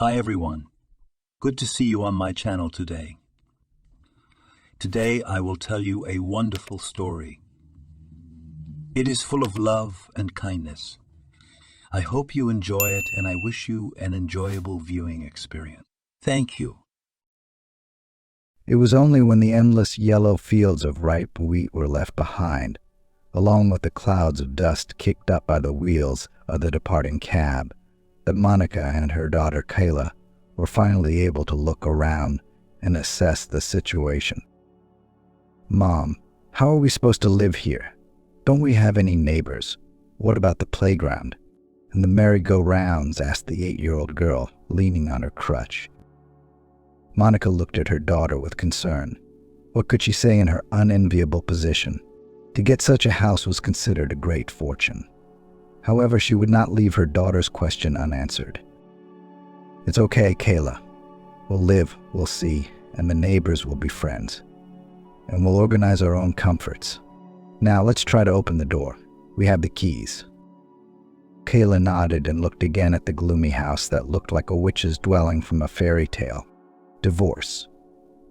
Hi everyone. Good to see you on my channel today. Today I will tell you a wonderful story. It is full of love and kindness. I hope you enjoy it and I wish you an enjoyable viewing experience. Thank you. It was only when the endless yellow fields of ripe wheat were left behind, along with the clouds of dust kicked up by the wheels of the departing cab, that Monica and her daughter Kayla were finally able to look around and assess the situation. "Mom, how are we supposed to live here? Don't we have any neighbors? What about the playground and the merry-go-rounds?" asked the 8-year-old girl, leaning on her crutch. Monica looked at her daughter with concern. What could she say in her unenviable position? To get such a house was considered a great fortune. However, she would not leave her daughter's question unanswered. "It's okay, Kayla. We'll live, we'll see, and the neighbors will be friends. And we'll organize our own comforts. Now let's try to open the door. We have the keys." Kayla nodded and looked again at the gloomy house that looked like a witch's dwelling from a fairy tale. Divorce.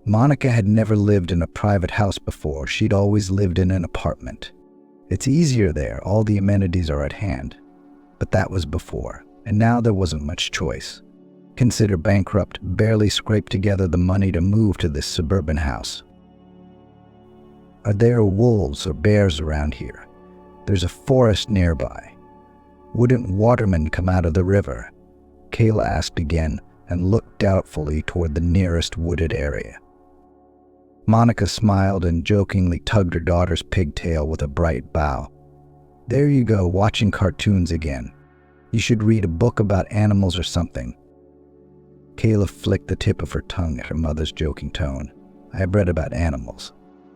Monica had never lived in a private house before. She'd always lived in an apartment. It's easier there, all the amenities are at hand. But that was before, and now there wasn't much choice. Consider bankrupt, barely scraped together the money to move to this suburban house. "Are there wolves or bears around here? There's a forest nearby. Wouldn't watermen come out of the river?" Kayla asked again and looked doubtfully toward the nearest wooded area. Monica smiled and jokingly tugged her daughter's pigtail with a bright bow. "There you go, watching cartoons again. You should read a book about animals or something." Kayla flicked the tip of her tongue at her mother's joking tone. "I have read about animals.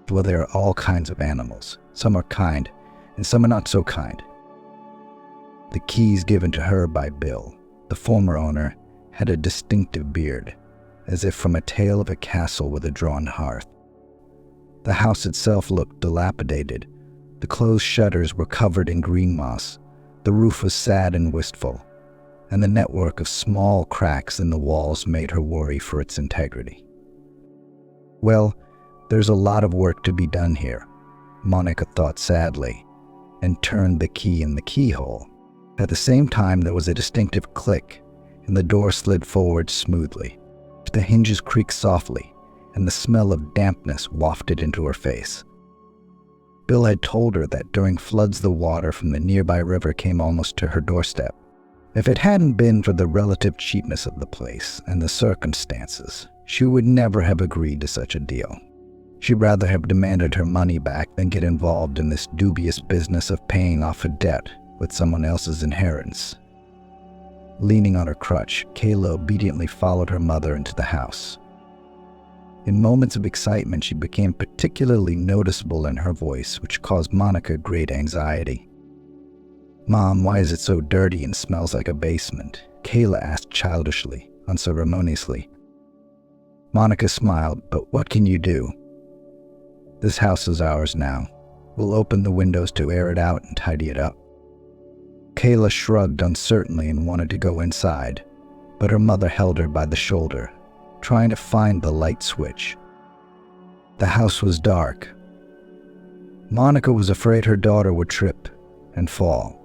Well, there are all kinds of animals. Some are kind, and some are not so kind." The keys given to her by Bill, the former owner, had a distinctive beard, as if from a tale of a castle with a drawn hearth. The house itself looked dilapidated. The closed shutters were covered in green moss. The roof was sad and wistful, and the network of small cracks in the walls made her worry for its integrity. "Well, there's a lot of work to be done here," Monica thought sadly, and turned the key in the keyhole. At the same time, there was a distinctive click, and the door slid forward smoothly. The hinges creaked softly, and the smell of dampness wafted into her face. Bill had told her that during floods the water from the nearby river came almost to her doorstep. If it hadn't been for the relative cheapness of the place and the circumstances, she would never have agreed to such a deal. She'd rather have demanded her money back than get involved in this dubious business of paying off a debt with someone else's inheritance. Leaning on her crutch, Kayla obediently followed her mother into the house. In moments of excitement, she became particularly noticeable in her voice, which caused Monica great anxiety. "Mom, why is it so dirty and smells like a basement?" Kayla asked childishly, unceremoniously. Monica smiled, "But what can you do? This house is ours now. We'll open the windows to air it out and tidy it up." Kayla shrugged uncertainly and wanted to go inside, but her mother held her by the shoulder, trying to find the light switch. The house was dark. Monica was afraid her daughter would trip and fall.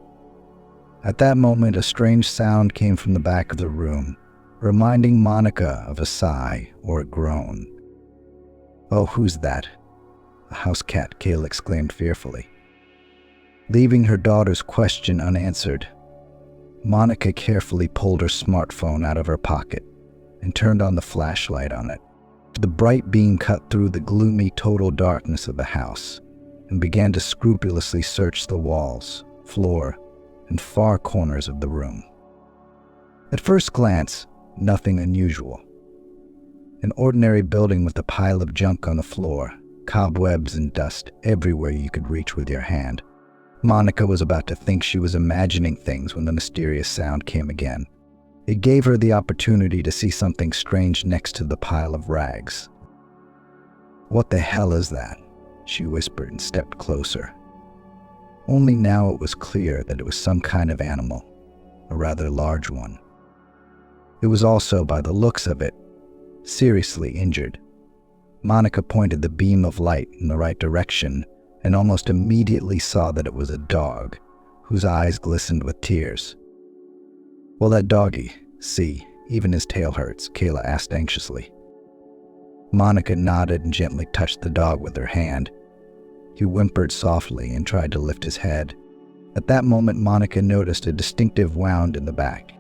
At that moment, a strange sound came from the back of the room, reminding Monica of a sigh or a groan. "Oh, who's that?" "A house cat," Kayla exclaimed fearfully. Leaving her daughter's question unanswered, Monica carefully pulled her smartphone out of her pocket and turned on the flashlight on it. The bright beam cut through the gloomy total darkness of the house and began to scrupulously search the walls, floor, and far corners of the room. At first glance, nothing unusual. An ordinary building with a pile of junk on the floor, cobwebs and dust everywhere you could reach with your hand. Monica was about to think she was imagining things when the mysterious sound came again. It gave her the opportunity to see something strange next to the pile of rags. "What the hell is that?" she whispered and stepped closer. Only now it was clear that it was some kind of animal, a rather large one. It was also, by the looks of it, seriously injured. Monica pointed the beam of light in the right direction and almost immediately saw that it was a dog, whose eyes glistened with tears. "Well, that doggy, see, even his tail hurts," Kayla asked anxiously. Monica nodded and gently touched the dog with her hand. He whimpered softly and tried to lift his head. At that moment, Monica noticed a distinctive wound in the back.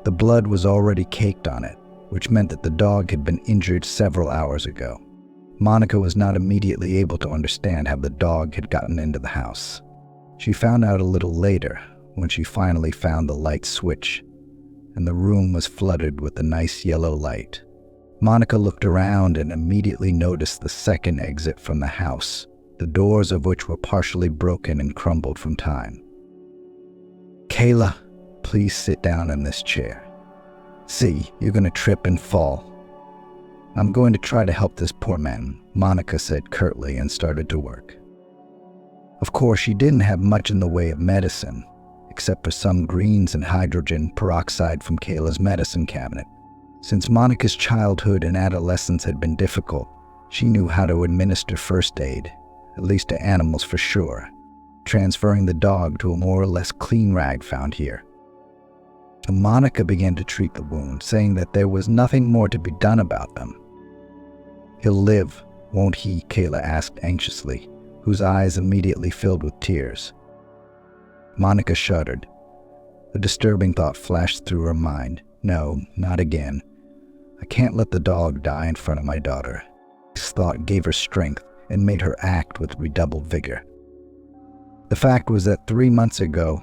The blood was already caked on it, which meant that the dog had been injured several hours ago. Monica was not immediately able to understand how the dog had gotten into the house. She found out a little later when she finally found the light switch, and the room was flooded with a nice yellow light. Monica looked around and immediately noticed the second exit from the house, the doors of which were partially broken and crumbled from time. "Kayla, please sit down in this chair. See, you're going to trip and fall." "I'm going to try to help this poor man," Monica said curtly and started to work. Of course, she didn't have much in the way of medicine, except for some greens and hydrogen peroxide from Kayla's medicine cabinet. Since Monica's childhood and adolescence had been difficult, she knew how to administer first aid, at least to animals for sure, transferring the dog to a more or less clean rag found here. And Monica began to treat the wound, saying that there was nothing more to be done about them. "He'll live, won't he?" Kayla asked anxiously, whose eyes immediately filled with tears. Monica shuddered. A disturbing thought flashed through her mind. No, not again. I can't let the dog die in front of my daughter. This thought gave her strength and made her act with redoubled vigor. The fact was that 3 months ago,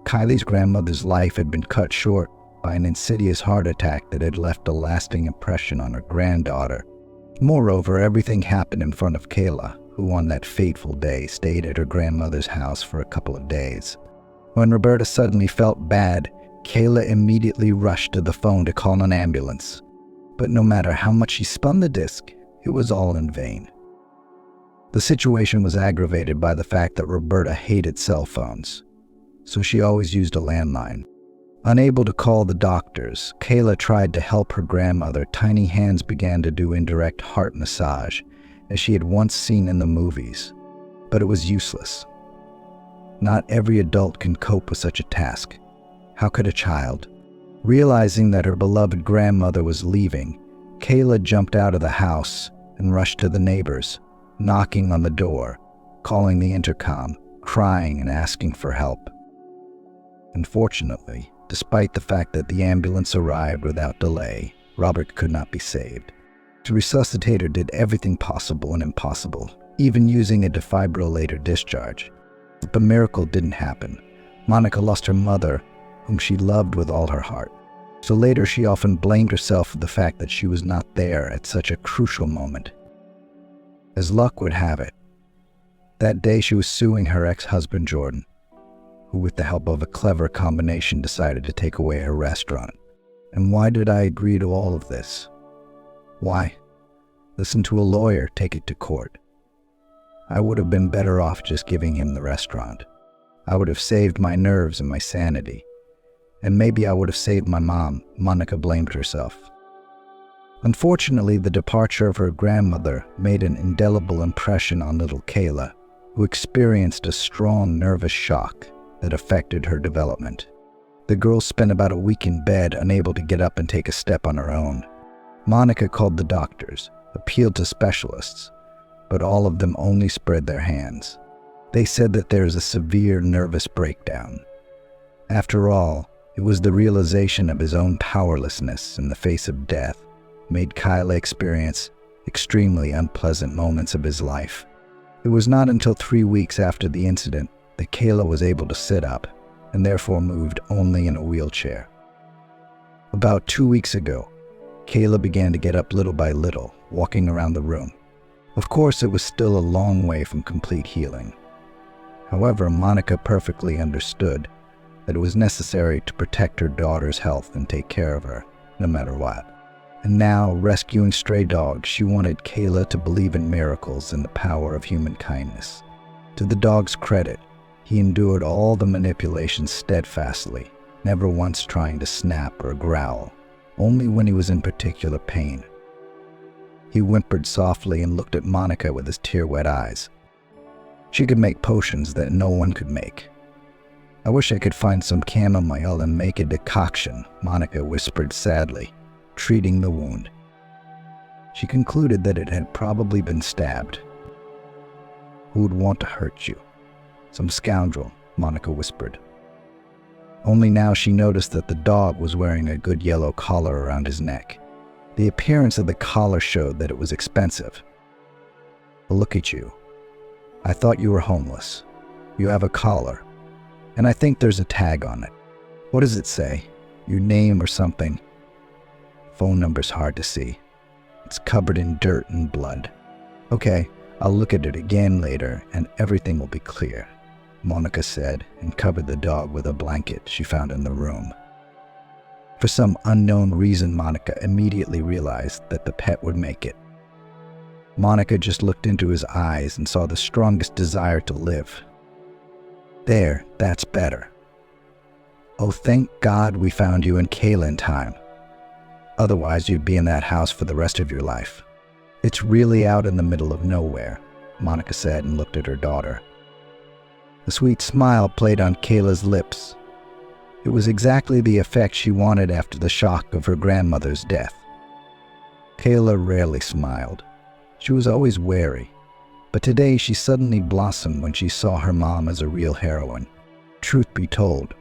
Kylie's grandmother's life had been cut short by an insidious heart attack that had left a lasting impression on her granddaughter. Moreover, everything happened in front of Kayla, who on that fateful day stayed at her grandmother's house for a couple of days. When Roberta suddenly felt bad, Kayla immediately rushed to the phone to call an ambulance. But no matter how much she spun the disc, it was all in vain. The situation was aggravated by the fact that Roberta hated cell phones, so she always used a landline. Unable to call the doctors, Kayla tried to help her grandmother. Tiny hands began to do indirect heart massage, as she had once seen in the movies, but it was useless. Not every adult can cope with such a task. How could a child? Realizing that her beloved grandmother was leaving, Kayla jumped out of the house and rushed to the neighbors, knocking on the door, calling the intercom, crying and asking for help. Unfortunately, despite the fact that the ambulance arrived without delay, Robert could not be saved. The resuscitator did everything possible and impossible, even using a defibrillator discharge. But the miracle didn't happen. Monica lost her mother, whom she loved with all her heart. So later she often blamed herself for the fact that she was not there at such a crucial moment. As luck would have it, that day she was suing her ex-husband Jordan, who with the help of a clever combination decided to take away her restaurant. And why did I agree to all of this? Why? Listen to a lawyer, take it to court. I would have been better off just giving him the restaurant. I would have saved my nerves and my sanity. And maybe I would have saved my mom. Monica blamed herself. Unfortunately, the departure of her grandmother made an indelible impression on little Kayla, who experienced a strong nervous shock that affected her development. The girl spent about a week in bed, unable to get up and take a step on her own. Monica called the doctors, appealed to specialists, but all of them only spread their hands. They said that there is a severe nervous breakdown. After all, it was the realization of his own powerlessness in the face of death made Kyle experience extremely unpleasant moments of his life. It was not until 3 weeks after the incident that Kayla was able to sit up and therefore moved only in a wheelchair. About 2 weeks ago, Kayla began to get up little by little, walking around the room. Of course, it was still a long way from complete healing. However, Monica perfectly understood that it was necessary to protect her daughter's health and take care of her, no matter what. And now, rescuing stray dogs, she wanted Kayla to believe in miracles and the power of human kindness. To the dog's credit, he endured all the manipulations steadfastly, never once trying to snap or growl, only when he was in particular pain. He whimpered softly and looked at Monica with his tear-wet eyes. She could make potions that no one could make. "I wish I could find some chamomile and make a decoction," Monica whispered sadly, treating the wound. She concluded that it had probably been stabbed. "Who would want to hurt you?" "Some scoundrel," Monica whispered. Only now she noticed that the dog was wearing a good yellow collar around his neck. The appearance of the collar showed that it was expensive. "Well, look at you. I thought you were homeless. You have a collar, and I think there's a tag on it. What does it say? Your name or something?" "Phone number's hard to see. It's covered in dirt and blood." "Okay, I'll look at it again later and everything will be clear," Monica said, and covered the dog with a blanket she found in the room. For some unknown reason, Monica immediately realized that the pet would make it. Monica just looked into his eyes and saw the strongest desire to live. "There, that's better. Oh, thank God we found you and Kayla in time. Otherwise, you'd be in that house for the rest of your life. It's really out in the middle of nowhere," Monica said and looked at her daughter. A sweet smile played on Kayla's lips. It was exactly the effect she wanted after the shock of her grandmother's death. Kayla rarely smiled. She was always wary, but today she suddenly blossomed when she saw her mom as a real heroine. Truth be told,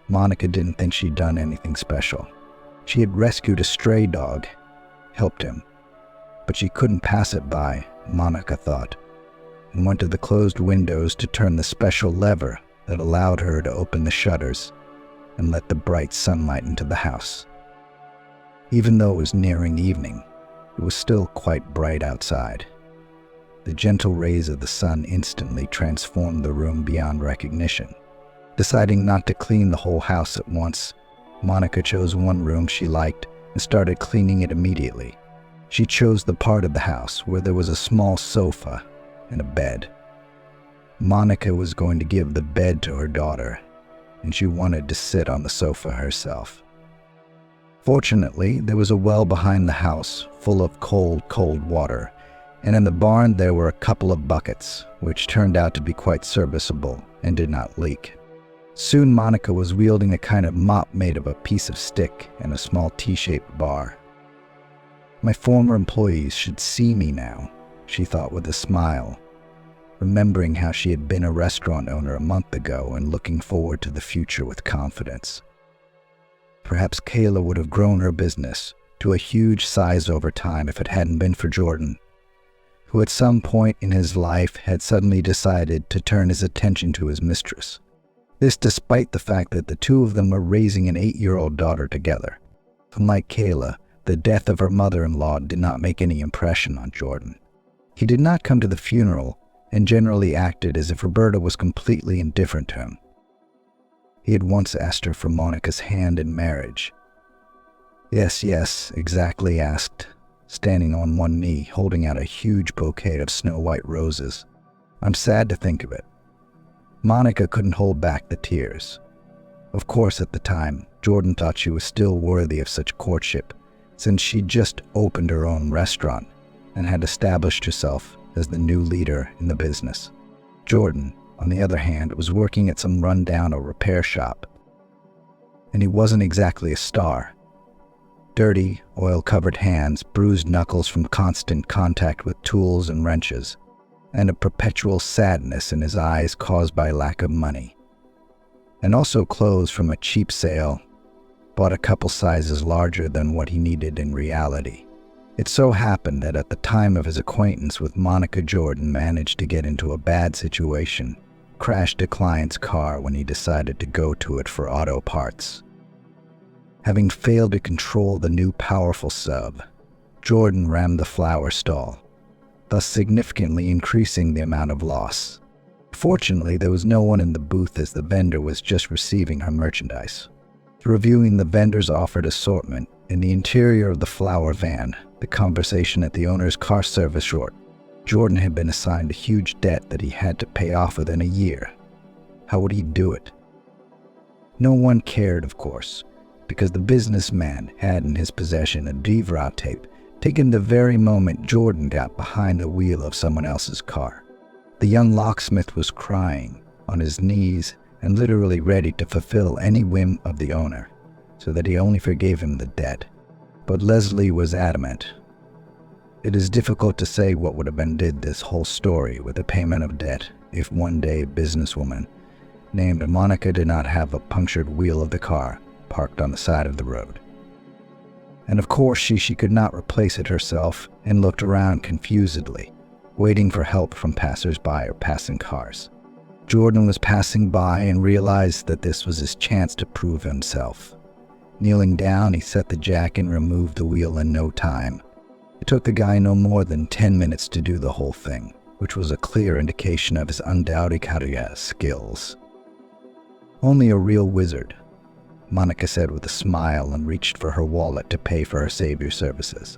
Monica didn't think she'd done anything special. She had rescued a stray dog, helped him, but she couldn't pass it by, Monica thought, and went to the closed windows to turn the special lever that allowed her to open the shutters and let the bright sunlight into the house. Even though it was nearing evening, it was still quite bright outside. The gentle rays of the sun instantly transformed the room beyond recognition. Deciding not to clean the whole house at once, Monica chose one room she liked and started cleaning it immediately. She chose the part of the house where there was a small sofa and a bed. Monica was going to give the bed to her daughter, and she wanted to sit on the sofa herself. Fortunately, there was a well behind the house full of cold water, and in the barn there were a couple of buckets, which turned out to be quite serviceable and did not leak. Soon Monica was wielding a kind of mop made of a piece of stick and a small T-shaped bar. "My former employees should see me now," she thought with a smile, remembering how she had been a restaurant owner a month ago and looking forward to the future with confidence. Perhaps Kayla would have grown her business to a huge size over time if it hadn't been for Jordan, who at some point in his life had suddenly decided to turn his attention to his mistress. This despite the fact that the two of them were raising an 8-year-old daughter together. Unlike Kayla, the death of her mother-in-law did not make any impression on Jordan. He did not come to the funeral and generally acted as if Roberta was completely indifferent to him. He had once asked her for Monica's hand in marriage. Yes, exactly, asked, standing on one knee, holding out a huge bouquet of snow-white roses. "I'm sad to think of it." Monica couldn't hold back the tears. Of course, at the time, Jordan thought she was still worthy of such courtship, since she'd just opened her own restaurant and had established herself as the new leader in the business. Jordan, on the other hand, was working at some rundown or repair shop, and he wasn't exactly a star. Dirty, oil-covered hands, bruised knuckles from constant contact with tools and wrenches, and a perpetual sadness in his eyes caused by lack of money. And also clothes from a cheap sale, bought a couple sizes larger than what he needed in reality. It so happened that at the time of his acquaintance with Monica, Jordan managed to get into a bad situation, crashed a client's car when he decided to go to it for auto parts. Having failed to control the new powerful sub, Jordan rammed the flower stall, thus significantly increasing the amount of loss. Fortunately, there was no one in the booth as the vendor was just receiving her merchandise. Reviewing the vendor's offered assortment in the interior of the flower van, the conversation at the owner's car service short, Jordan had been assigned a huge debt that he had to pay off within a year. How would he do it? No one cared, of course, because the businessman had in his possession a DVR tape taken the very moment Jordan got behind the wheel of someone else's car. The young locksmith was crying, on his knees, and literally ready to fulfill any whim of the owner, so that he only forgave him the debt. But Leslie was adamant. It is difficult to say what would have ended this whole story with a payment of debt if one day a businesswoman named Monica did not have a punctured wheel of the car parked on the side of the road. And of course she could not replace it herself and looked around confusedly, waiting for help from passers-by or passing cars. Jordan was passing by and realized that this was his chance to prove himself. Kneeling down, he set the jack and removed the wheel in no time. It took the guy no more than 10 minutes to do the whole thing, which was a clear indication of his undoubted career skills. "Only a real wizard," Monica said with a smile and reached for her wallet to pay for her savior services.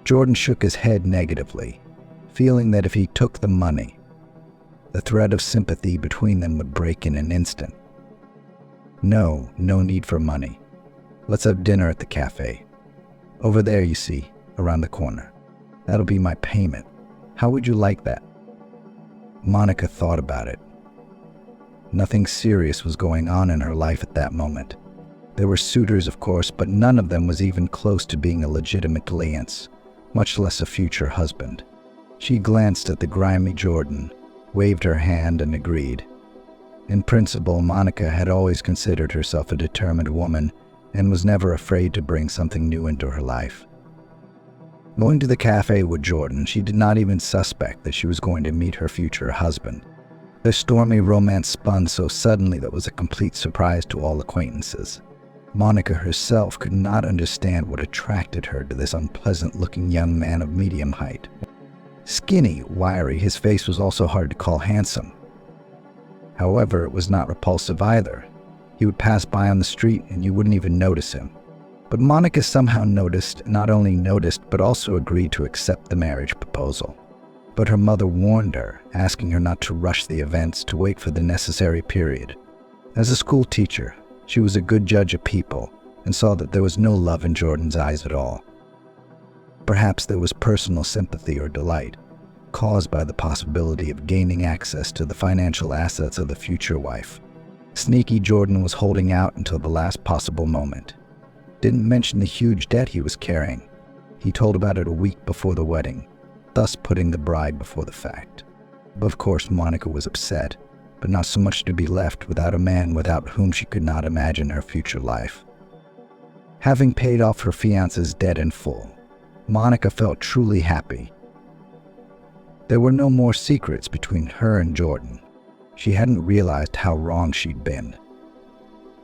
Jordan shook his head negatively, feeling that if he took the money, the thread of sympathy between them would break in an instant. No need for money. Let's have dinner at the cafe. Over there, you see, around the corner. That'll be my payment. How would you like that?" Monica thought about it. Nothing serious was going on in her life at that moment. There were suitors, of course, but none of them was even close to being a legitimate alliance, much less a future husband. She glanced at the grimy Jordan, waved her hand, and agreed. In principle, Monica had always considered herself a determined woman and was never afraid to bring something new into her life. Going to the cafe with Jordan, she did not even suspect that she was going to meet her future husband. Their stormy romance spun so suddenly that it was a complete surprise to all acquaintances. Monica herself could not understand what attracted her to this unpleasant-looking young man of medium height. Skinny, wiry, his face was also hard to call handsome. However, it was not repulsive either. He would pass by on the street and you wouldn't even notice him. But Monica somehow not only noticed, but also agreed to accept the marriage proposal. But her mother warned her, asking her not to rush the events, to wait for the necessary period. As a school teacher, she was a good judge of people and saw that there was no love in Jordan's eyes at all. Perhaps there was personal sympathy or delight, caused by the possibility of gaining access to the financial assets of the future wife. Sneaky Jordan was holding out until the last possible moment. Didn't mention the huge debt he was carrying. He told about it a week before the wedding, thus putting the bride before the fact. But of course Monica was upset, but not so much to be left without a man without whom she could not imagine her future life. Having paid off her fiancé's debt in full, Monica felt truly happy. There were no more secrets between her and Jordan. She hadn't realized how wrong she'd been.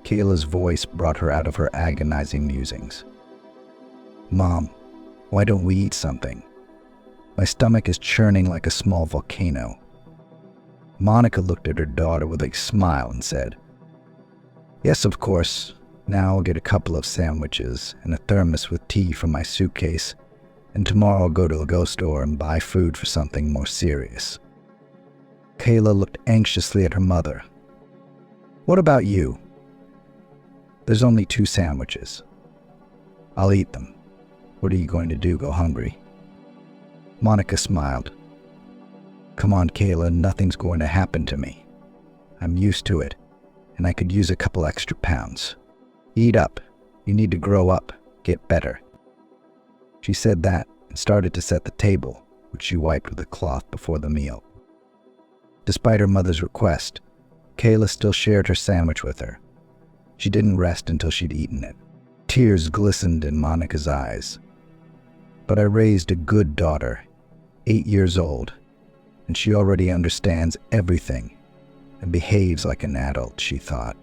Kayla's voice brought her out of her agonizing musings. "Mom, why don't we eat something? My stomach is churning like a small volcano." Monica looked at her daughter with a smile and said, "Yes, of course. Now I'll get a couple of sandwiches and a thermos with tea from my suitcase, and tomorrow I'll go to a ghost store and buy food for something more serious." Kayla looked anxiously at her mother. "What about you?" "There's only 2 sandwiches. I'll eat them. What are you going to do, go hungry?" Monica smiled. "Come on, Kayla, nothing's going to happen to me. I'm used to it, and I could use a couple extra pounds. Eat up. You need to grow up, get better." She said that and started to set the table, which she wiped with a cloth before the meal. Despite her mother's request, Kayla still shared her sandwich with her. She didn't rest until she'd eaten it. Tears glistened in Monica's eyes. "But I raised a good daughter, 8 years old, and she already understands everything and behaves like an adult," she thought.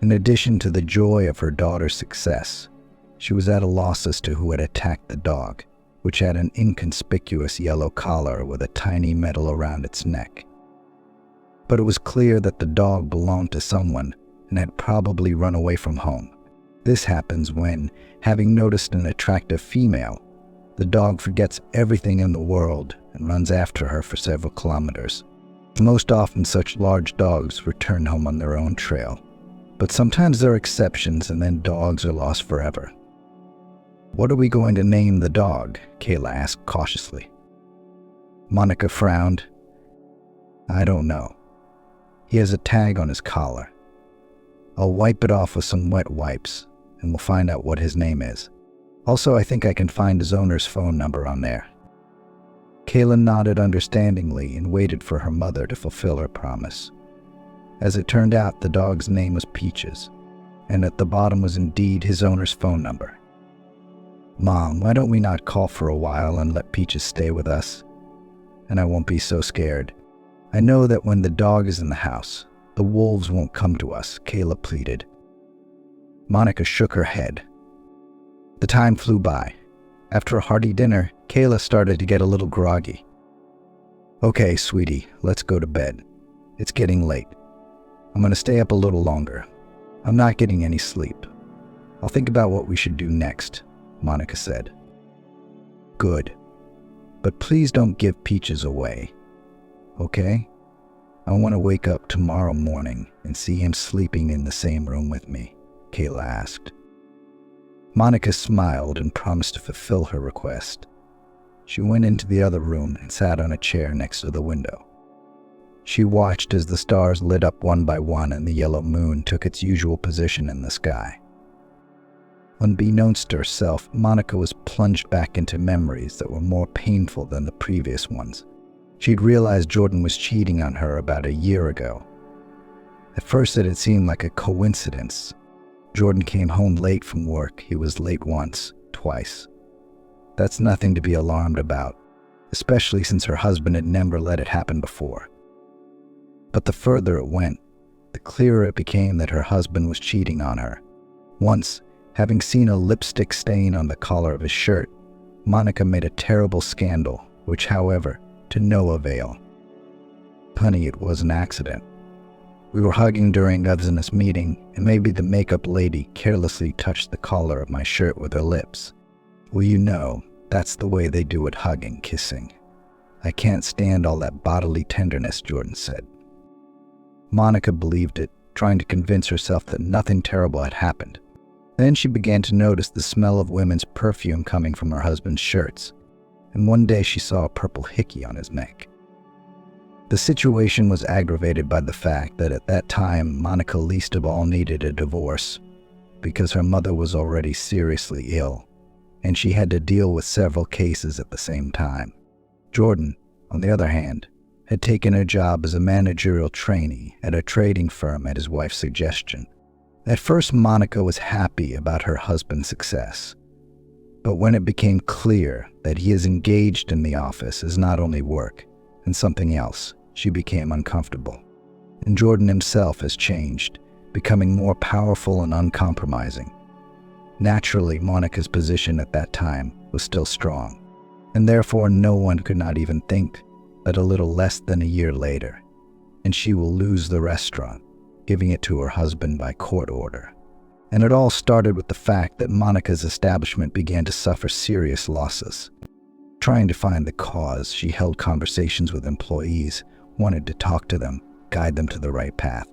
In addition to the joy of her daughter's success, she was at a loss as to who had attacked the dog, which had an inconspicuous yellow collar with a tiny medal around its neck. But it was clear that the dog belonged to someone and had probably run away from home. This happens when, having noticed an attractive female, the dog forgets everything in the world and runs after her for several kilometers. Most often such large dogs return home on their own trail, But sometimes there are exceptions, and then dogs are lost forever. What are we going to name the dog? Kayla asked cautiously. Monica frowned. I don't know. He has a tag on his collar. I'll wipe it off with some wet wipes, and we'll find out what his name is. Also, I think I can find his owner's phone number on there. Kayla nodded understandingly and waited for her mother to fulfill her promise. As it turned out, the dog's name was Peaches, and at the bottom was indeed his owner's phone number. Mom, why don't we not call for a while and let Peaches stay with us? And I won't be so scared. I know that when the dog is in the house, the wolves won't come to us, Kayla pleaded. Monica shook her head. The time flew by. After a hearty dinner, Kayla started to get a little groggy. Okay, sweetie, let's go to bed. It's getting late. I'm going to stay up a little longer. I'm not getting any sleep. I'll think about what we should do next, Monica said. Good. But please don't give Peaches away. Okay? I want to wake up tomorrow morning and see him sleeping in the same room with me, Kayla asked. Monica smiled and promised to fulfill her request. She went into the other room and sat on a chair next to the window. She watched as the stars lit up one by one and the yellow moon took its usual position in the sky. Unbeknownst to herself, Monica was plunged back into memories that were more painful than the previous ones. She'd realized Jordan was cheating on her about a year ago. At first it had seemed like a coincidence. Jordan came home late from work. He was late once, twice. That's nothing to be alarmed about, especially since her husband had never let it happen before. But the further it went, the clearer it became that her husband was cheating on her. Once, having seen a lipstick stain on the collar of his shirt, Monica made a terrible scandal, which, however, to no avail. Honey, it was an accident. We were hugging during a business meeting, and maybe the makeup lady carelessly touched the collar of my shirt with her lips. Well, you know, that's the way they do it, hugging, kissing. I can't stand all that bodily tenderness, Jordan said. Monica believed it, trying to convince herself that nothing terrible had happened. Then she began to notice the smell of women's perfume coming from her husband's shirts, and one day she saw a purple hickey on his neck. The situation was aggravated by the fact that at that time Monica least of all needed a divorce, because her mother was already seriously ill, and she had to deal with several cases at the same time. Jordan, on the other hand, had taken a job as a managerial trainee at a trading firm at his wife's suggestion. At first, Monica was happy about her husband's success. But when it became clear that he is engaged in the office as not only work and something else, she became uncomfortable. And Jordan himself has changed, becoming more powerful and uncompromising. Naturally, Monica's position at that time was still strong, and therefore no one could not even think that a little less than a year later, and she will lose the restaurant, giving it to her husband by court order. And it all started with the fact that Monica's establishment began to suffer serious losses. Trying to find the cause, she held conversations with employees, wanted to talk to them, guide them to the right path.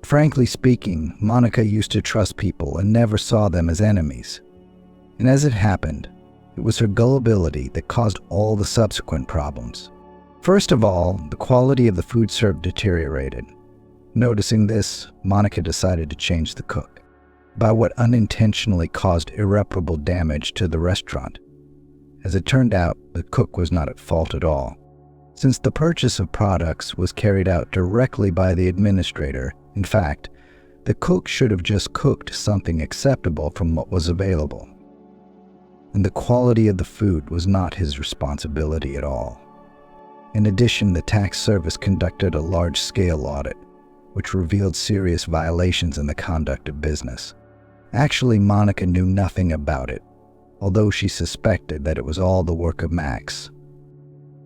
Frankly speaking, Monica used to trust people and never saw them as enemies. And as it happened, it was her gullibility that caused all the subsequent problems. First of all, the quality of the food served deteriorated. Noticing this, Monica decided to change the cook, by what unintentionally caused irreparable damage to the restaurant. As it turned out, the cook was not at fault at all, since the purchase of products was carried out directly by the administrator. In fact, the cook should have just cooked something acceptable from what was available. And the quality of the food was not his responsibility at all. In addition, the tax service conducted a large-scale audit, which revealed serious violations in the conduct of business. Actually, Monica knew nothing about it, although she suspected that it was all the work of Max.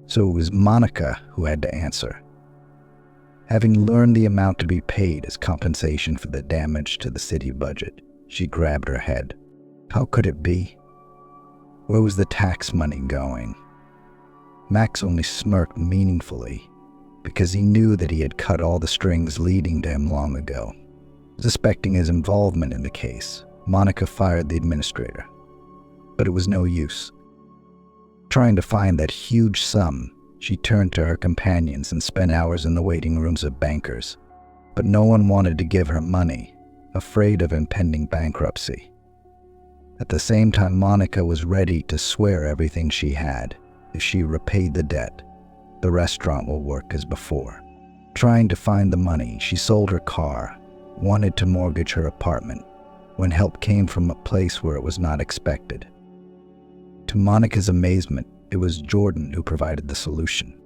So it was Monica who had to answer. Having learned the amount to be paid as compensation for the damage to the city budget, she grabbed her head. How could it be? Where was the tax money going? Max only smirked meaningfully, because he knew that he had cut all the strings leading to him long ago. Suspecting his involvement in the case, Monica fired the administrator. But it was no use. Trying to find that huge sum, she turned to her companions and spent hours in the waiting rooms of bankers. But no one wanted to give her money, afraid of impending bankruptcy. At the same time, Monica was ready to swear everything she had. If she repaid the debt, the restaurant will work as before. Trying to find the money, she sold her car, wanted to mortgage her apartment, when help came from a place where it was not expected. To Monica's amazement, it was Jordan who provided the solution.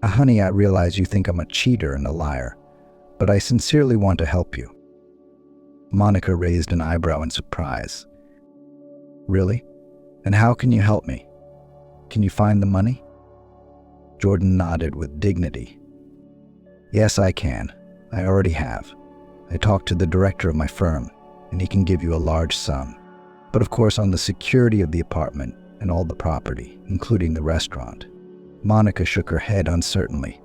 Honey, I realize you think I'm a cheater and a liar, but I sincerely want to help you." Monica raised an eyebrow in surprise. "Really? And how can you help me? Can you find the money?" Jordan nodded with dignity. "Yes, I can. I already have. I talked to the director of my firm, and he can give you a large sum. But of course on the security of the apartment and all the property, including the restaurant." Monica shook her head uncertainly.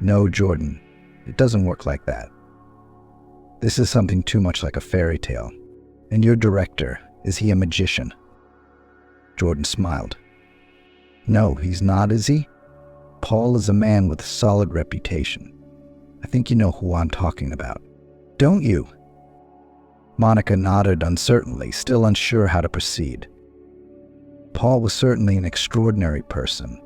"No, Jordan, it doesn't work like that. This is something too much like a fairy tale. And your director, is he a magician?" Jordan smiled. "No, he's not, is he? Paul is a man with a solid reputation. I think you know who I'm talking about. Don't you?" Monica nodded uncertainly, still unsure how to proceed. Paul was certainly an extraordinary person.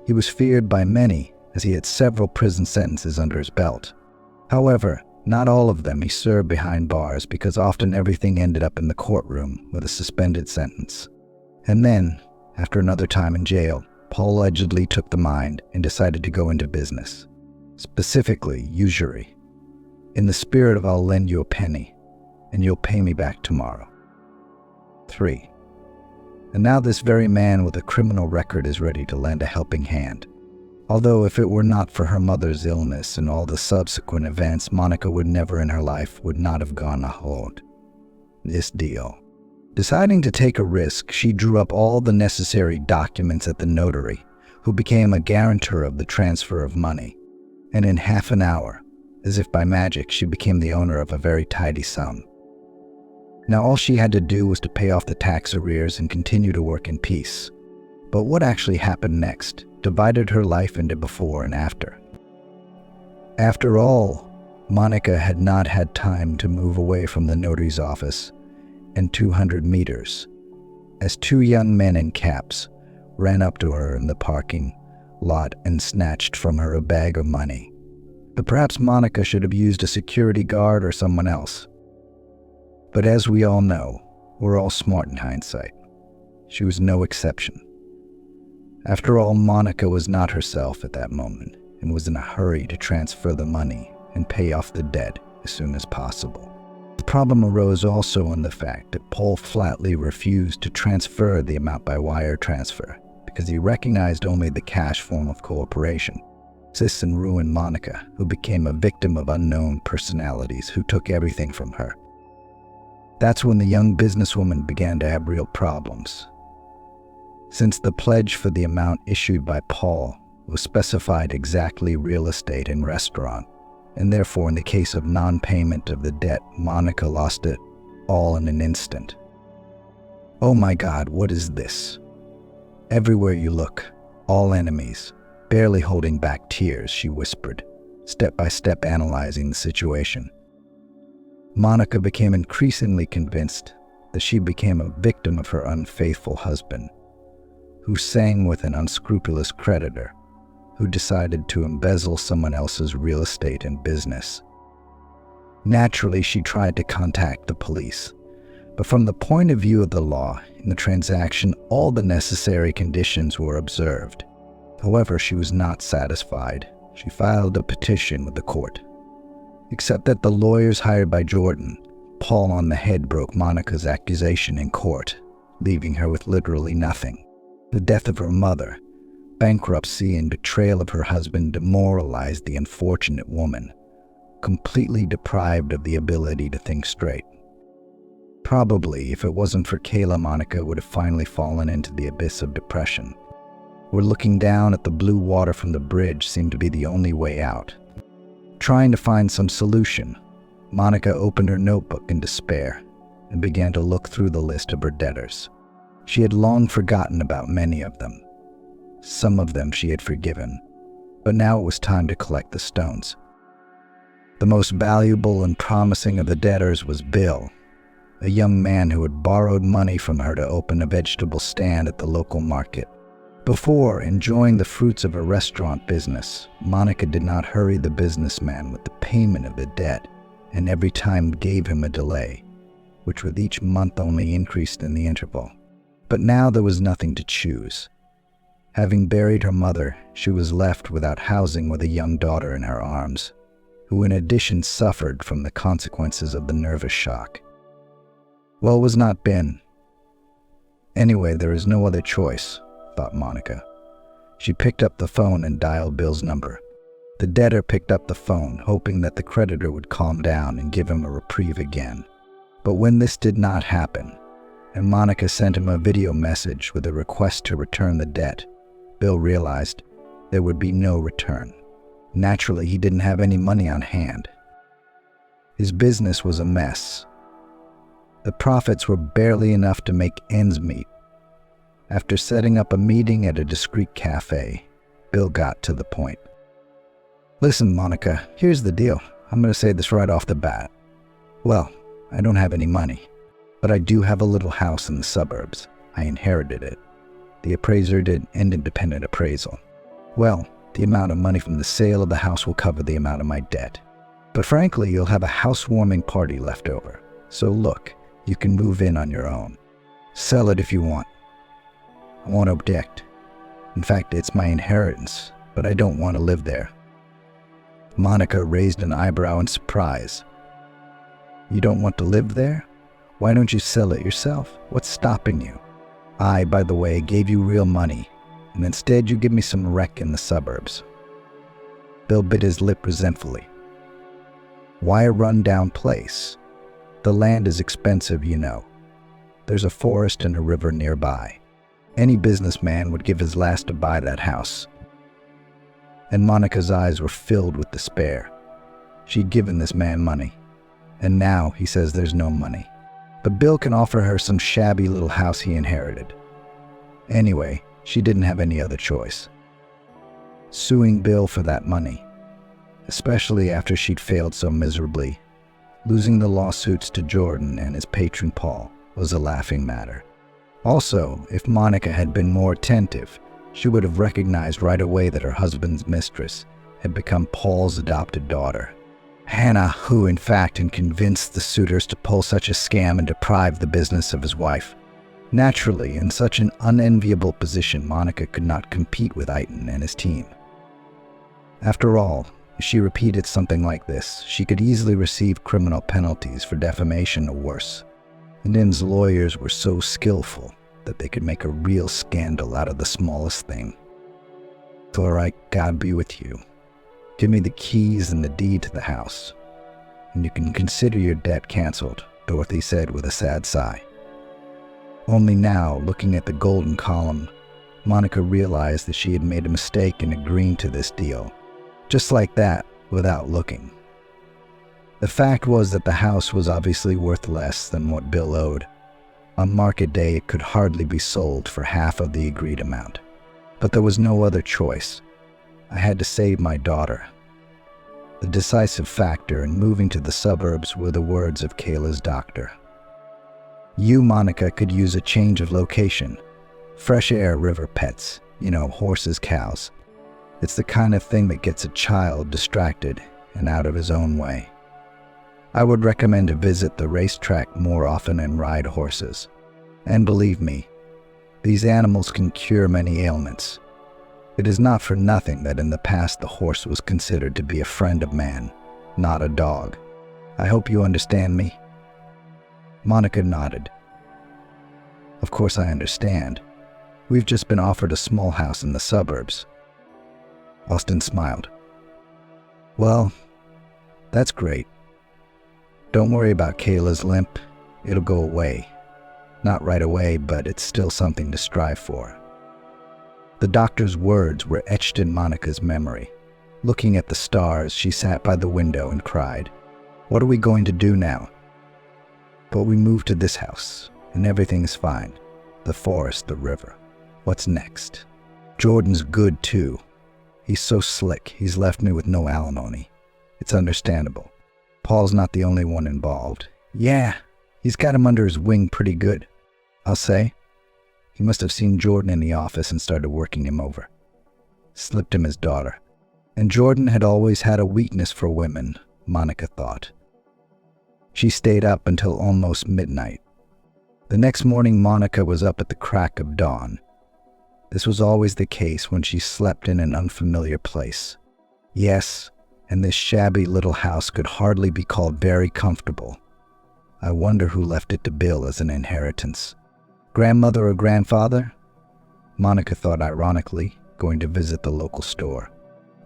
He was feared by many, as he had several prison sentences under his belt. However, not all of them he served behind bars, because often everything ended up in the courtroom with a suspended sentence. And then, after another time in jail, Paul allegedly took the mind and decided to go into business, specifically usury. In the spirit of "I'll lend you a penny, and you'll pay me back tomorrow." 3. And now this very man with a criminal record is ready to lend a helping hand. Although if it were not for her mother's illness and all the subsequent events, Monica would never in her life would not have gone ahead. This deal. Deciding to take a risk, she drew up all the necessary documents at the notary, who became a guarantor of the transfer of money. And in half an hour, as if by magic, she became the owner of a very tidy sum. Now all she had to do was to pay off the tax arrears and continue to work in peace. But what actually happened next divided her life into before and after. After all, Monica had not had time to move away from the notary's office and 200 meters, as two young men in caps ran up to her in the parking lot and snatched from her a bag of money. But perhaps Monica should have used a security guard or someone else. But as we all know, we're all smart in hindsight. She was no exception. After all, Monica was not herself at that moment and was in a hurry to transfer the money and pay off the debt as soon as possible. The problem arose also in the fact that Paul flatly refused to transfer the amount by wire transfer because he recognized only the cash form of cooperation. This and ruined Monica, who became a victim of unknown personalities who took everything from her. That's when the young businesswoman began to have real problems. Since the pledge for the amount issued by Paul was specified exactly real estate and restaurant, and therefore in the case of non-payment of the debt, Monica lost it all in an instant. "Oh my God, what is this?" Everywhere you look, all enemies, barely holding back tears, she whispered, step by step analyzing the situation. Monica became increasingly convinced that she became a victim of her unfaithful husband, who sang with an unscrupulous creditor, who decided to embezzle someone else's real estate and business. Naturally, she tried to contact the police, but from the point of view of the law, in the transaction, all the necessary conditions were observed. However, she was not satisfied. She filed a petition with the court. Except that the lawyers hired by Jordan, Paul on the head broke Monica's accusation in court, leaving her with literally nothing. The death of her mother, bankruptcy and betrayal of her husband demoralized the unfortunate woman, completely deprived of the ability to think straight. Probably, if it wasn't for Kayla, Monica would have finally fallen into the abyss of depression, where looking down at the blue water from the bridge seemed to be the only way out. Trying to find some solution, Monica opened her notebook in despair and began to look through the list of her debtors. She had long forgotten about many of them. Some of them she had forgiven, but now it was time to collect the stones. The most valuable and promising of the debtors was Bill, a young man who had borrowed money from her to open a vegetable stand at the local market. Before enjoying the fruits of a restaurant business, Monica did not hurry the businessman with the payment of the debt, and every time gave him a delay, which with each month only increased in the interval. But now there was nothing to choose. Having buried her mother, she was left without housing with a young daughter in her arms, who in addition suffered from the consequences of the nervous shock. Well, it was not Ben. Anyway, there is no other choice, thought Monica. She picked up the phone and dialed Bill's number. The debtor picked up the phone, hoping that the creditor would calm down and give him a reprieve again. But when this did not happen, and Monica sent him a video message with a request to return the debt, Bill realized there would be no return. Naturally, he didn't have any money on hand. His business was a mess. The profits were barely enough to make ends meet. After setting up a meeting at a discreet cafe, Bill got to the point. Listen, Monica, here's the deal. I'm going to say this right off the bat. Well, I don't have any money, but I do have a little house in the suburbs. I inherited it. The appraiser did an independent appraisal. Well, the amount of money from the sale of the house will cover the amount of my debt. But frankly, you'll have a housewarming party left over. So look, you can move in on your own. Sell it if you want. I won't object. In fact, it's my inheritance, but I don't want to live there. Monica raised an eyebrow in surprise. You don't want to live there? Why don't you sell it yourself? What's stopping you? I, by the way, gave you real money, and instead you give me some wreck in the suburbs. Bill bit his lip resentfully. Why a run-down place? The land is expensive, you know. There's a forest and a river nearby. Any businessman would give his last to buy that house. And Monica's eyes were filled with despair. She'd given this man money, and now he says there's no money. But Bill can offer her some shabby little house he inherited. Anyway, she didn't have any other choice. Suing Bill for that money, especially after she'd failed so miserably, losing the lawsuits to Jordan and his patron Paul, was a laughing matter. Also, if Monica had been more attentive, she would have recognized right away that her husband's mistress had become Paul's adopted daughter. Hannah, who in fact had convinced the suitors to pull such a scam and deprive the business of his wife. Naturally, in such an unenviable position, Monica could not compete with Eitan and his team. After all, if she repeated something like this, she could easily receive criminal penalties for defamation or worse. And Im's lawyers were so skillful that they could make a real scandal out of the smallest thing. It's all right, God be with you. Give me the keys and the deed to the house, and you can consider your debt canceled, Dorothy said with a sad sigh. Only now, looking at the golden column, Monica realized that she had made a mistake in agreeing to this deal, just like that, without looking. The fact was that the house was obviously worth less than what Bill owed. On market day, it could hardly be sold for half of the agreed amount. But there was no other choice. I had to save my daughter. The decisive factor in moving to the suburbs were the words of Kayla's doctor. You, Monica, could use a change of location. Fresh air, river pets, horses, cows. It's the kind of thing that gets a child distracted and out of his own way. I would recommend to visit the racetrack more often and ride horses. And believe me, these animals can cure many ailments. It is not for nothing that in the past the horse was considered to be a friend of man, not a dog. I hope you understand me. Monica nodded. Of course I understand. We've just been offered a small house in the suburbs. Austin smiled. Well, that's great. Don't worry about Kayla's limp. It'll go away. Not right away, but it's still something to strive for. The doctor's words were etched in Monica's memory, Looking at the stars, she sat by the window and cried. What are we going to do now? But we moved to this house, and everything is fine. The forest, the river. What's next? Jordan's good too. He's so slick, he's left me with no alimony. It's understandable. Paul's not the only one involved. Yeah, he's got him under his wing pretty good, I'll say. He must have seen Jordan in the office and started working him over. Slipped him his daughter. And Jordan had always had a weakness for women, Monica thought. She stayed up until almost midnight. The next morning, Monica was up at the crack of dawn. This was always the case when she slept in an unfamiliar place. Yes, and this shabby little house could hardly be called very comfortable. I wonder who left it to Bill as an inheritance. Grandmother or grandfather? Monica thought ironically, going to visit the local store.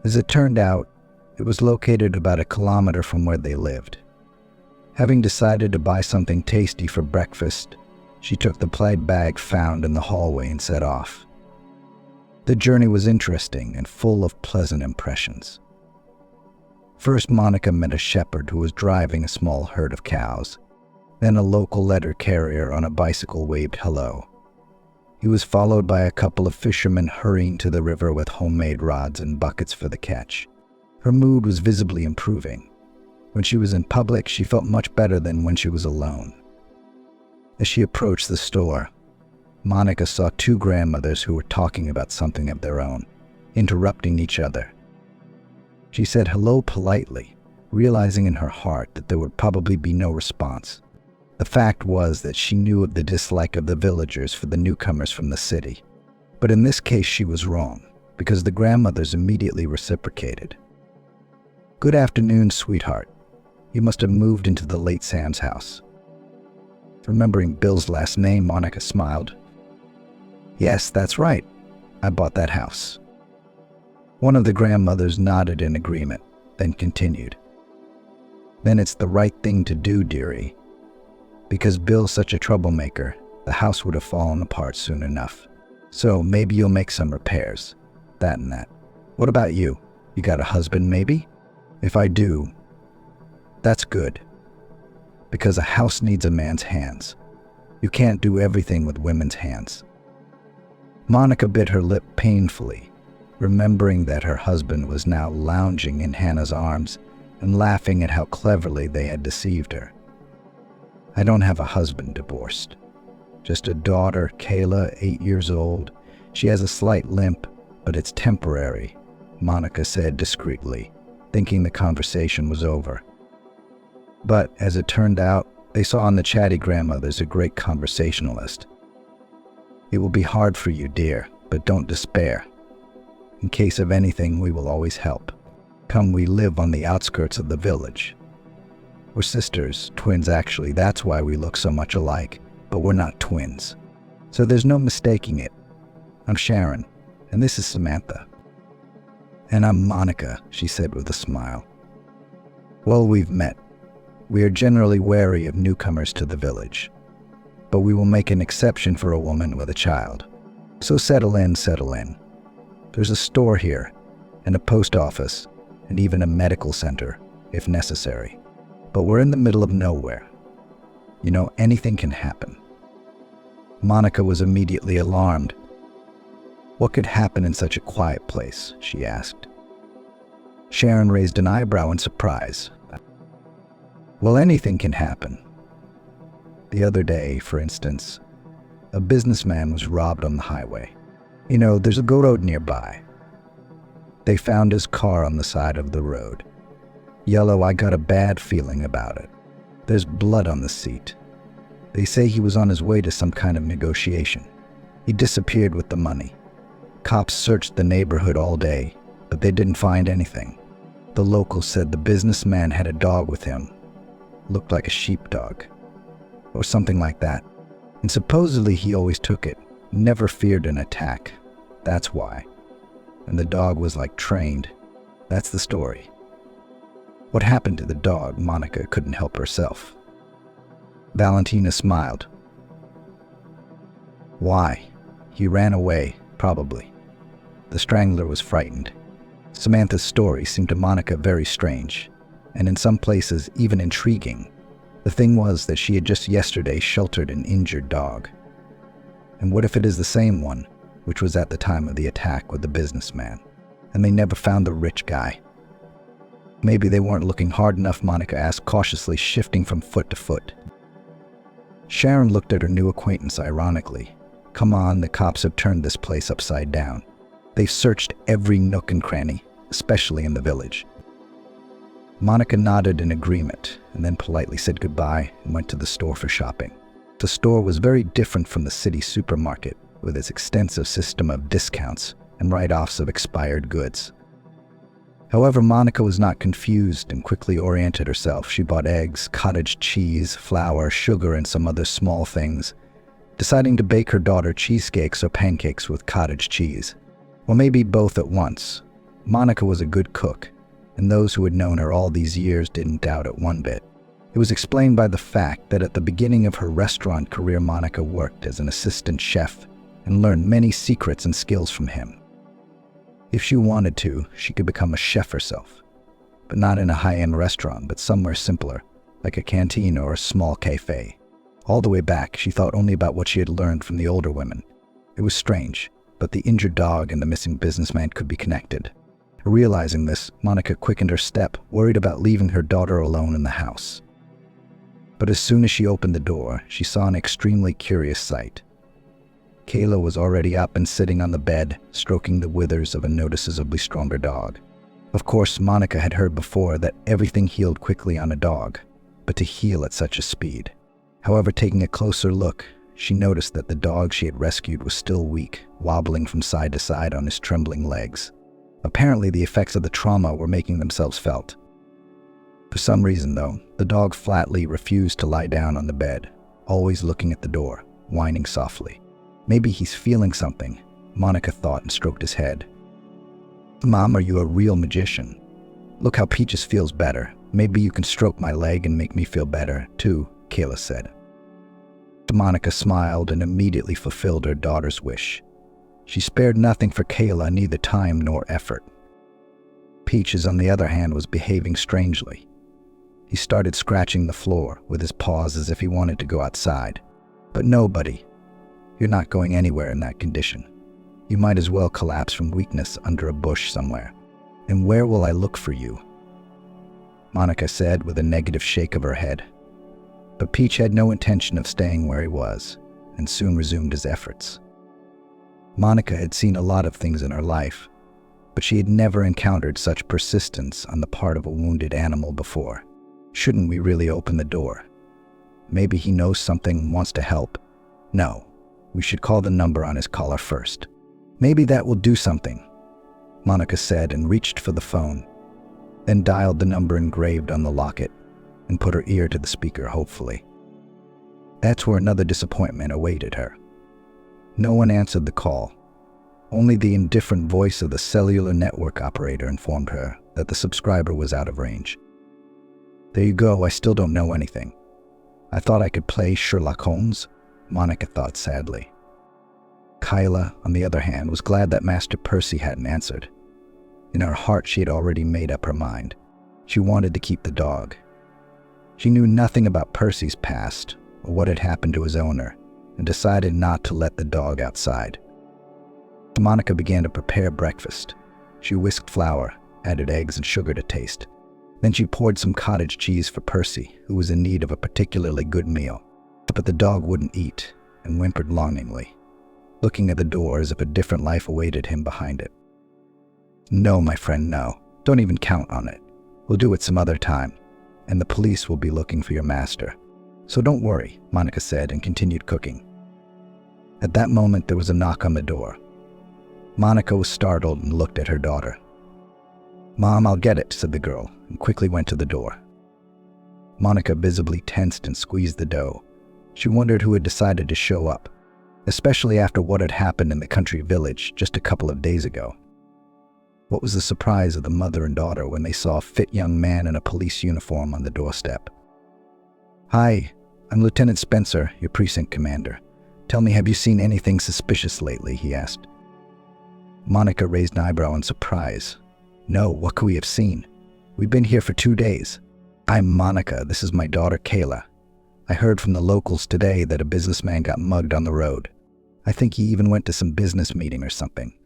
As it turned out, it was located about 1 kilometer from where they lived. Having decided to buy something tasty for breakfast, she took the plaid bag found in the hallway and set off. The journey was interesting and full of pleasant impressions. First, Monica met a shepherd who was driving a small herd of cows. Then a local letter carrier on a bicycle waved hello. He was followed by a couple of fishermen hurrying to the river with homemade rods and buckets for the catch. Her mood was visibly improving. When she was in public, she felt much better than when she was alone. As she approached the store, Monica saw 2 grandmothers who were talking about something of their own, interrupting each other. She said hello politely, realizing in her heart that there would probably be no response. The fact was that she knew of the dislike of the villagers for the newcomers from the city. But in this case she was wrong, because the grandmothers immediately reciprocated. Good afternoon, sweetheart. You must have moved into the late Sam's house. Remembering Bill's last name, Monica smiled. Yes, that's right. I bought that house. One of the grandmothers nodded in agreement, then continued. Then it's the right thing to do, dearie. Because Bill's such a troublemaker, the house would have fallen apart soon enough. So maybe you'll make some repairs. That and that. What about you? You got a husband, maybe? If I do, that's good. Because a house needs a man's hands. You can't do everything with women's hands. Monica bit her lip painfully, remembering that her husband was now lounging in Hannah's arms and laughing at how cleverly they had deceived her. I don't have a husband, divorced. Just a daughter, Kayla, 8 years old. She has a slight limp, but it's temporary, Monica said discreetly, thinking the conversation was over. But, as it turned out, they saw in the chatty grandmothers a great conversationalist. It will be hard for you, dear, but don't despair. In case of anything, we will always help. Come, we live on the outskirts of the village. We're sisters, twins actually, that's why we look so much alike, but we're not twins. So there's no mistaking it. I'm Sharon, and this is Samantha. And I'm Monica, she said with a smile. Well, we've met. We are generally wary of newcomers to the village, but we will make an exception for a woman with a child. So settle in, settle in. There's a store here, and a post office, and even a medical center, if necessary. But we're in the middle of nowhere. You know, anything can happen. Monica was immediately alarmed. What could happen in such a quiet place, she asked. Sharon raised an eyebrow in surprise. Well, anything can happen. The other day, for instance, a businessman was robbed on the highway. You know, there's a go road nearby. They found his car on the side of the road. Yellow, I got a bad feeling about it. There's blood on the seat. They say he was on his way to some kind of negotiation. He disappeared with the money. Cops searched the neighborhood all day, but they didn't find anything. The locals said the businessman had a dog with him. Looked like a sheepdog, or something like that. And supposedly he always took it, never feared an attack. That's why. And the dog was like trained. That's the story. What happened to the dog? Monica couldn't help herself. Valentina smiled. Why? He ran away, probably. The strangler was frightened. Samantha's story seemed to Monica very strange, and in some places even intriguing. The thing was that she had just yesterday sheltered an injured dog. And what if it is the same one, which was at the time of the attack with the businessman, and they never found the rich guy? Maybe they weren't looking hard enough, Monica asked, cautiously shifting from foot to foot. Sharon looked at her new acquaintance ironically. Come on, the cops have turned this place upside down. They've searched every nook and cranny, especially in the village. Monica nodded in agreement and then politely said goodbye and went to the store for shopping. The store was very different from the city supermarket, with its extensive system of discounts and write-offs of expired goods. However, Monica was not confused and quickly oriented herself. She bought eggs, cottage cheese, flour, sugar, and some other small things, deciding to bake her daughter cheesecakes or pancakes with cottage cheese. Or maybe both at once. Monica was a good cook, and those who had known her all these years didn't doubt it one bit. It was explained by the fact that at the beginning of her restaurant career, Monica worked as an assistant chef and learned many secrets and skills from him. If she wanted to, she could become a chef herself, but not in a high-end restaurant, but somewhere simpler, like a canteen or a small cafe. All the way back, she thought only about what she had learned from the older women. It was strange, but the injured dog and the missing businessman could be connected. Realizing this, Monica quickened her step, worried about leaving her daughter alone in the house. But as soon as she opened the door, she saw an extremely curious sight. Kayla was already up and sitting on the bed, stroking the withers of a noticeably stronger dog. Of course, Monica had heard before that everything healed quickly on a dog, but to heal at such a speed. However, taking a closer look, she noticed that the dog she had rescued was still weak, wobbling from side to side on his trembling legs. Apparently, the effects of the trauma were making themselves felt. For some reason, though, the dog flatly refused to lie down on the bed, always looking at the door, whining softly. Maybe he's feeling something, Monica thought and stroked his head. Mom, are you a real magician? Look how Peaches feels better. Maybe you can stroke my leg and make me feel better, too, Kayla said. Monica smiled and immediately fulfilled her daughter's wish. She spared nothing for Kayla, neither time nor effort. Peaches, on the other hand, was behaving strangely. He started scratching the floor with his paws as if he wanted to go outside. But nobody. You're not going anywhere in that condition. You might as well collapse from weakness under a bush somewhere. And where will I look for you? Monica said with a negative shake of her head. But Peach had no intention of staying where he was, and soon resumed his efforts. Monica had seen a lot of things in her life, but she had never encountered such persistence on the part of a wounded animal before. Shouldn't we really open the door? Maybe he knows something and wants to help. No. We should call the number on his collar first. Maybe that will do something, Monica said and reached for the phone, then dialed the number engraved on the locket and put her ear to the speaker hopefully. That's where another disappointment awaited her. No one answered the call. Only the indifferent voice of the cellular network operator informed her that the subscriber was out of range. There you go, I still don't know anything. I thought I could play Sherlock Holmes, Monica thought sadly. Kyla, on the other hand, was glad that Master Percy hadn't answered. In her heart, she had already made up her mind. She wanted to keep the dog. She knew nothing about Percy's past or what had happened to his owner, and decided not to let the dog outside. Monica began to prepare breakfast. She whisked flour, added eggs and sugar to taste. Then she poured some cottage cheese for Percy, who was in need of a particularly good meal. But the dog wouldn't eat and whimpered longingly, looking at the door as if a different life awaited him behind it. No, my friend, no. Don't even count on it. We'll do it some other time, and the police will be looking for your master. So don't worry, Monica said and continued cooking. At that moment, there was a knock on the door. Monica was startled and looked at her daughter. Mom, I'll get it, said the girl, and quickly went to the door. Monica visibly tensed and squeezed the dough. She wondered who had decided to show up, especially after what had happened in the country village just a couple of days ago. What was the surprise of the mother and daughter when they saw a fit young man in a police uniform on the doorstep? Hi, I'm Lieutenant Spencer, your precinct commander. Tell me, have you seen anything suspicious lately? He asked. Monica raised an eyebrow in surprise. No, what could we have seen? We've been here for 2 days. I'm Monica. This is my daughter, Kayla. I heard from the locals today that a businessman got mugged on the road. I think he even went to some business meeting or something.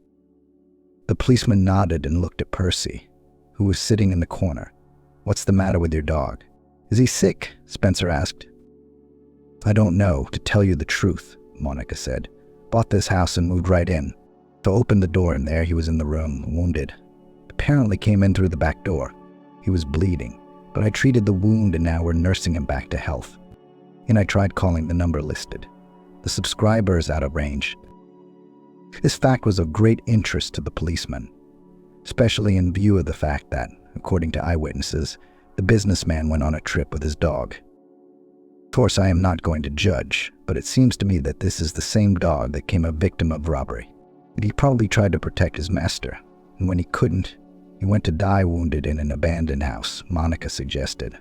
The policeman nodded and looked at Percy, who was sitting in the corner. What's the matter with your dog? Is he sick? Spencer asked. I don't know, to tell you the truth, Monica said. Bought this house and moved right in. So opened the door and there he was in the room, wounded. Apparently came in through the back door. He was bleeding, but I treated the wound and now we're nursing him back to health. And I tried calling the number listed. The subscriber is out of range. This fact was of great interest to the policeman, especially in view of the fact that, according to eyewitnesses, the businessman went on a trip with his dog. Of course, I am not going to judge, but it seems to me that this is the same dog that became a victim of robbery. And he probably tried to protect his master, and when he couldn't, he went to die wounded in an abandoned house, Monica suggested.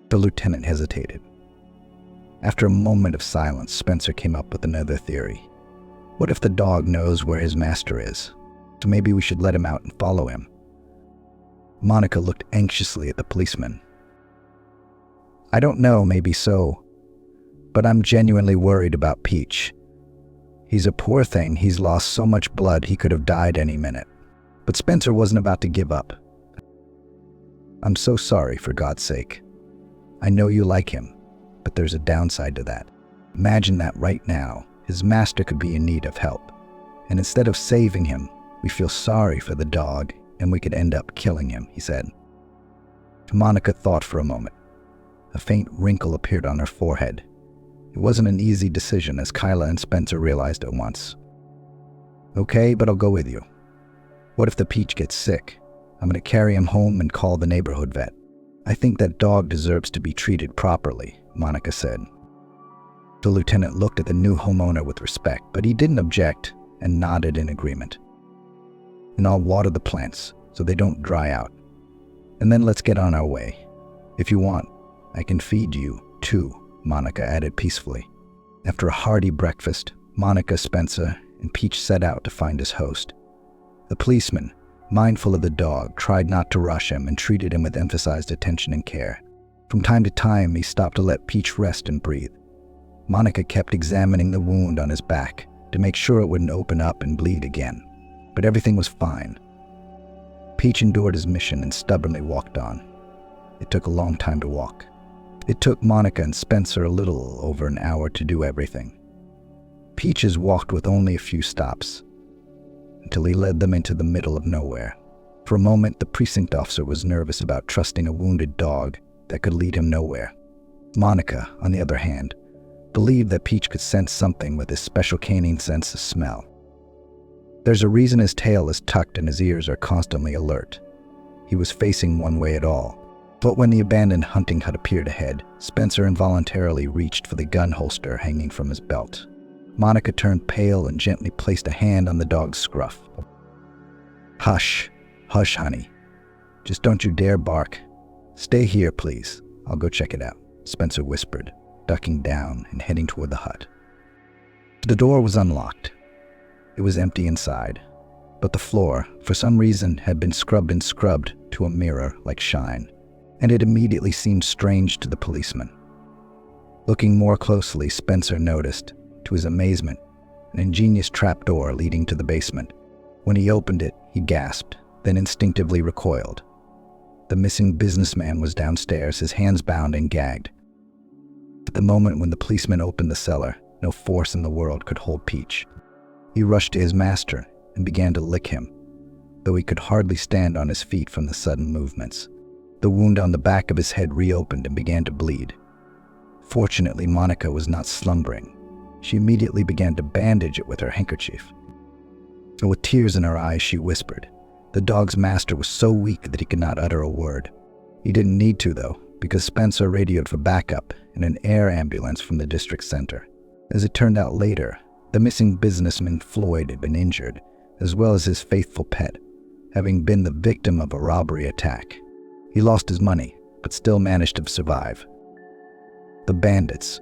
The lieutenant hesitated. After a moment of silence, Spencer came up with another theory. What if the dog knows where his master is? So maybe we should let him out and follow him. Monica looked anxiously at the policeman. I don't know, maybe so, but I'm genuinely worried about Peach. He's a poor thing. He's lost so much blood he could have died any minute. But Spencer wasn't about to give up. I'm so sorry, for God's sake. I know you like him, but there's a downside to that. Imagine that right now, his master could be in need of help. And instead of saving him, we feel sorry for the dog and we could end up killing him, he said. Monica thought for a moment. A faint wrinkle appeared on her forehead. It wasn't an easy decision, as Kyla and Spencer realized at once. Okay, but I'll go with you. What if the Peach gets sick? I'm going to carry him home and call the neighborhood vet. I think that dog deserves to be treated properly, Monica said. The lieutenant looked at the new homeowner with respect, but he didn't object and nodded in agreement. And I'll water the plants so they don't dry out. And then let's get on our way. If you want, I can feed you, too, Monica added peacefully. After a hearty breakfast, Monica, Spencer, and Peach set out to find his host. The policeman, mindful of the dog, tried not to rush him and treated him with emphasized attention and care. From time to time, he stopped to let Peach rest and breathe. Monica kept examining the wound on his back to make sure it wouldn't open up and bleed again. But everything was fine. Peach endured his mission and stubbornly walked on. It took a long time to walk. It took Monica and Spencer a little over an hour to do everything. Peaches walked with only a few stops, until he led them into the middle of nowhere. For a moment, the precinct officer was nervous about trusting a wounded dog that could lead him nowhere. Monica, on the other hand, believed that Peach could sense something with his special canine sense of smell. There's a reason his tail is tucked and his ears are constantly alert. He was facing one way at all. But when the abandoned hunting hut appeared ahead, Spencer involuntarily reached for the gun holster hanging from his belt. Monica turned pale and gently placed a hand on the dog's scruff. Hush, hush, honey. Just don't you dare bark. Stay here, please. I'll go check it out, Spencer whispered, ducking down and heading toward the hut. The door was unlocked. It was empty inside, but the floor, for some reason, had been scrubbed to a mirror-like shine, and it immediately seemed strange to the policeman. Looking more closely, Spencer noticed, to his amazement, an ingenious trapdoor leading to the basement. When he opened it, he gasped, then instinctively recoiled. The missing businessman was downstairs, his hands bound and gagged. At the moment when the policeman opened the cellar, no force in the world could hold Peach. He rushed to his master and began to lick him, though he could hardly stand on his feet from the sudden movements. The wound on the back of his head reopened and began to bleed. Fortunately, Monica was not slumbering. She immediately began to bandage it with her handkerchief. And with tears in her eyes, she whispered. The dog's master was so weak that he could not utter a word. He didn't need to, though, because Spencer radioed for backup in an air ambulance from the district center. As it turned out later, the missing businessman Floyd had been injured, as well as his faithful pet, having been the victim of a robbery attack. He lost his money, but still managed to survive. The bandits,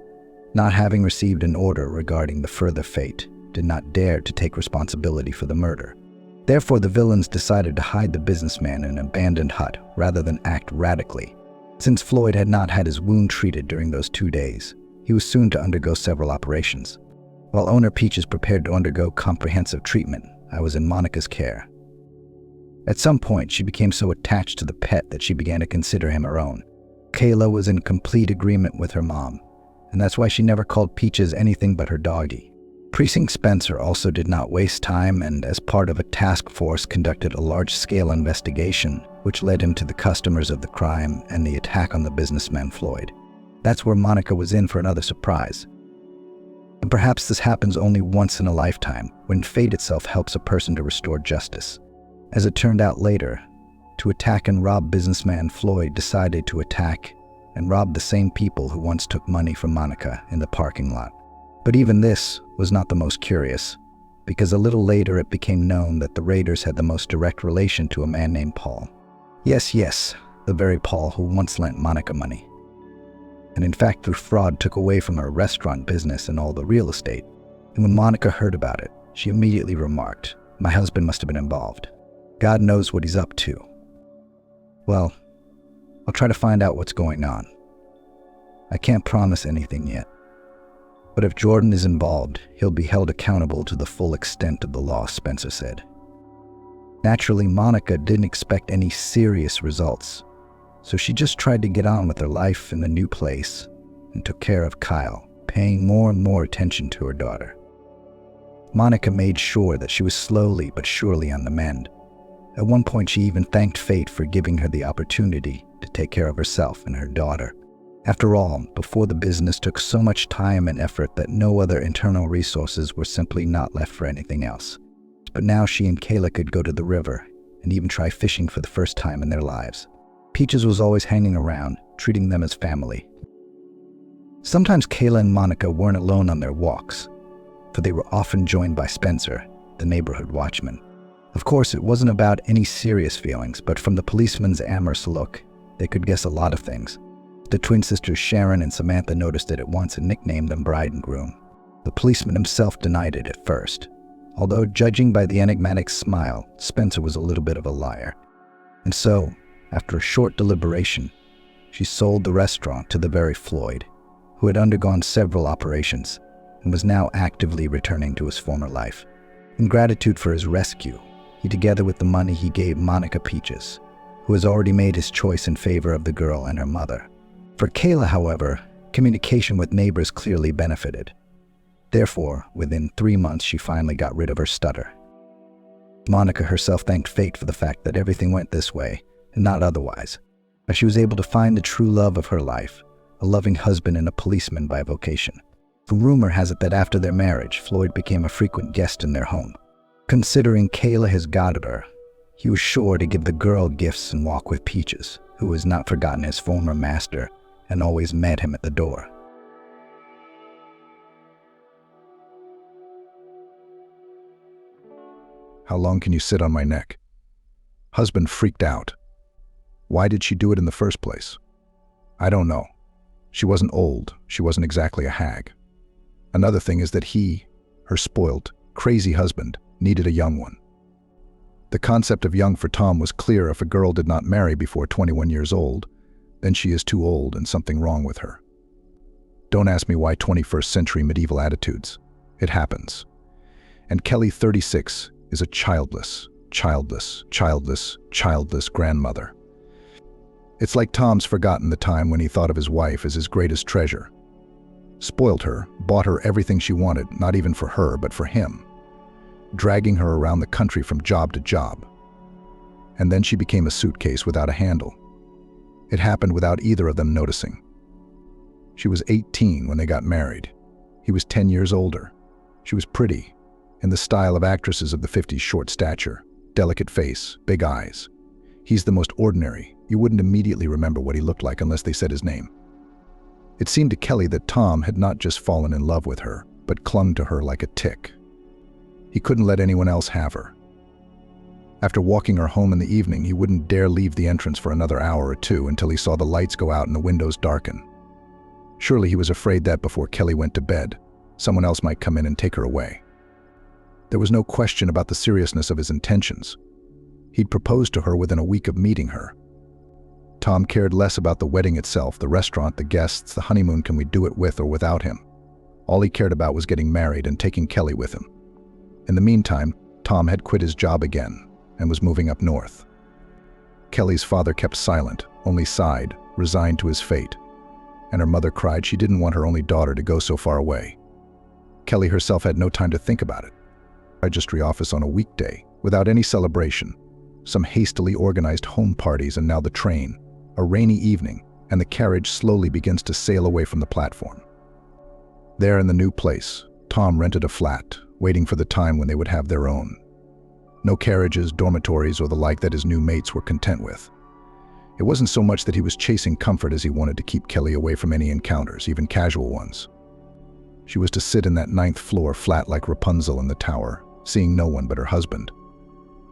not having received an order regarding the further fate, did not dare to take responsibility for the murder. Therefore, the villains decided to hide the businessman in an abandoned hut rather than act radically. Since Floyd had not had his wound treated during those 2 days, he was soon to undergo several operations. While owner Peaches prepared to undergo comprehensive treatment, I was in Monica's care. At some point, she became so attached to the pet that she began to consider him her own. Kayla was in complete agreement with her mom, and that's why she never called Peaches anything but her doggie. Precinct Spencer also did not waste time, and as part of a task force conducted a large-scale investigation, which led him to the customers of the crime and the attack on the businessman Floyd. That's where Monica was in for another surprise. And perhaps this happens only once in a lifetime, when fate itself helps a person to restore justice. As it turned out later, to attack and rob businessman Floyd decided to attack and rob the same people who once took money from Monica in the parking lot. But even this was not the most curious, because a little later it became known that the raiders had the most direct relation to a man named Paul. Yes, the very Paul who once lent Monica money. And in fact, through fraud took away from her restaurant business and all the real estate. And when Monica heard about it, she immediately remarked, "My husband must have been involved. God knows what he's up to." Well, I'll try to find out what's going on. I can't promise anything yet. But if Jordan is involved, he'll be held accountable to the full extent of the law, Spencer said. Naturally, Monica didn't expect any serious results, so she just tried to get on with her life in the new place and took care of Kyle, paying more and more attention to her daughter. Monica made sure that she was slowly but surely on the mend. At one point, she even thanked fate for giving her the opportunity to take care of herself and her daughter. After all, before the business took so much time and effort that no other internal resources were simply not left for anything else. But now she and Kayla could go to the river and even try fishing for the first time in their lives. Peaches was always hanging around, treating them as family. Sometimes Kayla and Monica weren't alone on their walks, for they were often joined by Spencer, the neighborhood watchman. Of course, it wasn't about any serious feelings, but from the policeman's amorous look, they could guess a lot of things. The twin sisters Sharon and Samantha noticed it at once and nicknamed them bride and groom. The policeman himself denied it at first, although judging by the enigmatic smile, Spencer was a little bit of a liar. And so, after a short deliberation, she sold the restaurant to the very Floyd, who had undergone several operations and was now actively returning to his former life. In gratitude for his rescue, he, together with the money he gave Monica Peaches, who has already made his choice in favor of the girl and her mother. For Kayla, however, communication with neighbors clearly benefited. Therefore, within 3 months, she finally got rid of her stutter. Monica herself thanked fate for the fact that everything went this way, and not otherwise, as she was able to find the true love of her life, a loving husband and a policeman by vocation. For rumor has it that after their marriage, Floyd became a frequent guest in their home. Considering Kayla has guarded her, he was sure to give the girl gifts and walk with Peaches, who has not forgotten his former master and always met him at the door. How long can you sit on my neck? Husband freaked out. Why did she do it in the first place? I don't know. She wasn't old. She wasn't exactly a hag. Another thing is that he, her spoiled, crazy husband, needed a young one. The concept of young for Tom was clear. If a girl did not marry before 21 years old, then she is too old and something wrong with her. Don't ask me why 21st century medieval attitudes. It happens. And Kelly, 36, is a childless grandmother. It's like Tom's forgotten the time when he thought of his wife as his greatest treasure. Spoiled her, bought her everything she wanted, not even for her, but for him, dragging her around the country from job to job. And then she became a suitcase without a handle. It happened without either of them noticing. She was 18 when they got married. He was 10 years older. She was pretty, in the style of actresses of the 50s, short stature, delicate face, big eyes. He's the most ordinary. You wouldn't immediately remember what he looked like unless they said his name. It seemed to Kelly that Tom had not just fallen in love with her, but clung to her like a tick. He couldn't let anyone else have her. After walking her home in the evening, he wouldn't dare leave the entrance for another hour or two until he saw the lights go out and the windows darken. Surely he was afraid that before Kelly went to bed, someone else might come in and take her away. There was no question about the seriousness of his intentions. He'd proposed to her within a week of meeting her. Tom cared less about the wedding itself, the restaurant, the guests, the honeymoon. Can we do it with or without him? All he cared about was getting married and taking Kelly with him. In the meantime, Tom had quit his job again and was moving up north. Kelly's father kept silent, only sighed, resigned to his fate. And her mother cried she didn't want her only daughter to go so far away. Kelly herself had no time to think about it. Registry office on a weekday, without any celebration. Some hastily organized home parties, and now the train. A rainy evening, and the carriage slowly begins to sail away from the platform. There in the new place, Tom rented a flat, waiting for the time when they would have their own. No carriages, dormitories, or the like that his new mates were content with. It wasn't so much that he was chasing comfort as he wanted to keep Kelly away from any encounters, even casual ones. She was to sit in that 9th floor flat like Rapunzel in the tower, seeing no one but her husband.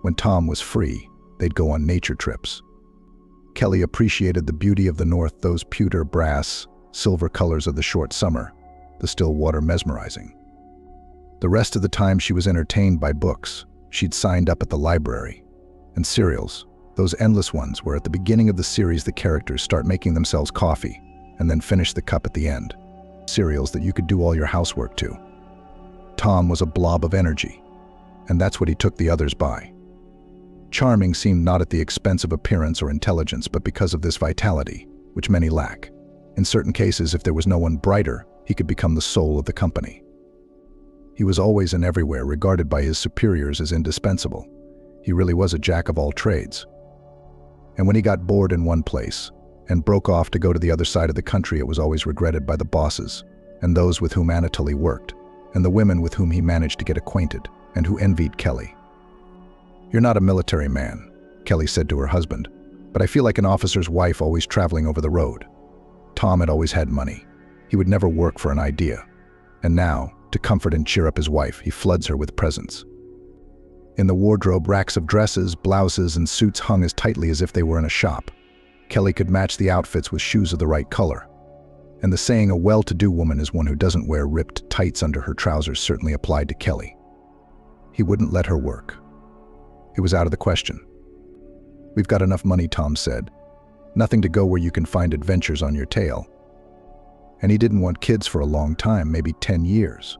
When Tom was free, they'd go on nature trips. Kelly appreciated the beauty of the north, those pewter, brass, silver colors of the short summer, the still water mesmerizing. The rest of the time she was entertained by books. She'd signed up at the library. And serials, those endless ones where at the beginning of the series the characters start making themselves coffee and then finish the cup at the end. Serials that you could do all your housework to. Tom was a blob of energy, and that's what he took the others by. Charming seemed not at the expense of appearance or intelligence, but because of this vitality, which many lack. In certain cases, if there was no one brighter, he could become the soul of the company. He was always and everywhere regarded by his superiors as indispensable. He really was a jack of all trades. And when he got bored in one place and broke off to go to the other side of the country, it was always regretted by the bosses and those with whom Anatoly worked, and the women with whom he managed to get acquainted and who envied Kelly. "You're not a military man," Kelly said to her husband, "but I feel like an officer's wife always traveling over the road." Tom had always had money. He would never work for an idea. And now, to comfort and cheer up his wife, he floods her with presents. In the wardrobe, racks of dresses, blouses, and suits hung as tightly as if they were in a shop. Kelly could match the outfits with shoes of the right color. And the saying, "a well-to-do woman is one who doesn't wear ripped tights under her trousers," certainly applied to Kelly. He wouldn't let her work. It was out of the question. "We've got enough money," Tom said. "Nothing to go where you can find adventures on your tail." And he didn't want kids for a long time, maybe 10 years.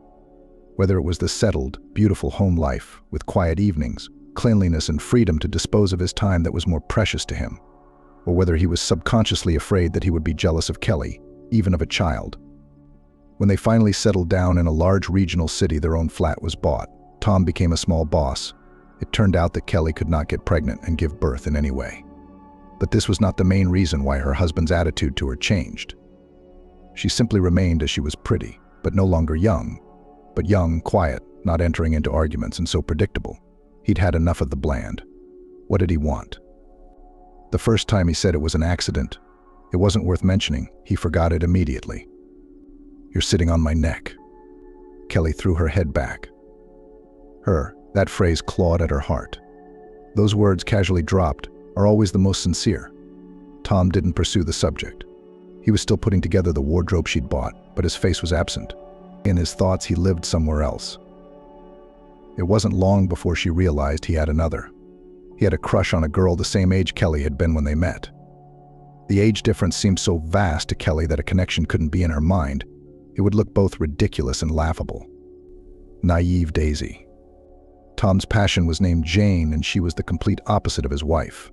Whether it was the settled, beautiful home life, with quiet evenings, cleanliness and freedom to dispose of his time that was more precious to him, or whether he was subconsciously afraid that he would be jealous of Kelly, even of a child. When they finally settled down in a large regional city, their own flat was bought. Tom became a small boss. It turned out that Kelly could not get pregnant and give birth in any way. But this was not the main reason why her husband's attitude to her changed. She simply remained as she was, pretty, but no longer young. But young, quiet, not entering into arguments, and so predictable. He'd had enough of the bland. What did he want? The first time he said it was an accident. It wasn't worth mentioning. He forgot it immediately. "You're sitting on my neck." Kelly threw her head back. That phrase clawed at her heart. Those words, casually dropped, are always the most sincere. Tom didn't pursue the subject. He was still putting together the wardrobe she'd bought, but his face was absent. In his thoughts, he lived somewhere else. It wasn't long before she realized he had another. He had a crush on a girl the same age Kelly had been when they met. The age difference seemed so vast to Kelly that a connection couldn't be in her mind. It would look both ridiculous and laughable. Naive Daisy. Tom's passion was named Jane, and she was the complete opposite of his wife.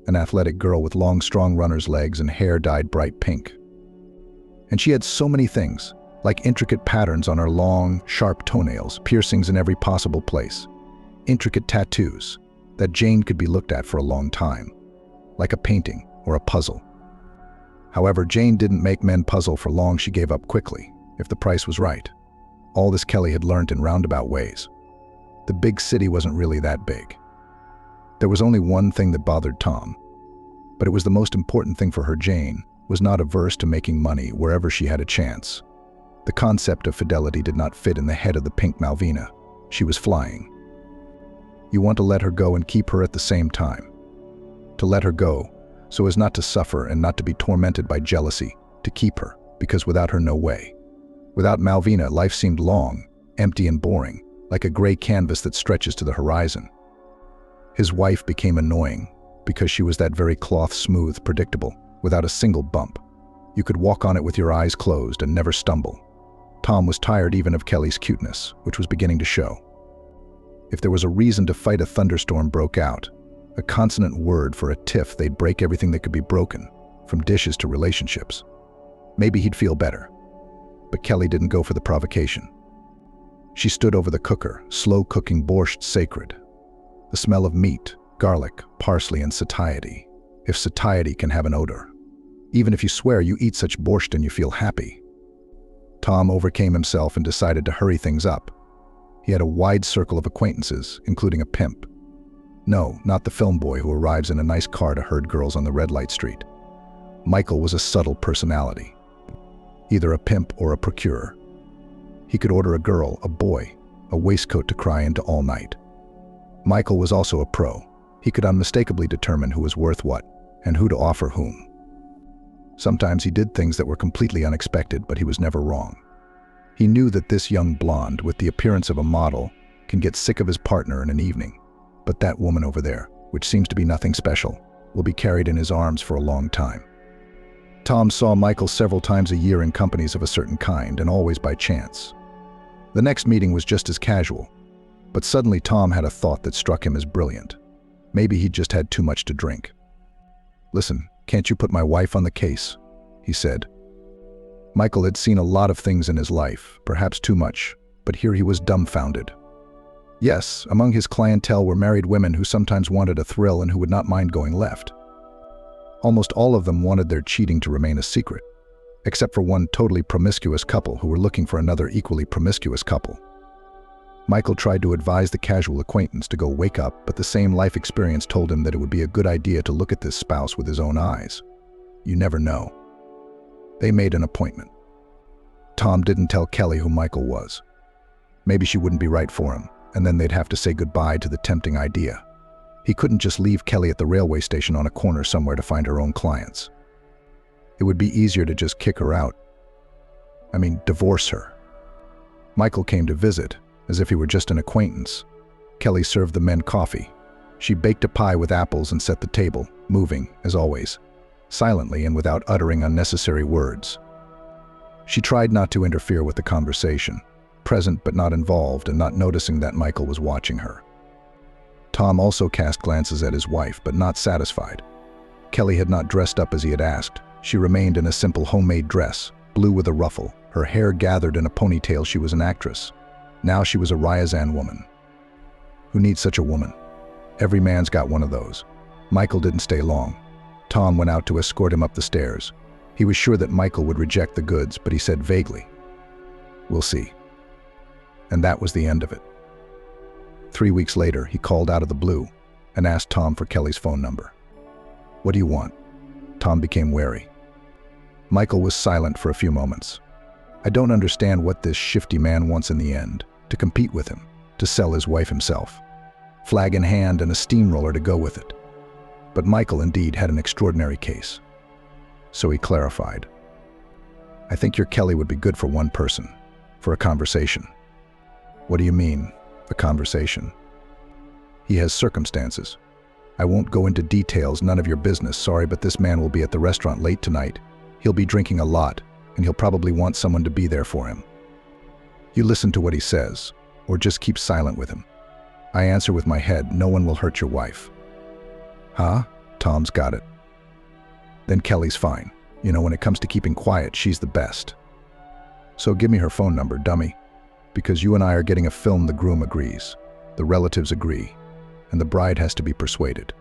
An athletic girl with long, strong runner's legs and hair dyed bright pink. And she had so many things, like intricate patterns on her long, sharp toenails, piercings in every possible place, intricate tattoos, that Jane could be looked at for a long time, like a painting or a puzzle. However, Jane didn't make men puzzle for long. She gave up quickly, if the price was right. All this Kelly had learned in roundabout ways. The big city wasn't really that big. There was only one thing that bothered Tom, but it was the most important thing for her. Jane was not averse to making money wherever she had a chance. The concept of fidelity did not fit in the head of the pink Malvina. She was flying. You want to let her go and keep her at the same time. To let her go, so as not to suffer and not to be tormented by jealousy, to keep her, because without her, no way. Without Malvina, life seemed long, empty and boring, like a gray canvas that stretches to the horizon. His wife became annoying because she was that very cloth-smooth, predictable, without a single bump. You could walk on it with your eyes closed and never stumble. Tom was tired even of Kelly's cuteness, which was beginning to show. If there was a reason to fight, a thunderstorm broke out. A consonant word for a tiff, they'd break everything that could be broken, from dishes to relationships. Maybe he'd feel better. But Kelly didn't go for the provocation. She stood over the cooker, slow-cooking borscht sacred. The smell of meat, garlic, parsley, and satiety. If satiety can have an odor. Even if you swear you eat such borscht and you feel happy. Tom overcame himself and decided to hurry things up. He had a wide circle of acquaintances, including a pimp. No, not the film boy who arrives in a nice car to herd girls on the red light street. Michael was a subtle personality. Either a pimp or a procurer. He could order a girl, a boy, a waistcoat to cry into all night. Michael was also a pro. He could unmistakably determine who was worth what, and who to offer whom. Sometimes he did things that were completely unexpected, but he was never wrong. He knew that this young blonde, with the appearance of a model, can get sick of his partner in an evening. But that woman over there, which seems to be nothing special, will be carried in his arms for a long time. Tom saw Michael several times a year in companies of a certain kind, and always by chance. The next meeting was just as casual, but suddenly Tom had a thought that struck him as brilliant. Maybe he'd just had too much to drink. "Listen, can't you put my wife on the case?" he said. Michael had seen a lot of things in his life, perhaps too much, but here he was dumbfounded. Yes, among his clientele were married women who sometimes wanted a thrill and who would not mind going left. Almost all of them wanted their cheating to remain a secret, except for one totally promiscuous couple who were looking for another equally promiscuous couple. Michael tried to advise the casual acquaintance to go wake up, but the same life experience told him that it would be a good idea to look at this spouse with his own eyes. You never know. They made an appointment. Tom didn't tell Kelly who Michael was. Maybe she wouldn't be right for him, and then they'd have to say goodbye to the tempting idea. He couldn't just leave Kelly at the railway station on a corner somewhere to find her own clients. It would be easier to just kick her out. Divorce her. Michael came to visit, as if he were just an acquaintance. Kelly served the men coffee. She baked a pie with apples and set the table, moving, as always, silently and without uttering unnecessary words. She tried not to interfere with the conversation, present but not involved and not noticing that Michael was watching her. Tom also cast glances at his wife, but not satisfied. Kelly had not dressed up as he had asked. She remained in a simple homemade dress, blue with a ruffle, her hair gathered in a ponytail. She was an actress. Now she was a Ryazan woman. Who needs such a woman? Every man's got one of those. Michael didn't stay long. Tom went out to escort him up the stairs. He was sure that Michael would reject the goods, but he said vaguely, "We'll see." And that was the end of it. 3 weeks later, he called out of the blue and asked Tom for Kelly's phone number. "What do you want?" Tom became wary. Michael was silent for a few moments. "I don't understand what this shifty man wants in the end. To compete with him, to sell his wife himself. Flag in hand and a steamroller to go with it." But Michael indeed had an extraordinary case. So he clarified. "I think your Kelly would be good for one person, for a conversation." "What do you mean, a conversation?" "He has circumstances. I won't go into details, none of your business, sorry, but this man will be at the restaurant late tonight. He'll be drinking a lot, and he'll probably want someone to be there for him. You listen to what he says, or just keep silent with him. I answer with my head, no one will hurt your wife." "Huh?" Tom's got it. "Then Kelly's fine. When it comes to keeping quiet, she's the best. So give me her phone number, dummy. Because you and I are getting a film, the groom agrees, the relatives agree, and the bride has to be persuaded."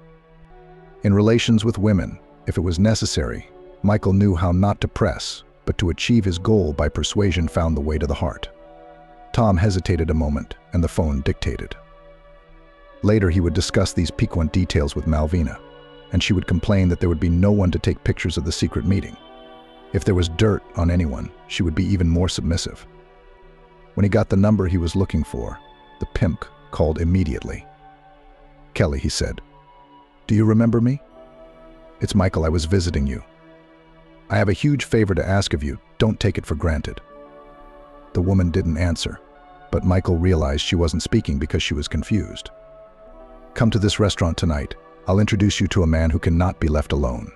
In relations with women, if it was necessary, Michael knew how not to press, but to achieve his goal by persuasion found the way to the heart. Tom hesitated a moment, and the phone dictated. Later he would discuss these piquant details with Malvina, and she would complain that there would be no one to take pictures of the secret meeting. If there was dirt on anyone, she would be even more submissive. When he got the number he was looking for, the pimp called immediately. "Kelly," he said. "Do you remember me?" "It's Michael, I was visiting you. I have a huge favor to ask of you, don't take it for granted." The woman didn't answer. but Michael realized she wasn't speaking because she was confused. "Come to this restaurant tonight. I'll introduce you to a man who cannot be left alone.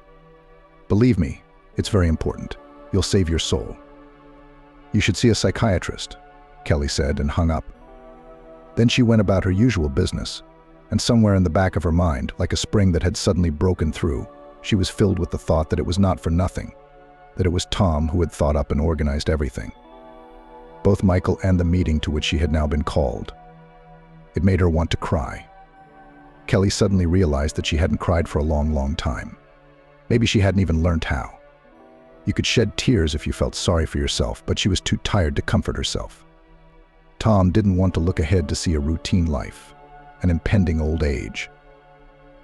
Believe me, it's very important. You'll save your soul." "You should see a psychiatrist," Kelly said and hung up. Then she went about her usual business, and somewhere in the back of her mind, like a spring that had suddenly broken through, she was filled with the thought that it was not for nothing, that it was Tom who had thought up and organized everything. Both Michael and the meeting to which she had now been called. It made her want to cry. Kelly suddenly realized that she hadn't cried for a long, long time. Maybe she hadn't even learned how. You could shed tears if you felt sorry for yourself, but she was too tired to comfort herself. Tom didn't want to look ahead to see a routine life, an impending old age.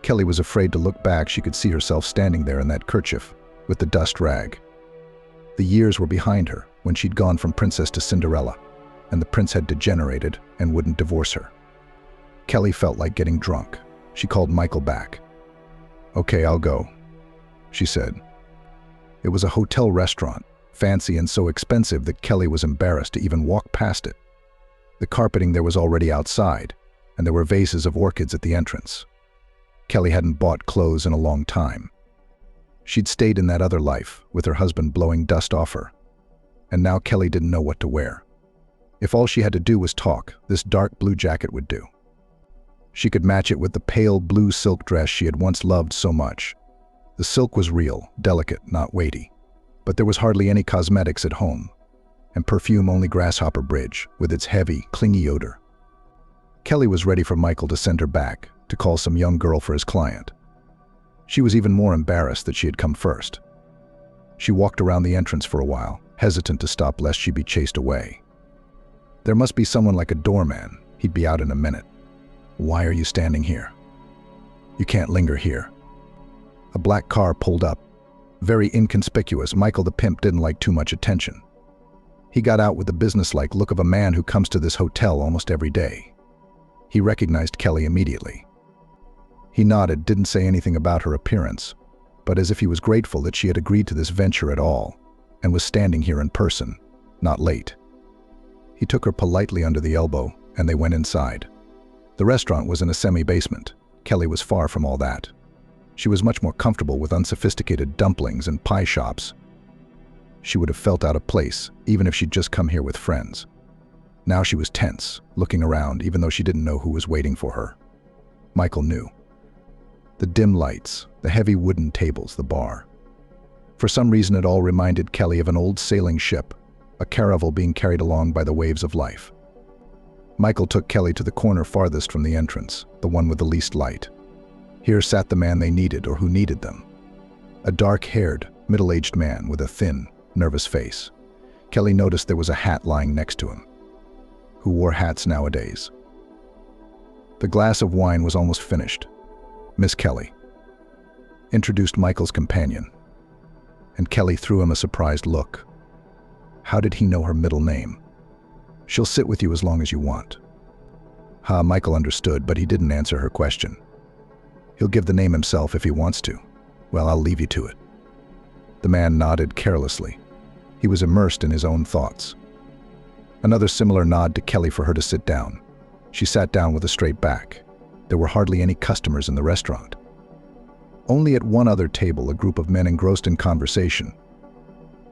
Kelly was afraid to look back. She could see herself standing there in that kerchief, with the dust rag. The years were behind her, when she'd gone from princess to Cinderella, and the prince had degenerated and wouldn't divorce her. Kelly felt like getting drunk. She called Michael back. "Okay, I'll go," she said. It was a hotel restaurant, fancy and so expensive that Kelly was embarrassed to even walk past it. The carpeting there was already outside, and there were vases of orchids at the entrance. Kelly hadn't bought clothes in a long time. She'd stayed in that other life, with her husband blowing dust off her, and now Kelly didn't know what to wear. If all she had to do was talk, this dark blue jacket would do. She could match it with the pale blue silk dress she had once loved so much. The silk was real, delicate, not weighty, but there was hardly any cosmetics at home, and perfume only Grasshopper Bridge, with its heavy, clingy odor. Kelly was ready for Michael to send her back, to call some young girl for his client. She was even more embarrassed that she had come first. She walked around the entrance for a while, hesitant to stop lest she be chased away. There must be someone like a doorman. He'd be out in a minute. "Why are you standing here? You can't linger here." A black car pulled up. Very inconspicuous, Michael the pimp didn't like too much attention. He got out with the businesslike look of a man who comes to this hotel almost every day. He recognized Kelly immediately. He nodded, didn't say anything about her appearance, but as if he was grateful that she had agreed to this venture at all, and was standing here in person, not late. He took her politely under the elbow, and they went inside. The restaurant was in a semi-basement. Kelly was far from all that. She was much more comfortable with unsophisticated dumplings and pie shops. She would have felt out of place, even if she'd just come here with friends. Now she was tense, looking around, even though she didn't know who was waiting for her. Michael knew. The dim lights, the heavy wooden tables, the bar. For some reason it all reminded Kelly of an old sailing ship, a caravel being carried along by the waves of life. Michael took Kelly to the corner farthest from the entrance, the one with the least light. Here sat the man they needed, or who needed them. A dark-haired, middle-aged man with a thin, nervous face. Kelly noticed there was a hat lying next to him. Who wore hats nowadays? The glass of wine was almost finished. "Miss Kelly," introduced Michael's companion, and Kelly threw him a surprised look. How did he know her middle name? "She'll sit with you as long as you want." Michael understood, but he didn't answer her question. "He'll give the name himself if he wants to. Well, I'll leave you to it." The man nodded carelessly. He was immersed in his own thoughts. Another similar nod to Kelly for her to sit down. She sat down with a straight back. There were hardly any customers in the restaurant. Only at one other table, a group of men engrossed in conversation.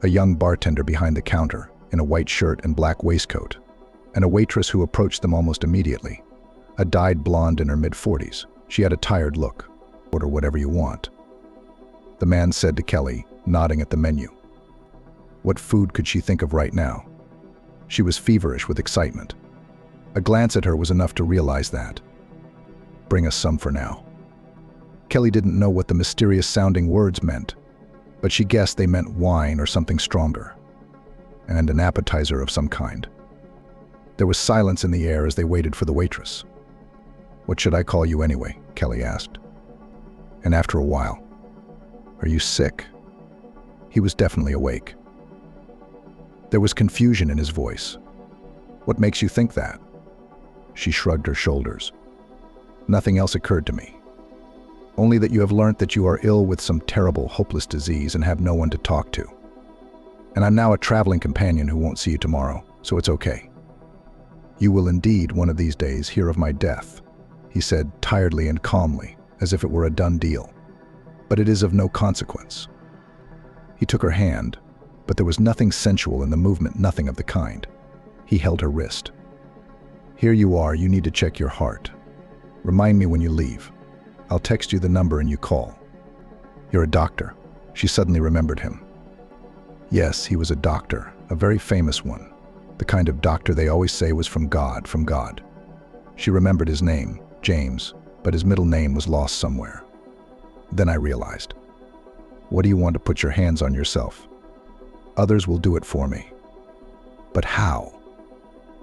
A young bartender behind the counter, in a white shirt and black waistcoat, and a waitress who approached them almost immediately. A dyed blonde in her mid-40s. She had a tired look. "Order whatever you want," the man said to Kelly, nodding at the menu. What food could she think of right now? She was feverish with excitement. A glance at her was enough to realize that. "Bring us some for now." Kelly didn't know what the mysterious-sounding words meant, but she guessed they meant wine or something stronger, and an appetizer of some kind. There was silence in the air as they waited for the waitress. "What should I call you anyway?" Kelly asked. And after a while, "Are you sick?" He was definitely awake. There was confusion in his voice. "What makes you think that?" She shrugged her shoulders. "Nothing else occurred to me. Only that you have learnt that you are ill with some terrible, hopeless disease and have no one to talk to. And I'm now a traveling companion who won't see you tomorrow, so it's okay." "You will indeed, one of these days, hear of my death," he said tiredly and calmly, as if it were a done deal. "But it is of no consequence." He took her hand, but there was nothing sensual in the movement, nothing of the kind. He held her wrist. "Here you are, you need to check your heart. Remind me when you leave. I'll text you the number and you call." "You're a doctor." She suddenly remembered him. Yes, he was a doctor, a very famous one. The kind of doctor they always say was from God, from God. She remembered his name, James, but his middle name was lost somewhere. Then I realized. "What do you want to put your hands on yourself?" "Others will do it for me." "But how?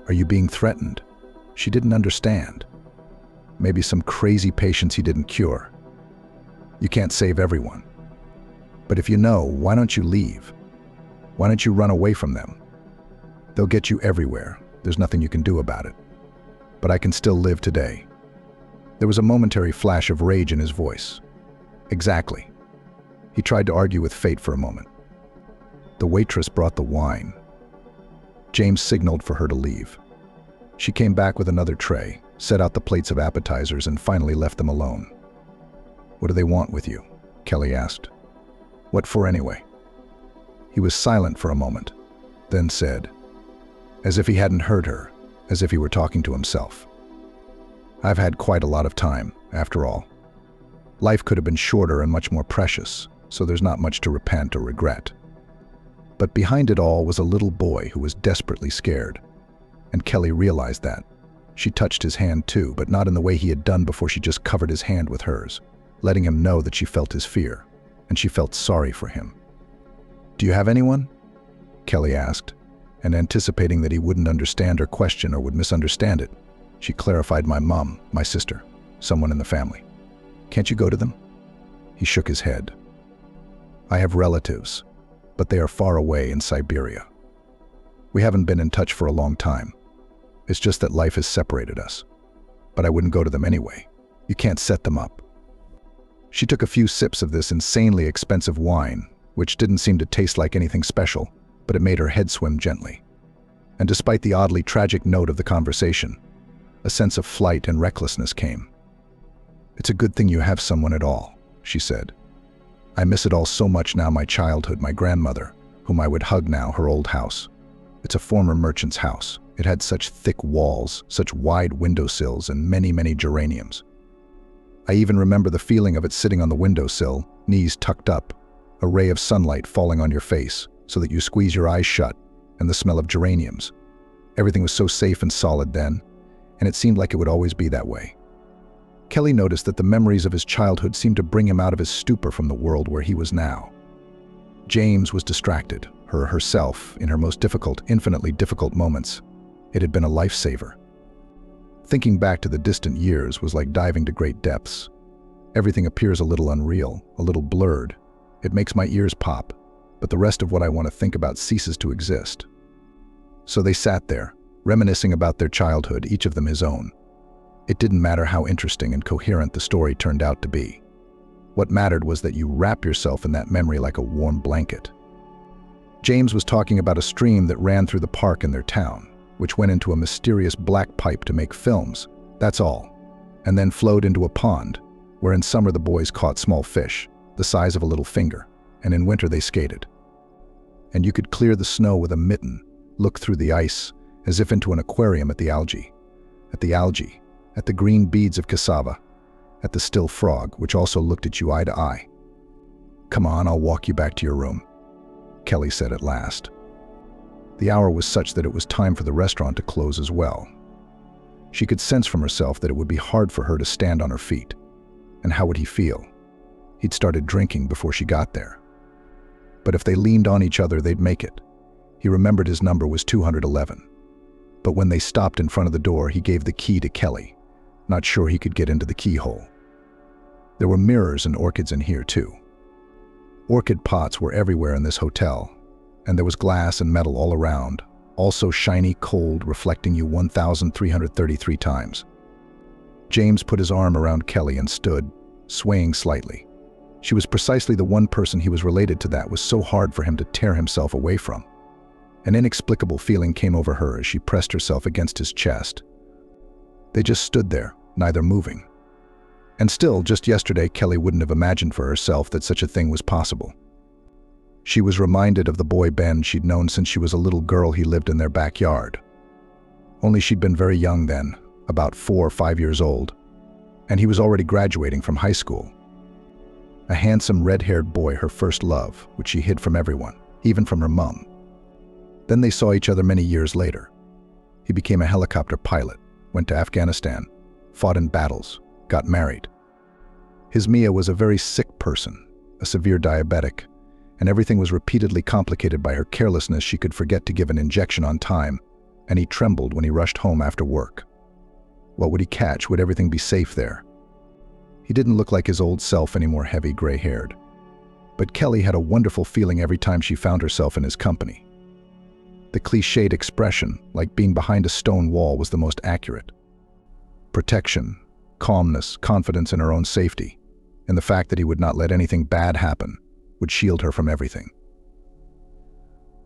Are you being threatened?" She didn't understand. Maybe some crazy patients he didn't cure. "You can't save everyone. But if you know, why don't you leave? Why don't you run away from them? They'll get you everywhere. There's nothing you can do about it. But I can still live today." There was a momentary flash of rage in his voice. "Exactly." He tried to argue with fate for a moment. The waitress brought the wine. James signaled for her to leave. She came back with another tray, set out the plates of appetizers, and finally left them alone. "What do they want with you?" Kelly asked. "What for anyway?" He was silent for a moment, then said, as if he hadn't heard her, as if he were talking to himself, "I've had quite a lot of time, after all. Life could have been shorter and much more precious, so there's not much to repent or regret. But behind it all was a little boy who was desperately scared. And Kelly realized that. She touched his hand too, but not in the way he had done before. She just covered his hand with hers, letting him know that she felt his fear, and she felt sorry for him. "Do you have anyone?" Kelly asked, and anticipating that he wouldn't understand her question or would misunderstand it, she clarified, "My mom, my sister, someone in the family. Can't you go to them?" He shook his head. "I have relatives, but they are far away in Siberia. We haven't been in touch for a long time. It's just that life has separated us. But I wouldn't go to them anyway. You can't set them up." She took a few sips of this insanely expensive wine, which didn't seem to taste like anything special, but it made her head swim gently. And despite the oddly tragic note of the conversation, a sense of flight and recklessness came. "It's a good thing you have someone at all," she said. "I miss it all so much now, my childhood, my grandmother, whom I would hug now, her old house. It's a former merchant's house. It had such thick walls, such wide windowsills, and many, many geraniums. I even remember the feeling of it sitting on the windowsill, knees tucked up, a ray of sunlight falling on your face so that you squeeze your eyes shut, and the smell of geraniums. Everything was so safe and solid then, and it seemed like it would always be that way." Kelly noticed that the memories of his childhood seemed to bring him out of his stupor from the world where he was now. James was distracted, herself, in her most difficult, infinitely difficult moments. It had been a lifesaver. Thinking back to the distant years was like diving to great depths. Everything appears a little unreal, a little blurred. It makes my ears pop, but the rest of what I want to think about ceases to exist. So they sat there, reminiscing about their childhood, each of them his own. It didn't matter how interesting and coherent the story turned out to be. What mattered was that you wrap yourself in that memory like a warm blanket. James was talking about a stream that ran through the park in their town, which went into a mysterious black pipe to make films, that's all, and then flowed into a pond, where in summer the boys caught small fish, the size of a little finger, and in winter they skated. And you could clear the snow with a mitten, look through the ice, as if into an aquarium at the algae, at the green beads of cassava, at the still frog, which also looked at you eye to eye. "Come on, I'll walk you back to your room," Kelly said at last. The hour was such that it was time for the restaurant to close as well. She could sense from herself that it would be hard for her to stand on her feet. And how would he feel? He'd started drinking before she got there. But if they leaned on each other, they'd make it. He remembered his number was 211. But when they stopped in front of the door, he gave the key to Kelly, not sure he could get into the keyhole. There were mirrors and orchids in here too. Orchid pots were everywhere in this hotel, and there was glass and metal all around, also shiny, cold, reflecting you 1,333 times. James put his arm around Kelly and stood, swaying slightly. She was precisely the one person he was related to that was so hard for him to tear himself away from. An inexplicable feeling came over her as she pressed herself against his chest. They just stood there, neither moving. And still, just yesterday, Kelly wouldn't have imagined for herself that such a thing was possible. She was reminded of the boy Ben she'd known since she was a little girl. He lived in their backyard. Only she'd been very young then, about 4 or 5 years old, and he was already graduating from high school. A handsome red-haired boy, her first love, which she hid from everyone, even from her mum. Then they saw each other many years later. He became a helicopter pilot, went to Afghanistan, fought in battles, got married. His Mia was a very sick person, a severe diabetic, and everything was repeatedly complicated by her carelessness. She could forget to give an injection on time, and he trembled when he rushed home after work. What would he catch? Would everything be safe there? He didn't look like his old self anymore, heavy, gray-haired. But Kelly had a wonderful feeling every time she found herself in his company. The cliched expression, like being behind a stone wall, was the most accurate. Protection, calmness, confidence in her own safety, and the fact that he would not let anything bad happen would shield her from everything.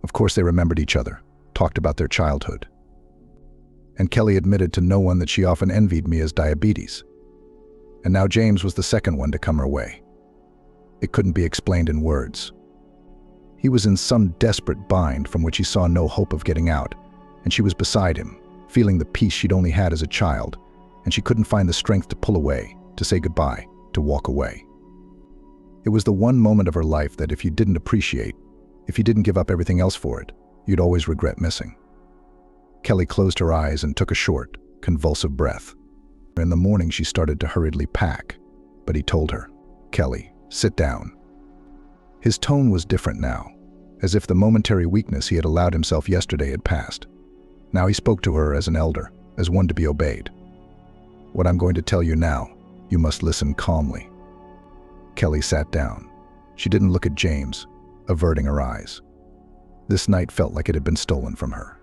Of course, they remembered each other, talked about their childhood. And Kelly admitted to no one that she often envied Mia's diabetes. And now James was the second one to come her way. It couldn't be explained in words. He was in some desperate bind from which he saw no hope of getting out, and she was beside him, feeling the peace she'd only had as a child, and she couldn't find the strength to pull away, to say goodbye, to walk away. It was the one moment of her life that if you didn't appreciate, if you didn't give up everything else for it, you'd always regret missing. Kelly closed her eyes and took a short, convulsive breath. In the morning, she started to hurriedly pack, but he told her, "Kelly, sit down." His tone was different now, as if the momentary weakness he had allowed himself yesterday had passed. Now he spoke to her as an elder, as one to be obeyed. "What I'm going to tell you now, you must listen calmly." Kelly sat down. She didn't look at James, averting her eyes. This night felt like it had been stolen from her.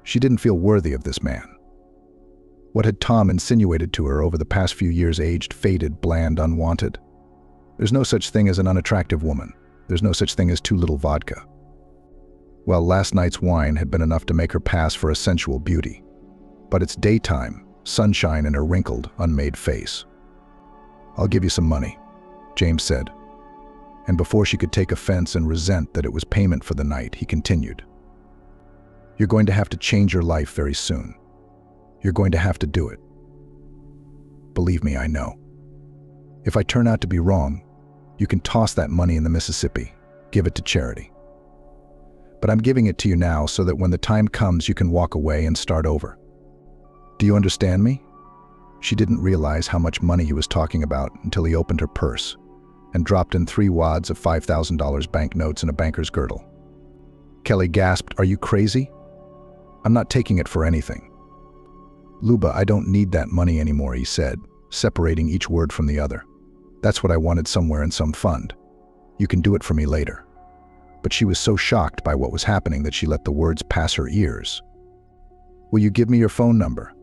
She didn't feel worthy of this man. What had Tom insinuated to her over the past few years aged, faded, bland, unwanted? There's no such thing as an unattractive woman. There's no such thing as too little vodka. Well, last night's wine had been enough to make her pass for a sensual beauty. But it's daytime, sunshine in her wrinkled, unmade face. "I'll give you some money," James said. And before she could take offense and resent that it was payment for the night, he continued. "You're going to have to change your life very soon. You're going to have to do it. Believe me, I know. If I turn out to be wrong, you can toss that money in the Mississippi, give it to charity. But I'm giving it to you now so that when the time comes, you can walk away and start over. Do you understand me?" She didn't realize how much money he was talking about until he opened her purse and dropped in 3 wads of $5,000 banknotes in a banker's girdle. Kelly gasped, "Are you crazy? I'm not taking it for anything." "Luba, I don't need that money anymore," he said, separating each word from the other. "That's what I wanted somewhere in some fund. You can do it for me later." But she was so shocked by what was happening that she let the words pass her ears. "Will you give me your phone number?"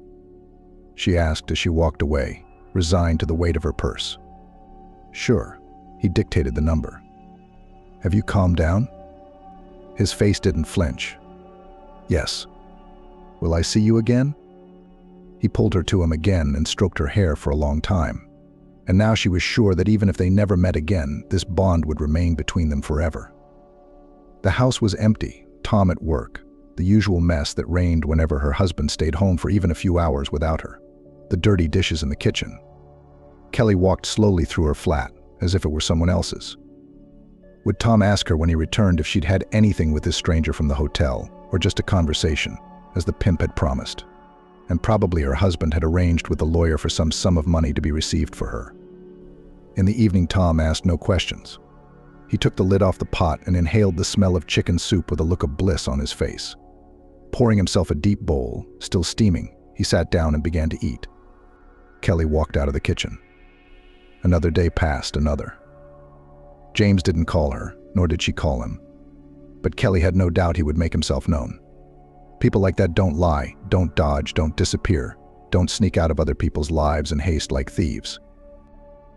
she asked as she walked away, resigned to the weight of her purse. "Sure," he dictated the number. "Have you calmed down?" His face didn't flinch. "Yes." "Will I see you again?" He pulled her to him again and stroked her hair for a long time. And now she was sure that even if they never met again, this bond would remain between them forever. The house was empty, Tom at work, the usual mess that reigned whenever her husband stayed home for even a few hours without her, the dirty dishes in the kitchen. Kelly walked slowly through her flat, as if it were someone else's. Would Tom ask her when he returned if she'd had anything with this stranger from the hotel, or just a conversation, as the pimp had promised? And probably her husband had arranged with the lawyer for some sum of money to be received for her. In the evening, Tom asked no questions. He took the lid off the pot and inhaled the smell of chicken soup with a look of bliss on his face. Pouring himself a deep bowl, still steaming, he sat down and began to eat. Kelly walked out of the kitchen. Another day passed, another. James didn't call her, nor did she call him. But Kelly had no doubt he would make himself known. People like that don't lie, don't dodge, don't disappear, don't sneak out of other people's lives in haste like thieves.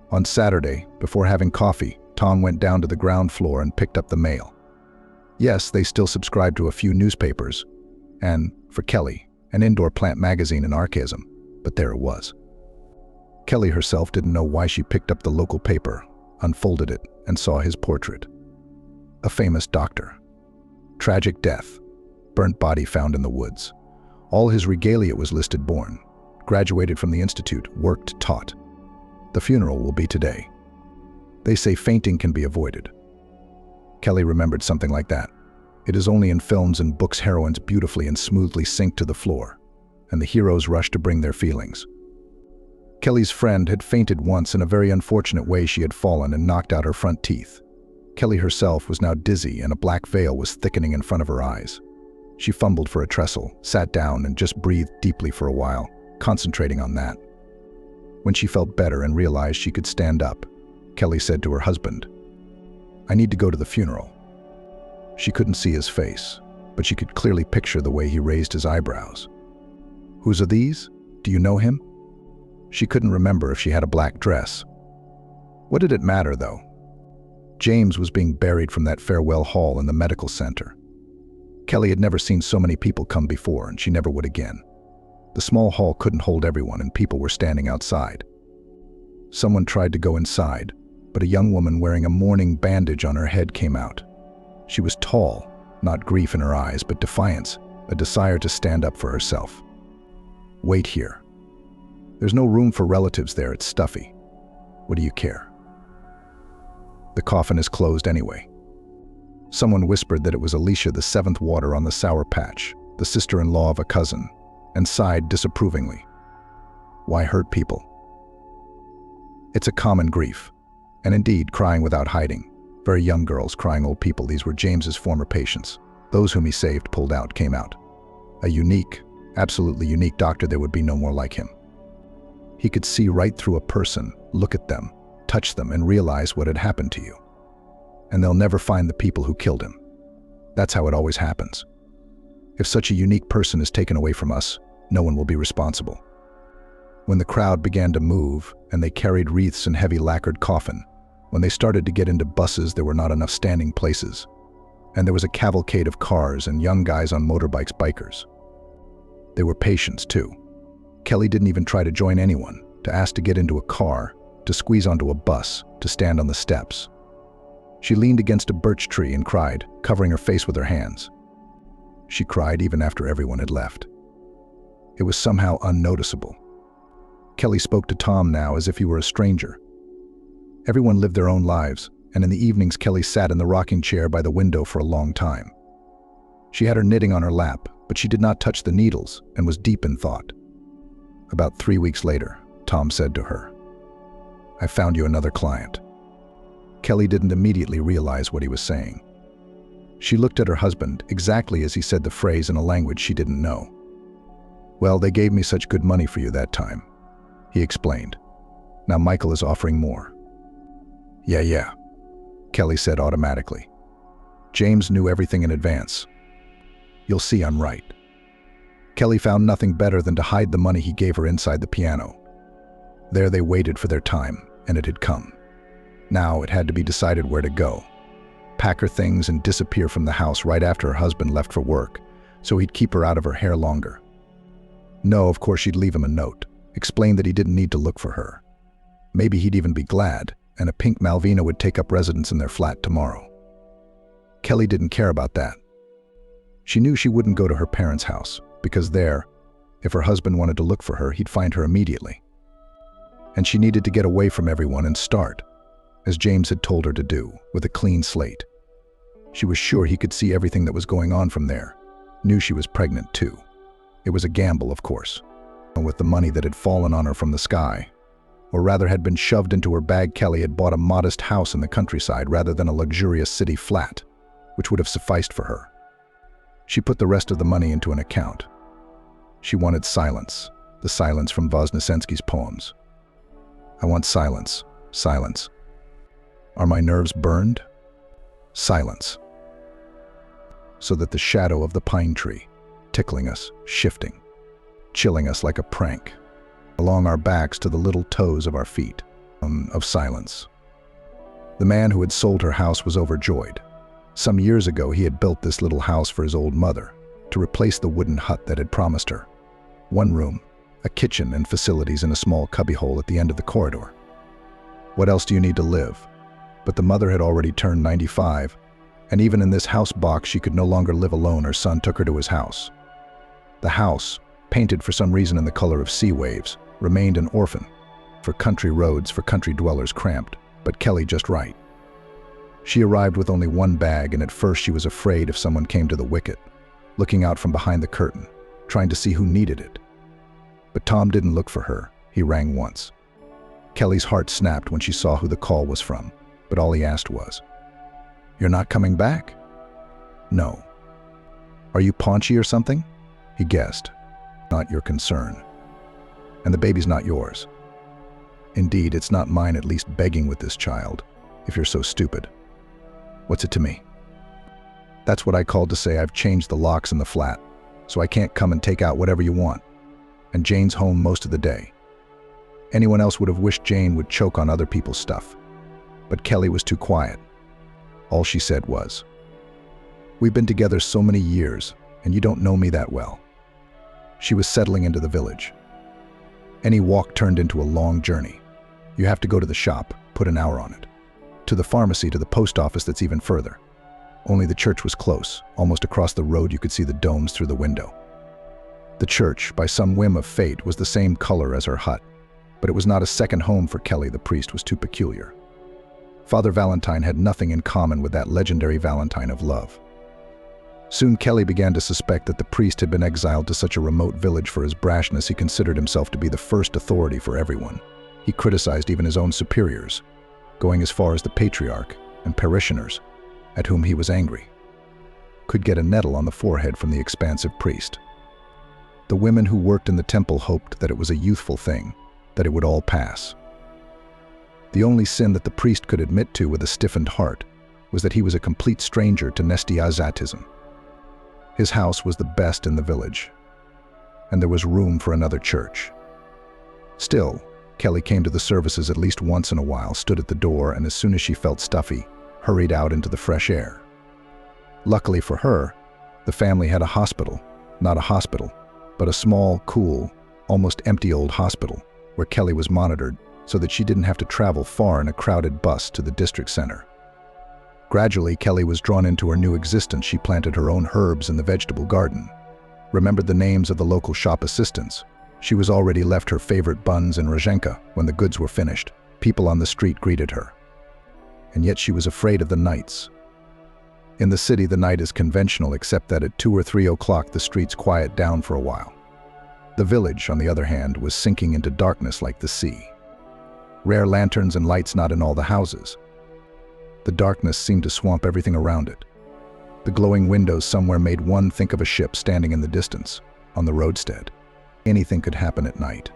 On Saturday, before having coffee, Tom went down to the ground floor and picked up the mail. Yes, they still subscribed to a few newspapers, and, for Kelly, an indoor plant magazine in archaism, but there it was. Kelly herself didn't know why she picked up the local paper, unfolded it, and saw his portrait. A famous doctor. Tragic death. Burnt body found in the woods. All his regalia was listed born. Graduated from the institute, worked, taught. The funeral will be today. They say fainting can be avoided. Kelly remembered something like that. It is only in films and books heroines beautifully and smoothly sink to the floor, and the heroes rush to bring their feelings. Kelly's friend had fainted once. In a very unfortunate way, she had fallen and knocked out her front teeth. Kelly herself was now dizzy, and a black veil was thickening in front of her eyes. She fumbled for a trestle, sat down, and just breathed deeply for a while, concentrating on that. When she felt better and realized she could stand up, Kelly said to her husband, "I need to go to the funeral." She couldn't see his face, but she could clearly picture the way he raised his eyebrows. "Whose are these? Do you know him?" She couldn't remember if she had a black dress. What did it matter, though? James was being buried from that farewell hall in the medical center. Kelly had never seen so many people come before, and she never would again. The small hall couldn't hold everyone, and people were standing outside. Someone tried to go inside, but a young woman wearing a mourning bandage on her head came out. She was tall, not grief in her eyes, but defiance, a desire to stand up for herself. "Wait here. There's no room for relatives there, it's stuffy. What do you care? The coffin is closed anyway." Someone whispered that it was Alicia, the seventh water on the Sour Patch, the sister-in-law of a cousin, and sighed disapprovingly. Why hurt people? It's a common grief, and indeed crying without hiding. Very young girls crying old people. These were James's former patients. Those whom he saved, pulled out, came out. A unique, absolutely unique doctor. There would be no more like him. He could see right through a person, look at them, touch them, and realize what had happened to you. And they'll never find the people who killed him. That's how it always happens. If such a unique person is taken away from us, no one will be responsible. When the crowd began to move, and they carried wreaths and heavy lacquered coffin, when they started to get into buses, there were not enough standing places. And there was a cavalcade of cars and young guys on motorbikes, bikers. They were patients, too. Kelly didn't even try to join anyone, to ask to get into a car, to squeeze onto a bus, to stand on the steps. She leaned against a birch tree and cried, covering her face with her hands. She cried even after everyone had left. It was somehow unnoticeable. Kelly spoke to Tom now as if he were a stranger. Everyone lived their own lives, and in the evenings Kelly sat in the rocking chair by the window for a long time. She had her knitting on her lap, but she did not touch the needles and was deep in thought. About 3 weeks later, Tom said to her, "I found you another client." Kelly didn't immediately realize what he was saying. She looked at her husband exactly as he said the phrase in a language she didn't know. "Well, they gave me such good money for you that time," he explained. "Now Michael is offering more." Yeah, Kelly said automatically. James knew everything in advance. "You'll see I'm right." Kelly found nothing better than to hide the money he gave her inside the piano. There they waited for their time, and it had come. Now it had to be decided where to go. Pack her things and disappear from the house right after her husband left for work, so he'd keep her out of her hair longer. No, of course she'd leave him a note, explain that he didn't need to look for her. Maybe he'd even be glad, and a pink Malvina would take up residence in their flat tomorrow. Kelly didn't care about that. She knew she wouldn't go to her parents' house, because there, if her husband wanted to look for her, he'd find her immediately. And she needed to get away from everyone and start, as James had told her to do, with a clean slate. She was sure he could see everything that was going on from there, knew she was pregnant too. It was a gamble, of course, and with the money that had fallen on her from the sky, or rather had been shoved into her bag, Kelly had bought a modest house in the countryside rather than a luxurious city flat, which would have sufficed for her. She put the rest of the money into an account. She wanted silence, the silence from Voznesensky's poems. "I want silence, silence. Are my nerves burned? Silence." So that the shadow of the pine tree, tickling us, shifting, chilling us like a prank, along our backs to the little toes of our feet, of silence. The man who had sold her house was overjoyed. Some years ago, he had built this little house for his old mother to replace the wooden hut that had promised her. One room, a kitchen and facilities in a small cubbyhole at the end of the corridor. What else do you need to live? But the mother had already turned 95, and even in this house box she could no longer live alone. Her son took her to his house. The house, painted for some reason in the color of sea waves, remained an orphan, for country roads for country dwellers cramped, but Kelly just right. She arrived with only one bag, and at first she was afraid if someone came to the wicket, looking out from behind the curtain, trying to see who needed it. But Tom didn't look for her. He rang once. Kelly's heart snapped when she saw who the call was from, but all he asked was, "You're not coming back?" "No." "Are you paunchy or something?" He guessed. "Not your concern. And the baby's not yours." "Indeed, it's not mine, at least begging with this child, if you're so stupid." "What's it to me?" "That's what I called to say I've changed the locks in the flat, so I can't come and take out whatever you want. And Jane's home most of the day." Anyone else would have wished Jane would choke on other people's stuff. But Kelly was too quiet. All she said was, "We've been together so many years, and you don't know me that well." She was settling into the village. Any walk turned into a long journey. You have to go to the shop, put an hour on it. To the pharmacy, to the post office that's even further. Only the church was close. Almost across the road you could see the domes through the window. The church, by some whim of fate, was the same color as her hut. But it was not a second home for Kelly. The priest was too peculiar. Father Valentine had nothing in common with that legendary Valentine of love. Soon Kelly began to suspect that the priest had been exiled to such a remote village for his brashness. He considered himself to be the first authority for everyone. He criticized even his own superiors, going as far as the patriarch and parishioners, at whom he was angry. Could get a nettle on the forehead from the expansive priest. The women who worked in the temple hoped that it was a youthful thing, that it would all pass. The only sin that the priest could admit to with a stiffened heart was that he was a complete stranger to Nestiazatism. His house was the best in the village, and there was room for another church. Still, Kelly came to the services at least once in a while, stood at the door, and as soon as she felt stuffy, hurried out into the fresh air. Luckily for her, the family had a hospital, not a hospital, but a small, cool, almost empty old hospital, where Kelly was monitored so that she didn't have to travel far in a crowded bus to the district center. Gradually, Kelly was drawn into her new existence. She planted her own herbs in the vegetable garden, remembered the names of the local shop assistants. She was already left her favorite buns in Rajenka when the goods were finished. People on the street greeted her. And yet she was afraid of the nights. In the city, the night is conventional, except that at 2 or 3 o'clock the streets quiet down for a while. The village, on the other hand, was sinking into darkness like the sea. Rare lanterns and lights not in all the houses. The darkness seemed to swamp everything around it. The glowing windows somewhere made one think of a ship standing in the distance, on the roadstead. Anything could happen at night.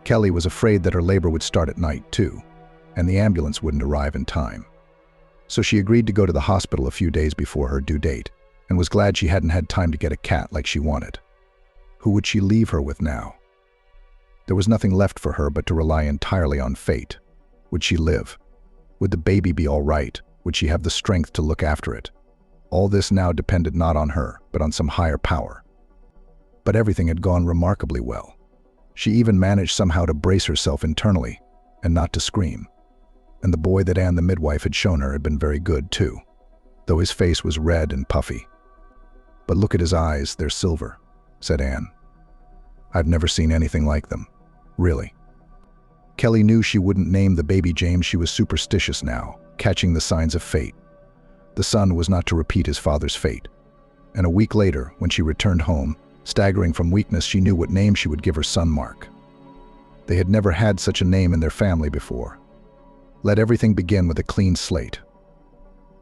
Kelly was afraid that her labor would start at night, too, and the ambulance wouldn't arrive in time. So she agreed to go to the hospital a few days before her due date, and was glad she hadn't had time to get a cat like she wanted. Who would she leave her with now? There was nothing left for her but to rely entirely on fate. Would she live? Would the baby be all right? Would she have the strength to look after it? All this now depended not on her, but on some higher power. But everything had gone remarkably well. She even managed somehow to brace herself internally, and not to scream. And the boy that Anne the midwife had shown her had been very good too, though his face was red and puffy. "But look at his eyes, they're silver," said Anne. "I've never seen anything like them, really." Kelly knew she wouldn't name the baby James. She was superstitious now, catching the signs of fate. The son was not to repeat his father's fate. And a week later, when she returned home, staggering from weakness, she knew what name she would give her son Mark. They had never had such a name in their family before. Let everything begin with a clean slate.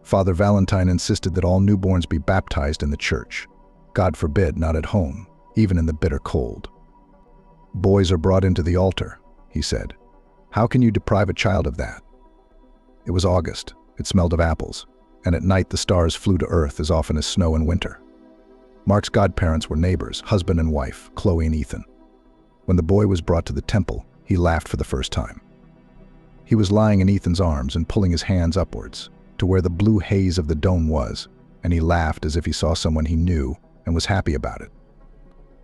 Father Valentine insisted that all newborns be baptized in the church. God forbid, not at home, even in the bitter cold. "Boys are brought into the altar," he said. "How can you deprive a child of that?" It was August. It smelled of apples, and at night the stars flew to earth as often as snow in winter. Mark's godparents were neighbors, husband and wife, Chloe and Ethan. When the boy was brought to the temple, he laughed for the first time. He was lying in Ethan's arms and pulling his hands upwards. to where the blue haze of the dome was, and he laughed as if he saw someone he knew and was happy about it.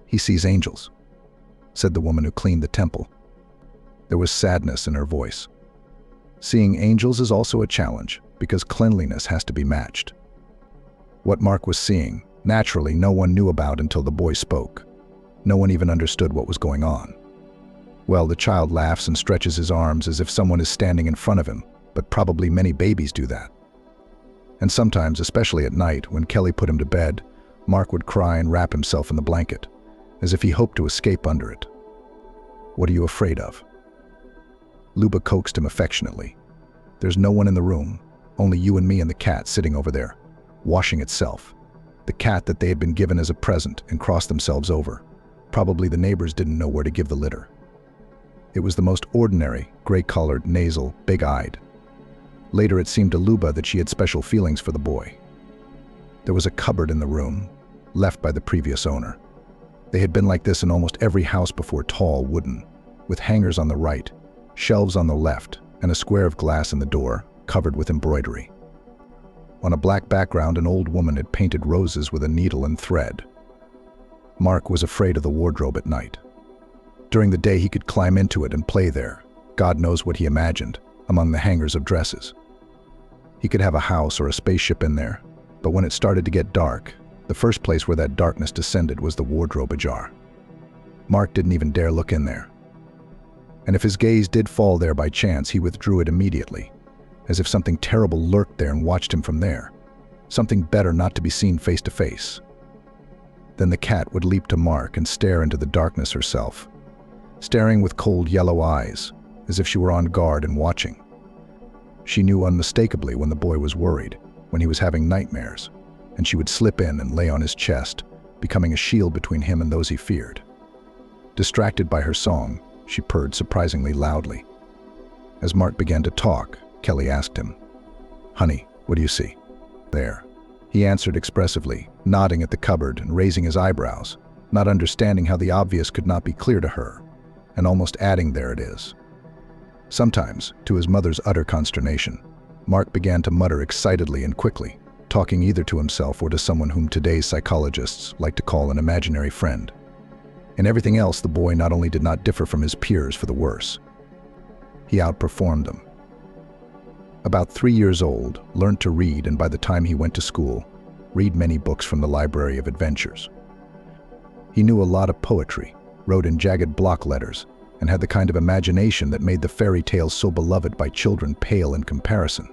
"He sees angels," said the woman who cleaned the temple. There was sadness in her voice. Seeing angels is also a challenge because cleanliness has to be matched. What Mark was seeing, naturally, no one knew about until the boy spoke. No one even understood what was going on. Well, the child laughs and stretches his arms as if someone is standing in front of him, but probably many babies do that. And sometimes, especially at night, when Kelly put him to bed, Mark would cry and wrap himself in the blanket, as if he hoped to escape under it. "What are you afraid of?" Luba coaxed him affectionately. "There's no one in the room, only you and me and the cat sitting over there, washing itself. The cat that they had been given as a present and crossed themselves over. Probably the neighbors didn't know where to give the litter." It was the most ordinary, gray-collared, nasal, big-eyed. Later it seemed to Luba that she had special feelings for the boy. There was a cupboard in the room, left by the previous owner. They had been like this in almost every house before, tall, wooden, with hangers on the right, shelves on the left, and a square of glass in the door, covered with embroidery. On a black background, an old woman had painted roses with a needle and thread. Mark was afraid of the wardrobe at night. During the day he could climb into it and play there, God knows what he imagined, among the hangers of dresses. He could have a house or a spaceship in there, but when it started to get dark, the first place where that darkness descended was the wardrobe ajar. Mark didn't even dare look in there. And if his gaze did fall there by chance, he withdrew it immediately, as if something terrible lurked there and watched him from there, something better not to be seen face to face. Then the cat would leap to Mark and stare into the darkness herself, staring with cold yellow eyes, as if she were on guard and watching. She knew unmistakably when the boy was worried, when he was having nightmares, and she would slip in and lay on his chest, becoming a shield between him and those he feared. Distracted by her song, she purred surprisingly loudly. As Mark began to talk, Kelly asked him, "Honey, what do you see?" "There." He answered expressively, nodding at the cupboard and raising his eyebrows, not understanding how the obvious could not be clear to her, and almost adding, "There it is." Sometimes, to his mother's utter consternation, Mark began to mutter excitedly and quickly, talking either to himself or to someone whom today's psychologists like to call an imaginary friend. In everything else, the boy not only did not differ from his peers for the worse, he outperformed them. About 3 years old, learned to read, and by the time he went to school, read many books from the Library of Adventures. He knew a lot of poetry, wrote in jagged block letters, and had the kind of imagination that made the fairy tales so beloved by children pale in comparison.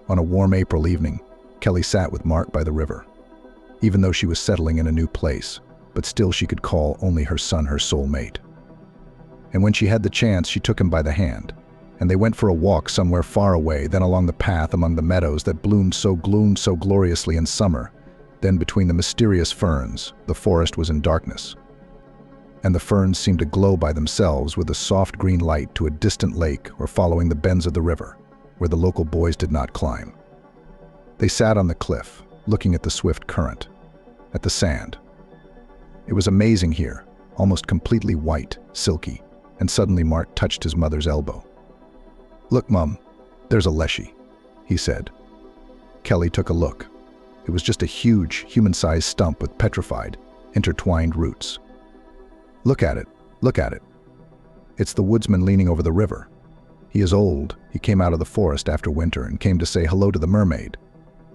On a warm April evening, Kelly sat with Mark by the river. Even though she was settling in a new place, but still she could call only her son her soulmate. And when she had the chance, she took him by the hand, and they went for a walk somewhere far away, then along the path among the meadows that bloomed so gloriously in summer. Then between the mysterious ferns, the forest was in darkness, and the ferns seemed to glow by themselves with a soft green light to a distant lake or following the bends of the river, where the local boys did not climb. They sat on the cliff, looking at the swift current, at the sand. It was amazing here, almost completely white, silky, and suddenly Mark touched his mother's elbow. "Look, Mum, there's a leshy," he said. Kelly took a look. It was just a huge, human-sized stump with petrified, intertwined roots. Look at it. It's the woodsman leaning over the river. He is old. He came out of the forest after winter and came to say hello to the mermaid.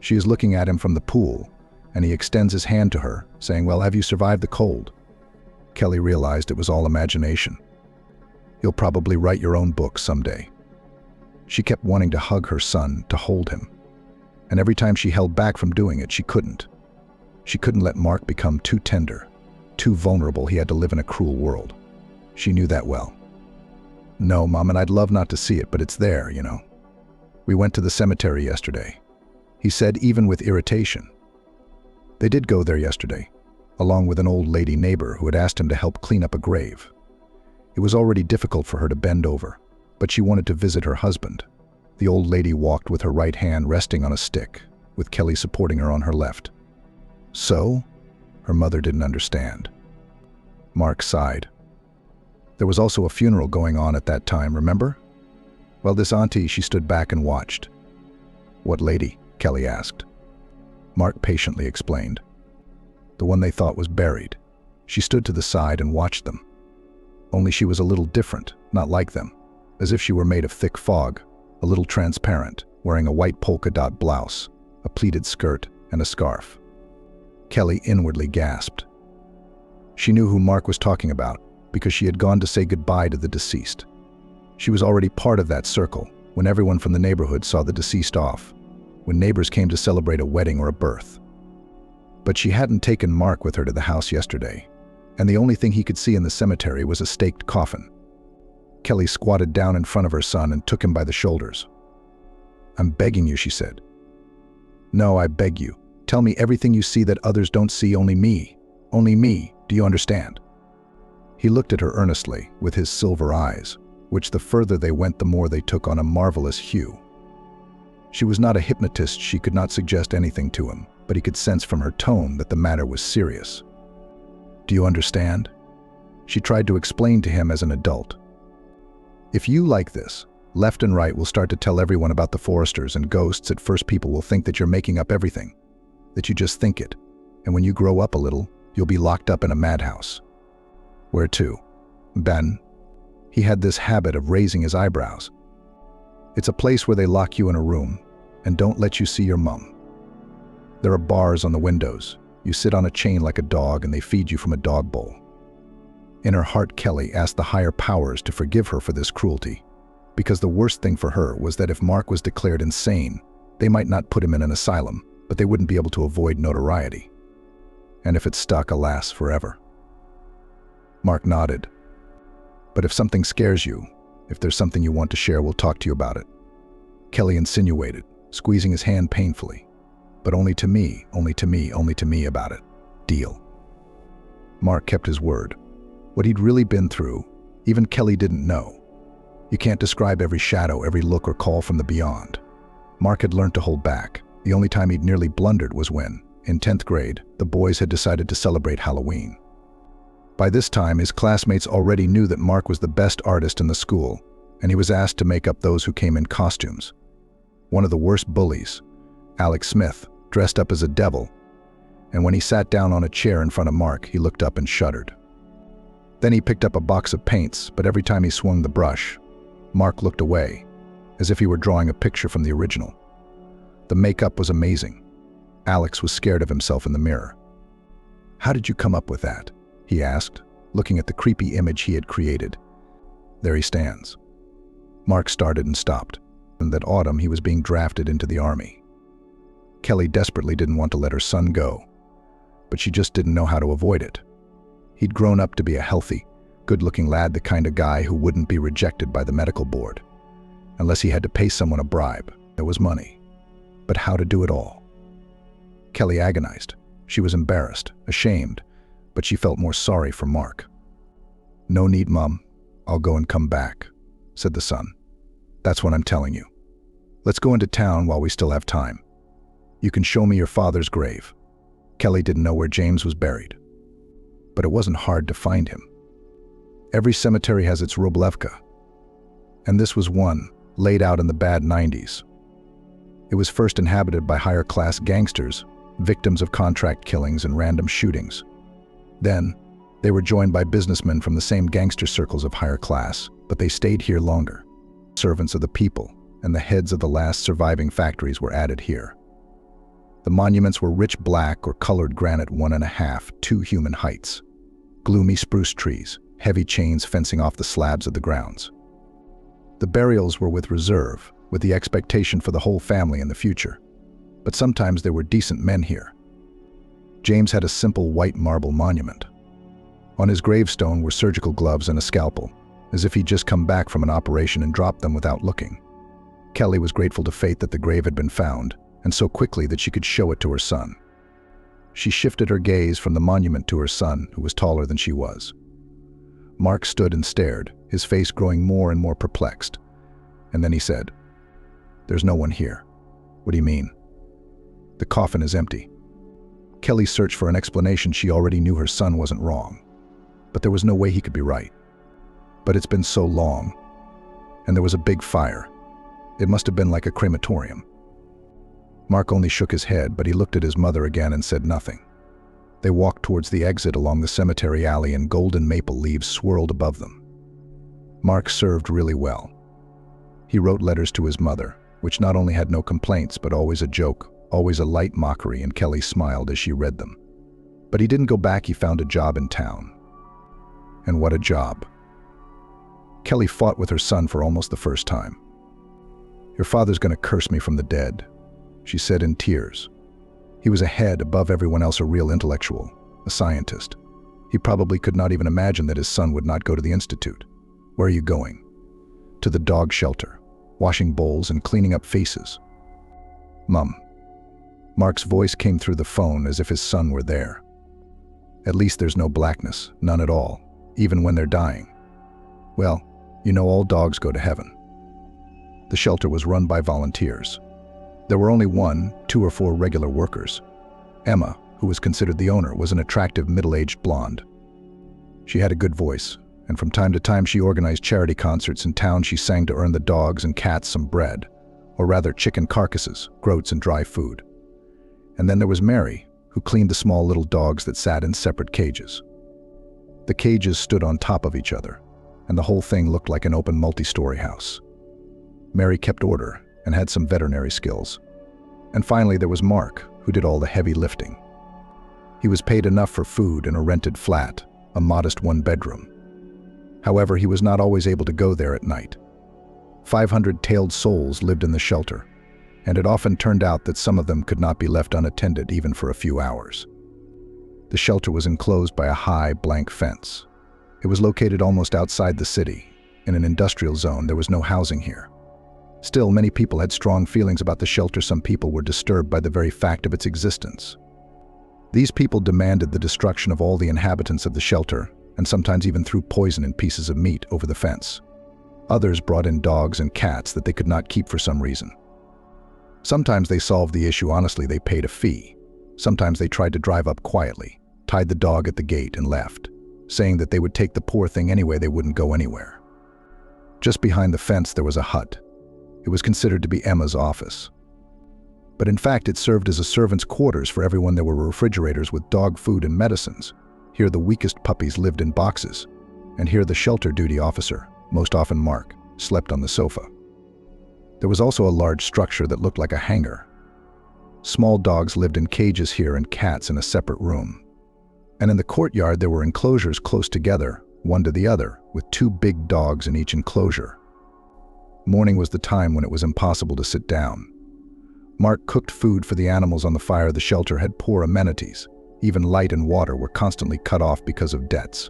She is looking at him from the pool, and he extends his hand to her, saying, "Well, have you survived the cold?" Kelly realized it was all imagination. "You'll probably write your own book someday." She kept wanting to hug her son, to hold him. And every time she held back from doing it, she couldn't. She couldn't let Mark become too tender, too vulnerable. He had to live in a cruel world. She knew that well. "No, Mom, and I'd love not to see it, but it's there, you know. We went to the cemetery yesterday," he said, even with irritation. They did go there yesterday, along with an old lady neighbor who had asked him to help clean up a grave. It was already difficult for her to bend over, but she wanted to visit her husband. The old lady walked with her right hand resting on a stick, with Kelly supporting her on her left. "So?" Her mother didn't understand. Mark sighed. "There was also a funeral going on at that time, remember? Well, this auntie, she stood back and watched. What lady? Kelly asked. Mark patiently explained. The one they thought was buried. She stood to the side and watched them. Only she was a little different, not like them, as if she were made of thick fog, a little transparent, wearing a white polka dot blouse, a pleated skirt, and a scarf. Kelly inwardly gasped. She knew who Mark was talking about because she had gone to say goodbye to the deceased. She was already part of that circle when everyone from the neighborhood saw the deceased off, when neighbors came to celebrate a wedding or a birth. But she hadn't taken Mark with her to the house yesterday, and the only thing he could see in the cemetery was a staked coffin. Kelly squatted down in front of her son and took him by the shoulders. "I'm begging you," she said. "No, I beg you. Tell me everything you see that others don't see, only me. Only me. Do you understand?" He looked at her earnestly with his silver eyes, which the further they went the more they took on a marvelous hue. She was not a hypnotist, she could not suggest anything to him, but he could sense from her tone that the matter was serious. "Do you understand?" She tried to explain to him as an adult. "If you like this, left and right will start to tell everyone about the Forresters and ghosts. At first people will think that you're making up everything, that you just think it, and when you grow up a little, you'll be locked up in a madhouse." "Where to?" "Ben." He had this habit of raising his eyebrows. "It's a place where they lock you in a room and don't let you see your mum. There are bars on the windows. You sit on a chain like a dog and they feed you from a dog bowl." In her heart, Kelly asked the higher powers to forgive her for this cruelty, because the worst thing for her was that if Mark was declared insane, they might not put him in an asylum, but they wouldn't be able to avoid notoriety. And if it stuck, alas, forever. Mark nodded. "But if something scares you, if there's something you want to share, we'll talk to you about it," Kelly insinuated, squeezing his hand painfully. "But only to me, only to me, only to me about it. Deal?" Mark kept his word. What he'd really been through, even Kelly didn't know. You can't describe every shadow, every look or call from the beyond. Mark had learned to hold back. The only time he'd nearly blundered was when, in 10th grade, the boys had decided to celebrate Halloween. By this time, his classmates already knew that Mark was the best artist in the school, and he was asked to make up those who came in costumes. One of the worst bullies, Alex Smith, dressed up as a devil, and when he sat down on a chair in front of Mark, he looked up and shuddered. Then he picked up a box of paints, but every time he swung the brush, Mark looked away, as if he were drawing a picture from the original. The makeup was amazing. Alex was scared of himself in the mirror. "How did you come up with that?" he asked, looking at the creepy image he had created. There he stands. Mark started and stopped, and that autumn he was being drafted into the army. Kelly desperately didn't want to let her son go, but she just didn't know how to avoid it. He'd grown up to be a healthy, good-looking lad, the kind of guy who wouldn't be rejected by the medical board. Unless he had to pay someone a bribe, there was money. But how to do it all? Kelly agonized. She was embarrassed, ashamed, but she felt more sorry for Mark. "No need, Mom. I'll go and come back," said the son. "That's what I'm telling you. Let's go into town while we still have time. You can show me your father's grave." Kelly didn't know where James was buried, but it wasn't hard to find him. Every cemetery has its Wroblewka, and this was one, laid out in the bad 90s. It was first inhabited by higher-class gangsters, victims of contract killings and random shootings. Then, they were joined by businessmen from the same gangster circles of higher class, but they stayed here longer. Servants of the people, and the heads of the last surviving factories were added here. The monuments were rich black or colored granite 1.5, 2 human heights. Gloomy spruce trees, heavy chains fencing off the slabs of the grounds. The burials were with reserve, with the expectation for the whole family in the future. But sometimes there were decent men here. James had a simple white marble monument. On his gravestone were surgical gloves and a scalpel, as if he'd just come back from an operation and dropped them without looking. Kelly was grateful to fate that the grave had been found, and so quickly that she could show it to her son. She shifted her gaze from the monument to her son, who was taller than she was. Mark stood and stared, his face growing more and more perplexed. And then he said, "There's no one here." "What do you mean?" "The coffin is empty." Kelly searched for an explanation. She already knew her son wasn't wrong, but there was no way he could be right. "But it's been so long, and there was a big fire. It must have been like a crematorium." Mark only shook his head, but he looked at his mother again and said nothing. They walked towards the exit along the cemetery alley, and golden maple leaves swirled above them. Mark served really well. He wrote letters to his mother, which not only had no complaints but always a joke, always a light mockery, and Kelly smiled as she read them. But he didn't go back. He found a job in town. And what a job. Kelly fought with her son for almost the first time. "Your father's going to curse me from the dead," she said in tears. He was ahead, above everyone else, a real intellectual, a scientist. He probably could not even imagine that his son would not go to the institute. "Where are you going?" "To the dog shelter, washing bowls and cleaning up faces." "Mum." Mark's voice came through the phone as if his son were there. "At least there's no blackness, none at all, even when they're dying." "Well, you know all dogs go to heaven." The shelter was run by volunteers. There were only 1, 2, or 4 regular workers. Emma, who was considered the owner, was an attractive middle-aged blonde. She had a good voice, and from time to time she organized charity concerts in town. She sang to earn the dogs and cats some bread, or rather chicken carcasses, groats, and dry food. And then there was Mary, who cleaned the small little dogs that sat in separate cages. The cages stood on top of each other, and the whole thing looked like an open multi-story house. Mary kept order and had some veterinary skills. And finally there was Mark, who did all the heavy lifting. He was paid enough for food in a rented flat, a modest 1-bedroom. However, he was not always able to go there at night. 500 tailed souls lived in the shelter, and it often turned out that some of them could not be left unattended even for a few hours. The shelter was enclosed by a high, blank fence. It was located almost outside the city, in an industrial zone. There was no housing here. Still, many people had strong feelings about the shelter. Some people were disturbed by the very fact of its existence. These people demanded the destruction of all the inhabitants of the shelter, and sometimes even threw poison in pieces of meat over the fence. Others brought in dogs and cats that they could not keep for some reason. Sometimes they solved the issue honestly. They paid a fee. Sometimes they tried to drive up quietly, tied the dog at the gate, and left, saying that they would take the poor thing anyway. They wouldn't go anywhere. Just behind the fence there was a hut. It was considered to be Emma's office. But in fact, it served as a servant's quarters for everyone. There were refrigerators with dog food and medicines. Here the weakest puppies lived in boxes, and here the shelter duty officer, most often Mark, slept on the sofa. There was also a large structure that looked like a hangar. Small dogs lived in cages here and cats in a separate room. And in the courtyard there were enclosures close together, one to the other, with 2 big dogs in each enclosure. Morning was the time when it was impossible to sit down. Mark cooked food for the animals on the fire. The shelter had poor amenities. Even light and water were constantly cut off because of debts.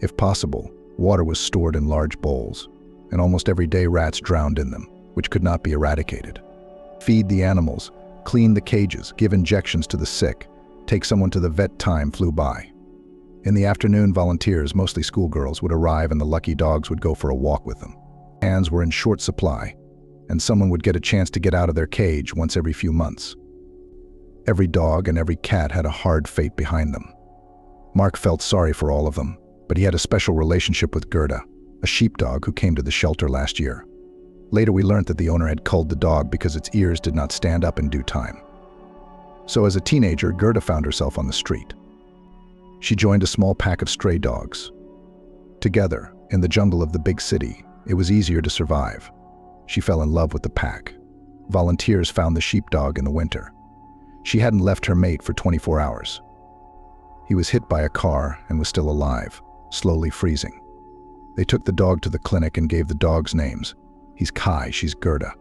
If possible, water was stored in large bowls, and almost every day rats drowned in them, which could not be eradicated. Feed the animals, clean the cages, give injections to the sick, take someone to the vet. Time flew by. In the afternoon, volunteers, mostly schoolgirls, would arrive, and the lucky dogs would go for a walk with them. Hands were in short supply, and someone would get a chance to get out of their cage once every few months. Every dog and every cat had a hard fate behind them. Mark felt sorry for all of them, but he had a special relationship with Gerda, a sheepdog who came to the shelter last year. Later we learned that the owner had culled the dog because its ears did not stand up in due time. So as a teenager, Gerda found herself on the street. She joined a small pack of stray dogs. Together, in the jungle of the big city, it was easier to survive. She fell in love with the pack. Volunteers found the sheepdog in the winter. She hadn't left her mate for 24 hours. He was hit by a car and was still alive, slowly freezing. They took the dog to the clinic and gave the dogs names. He's Kai, she's Gerda.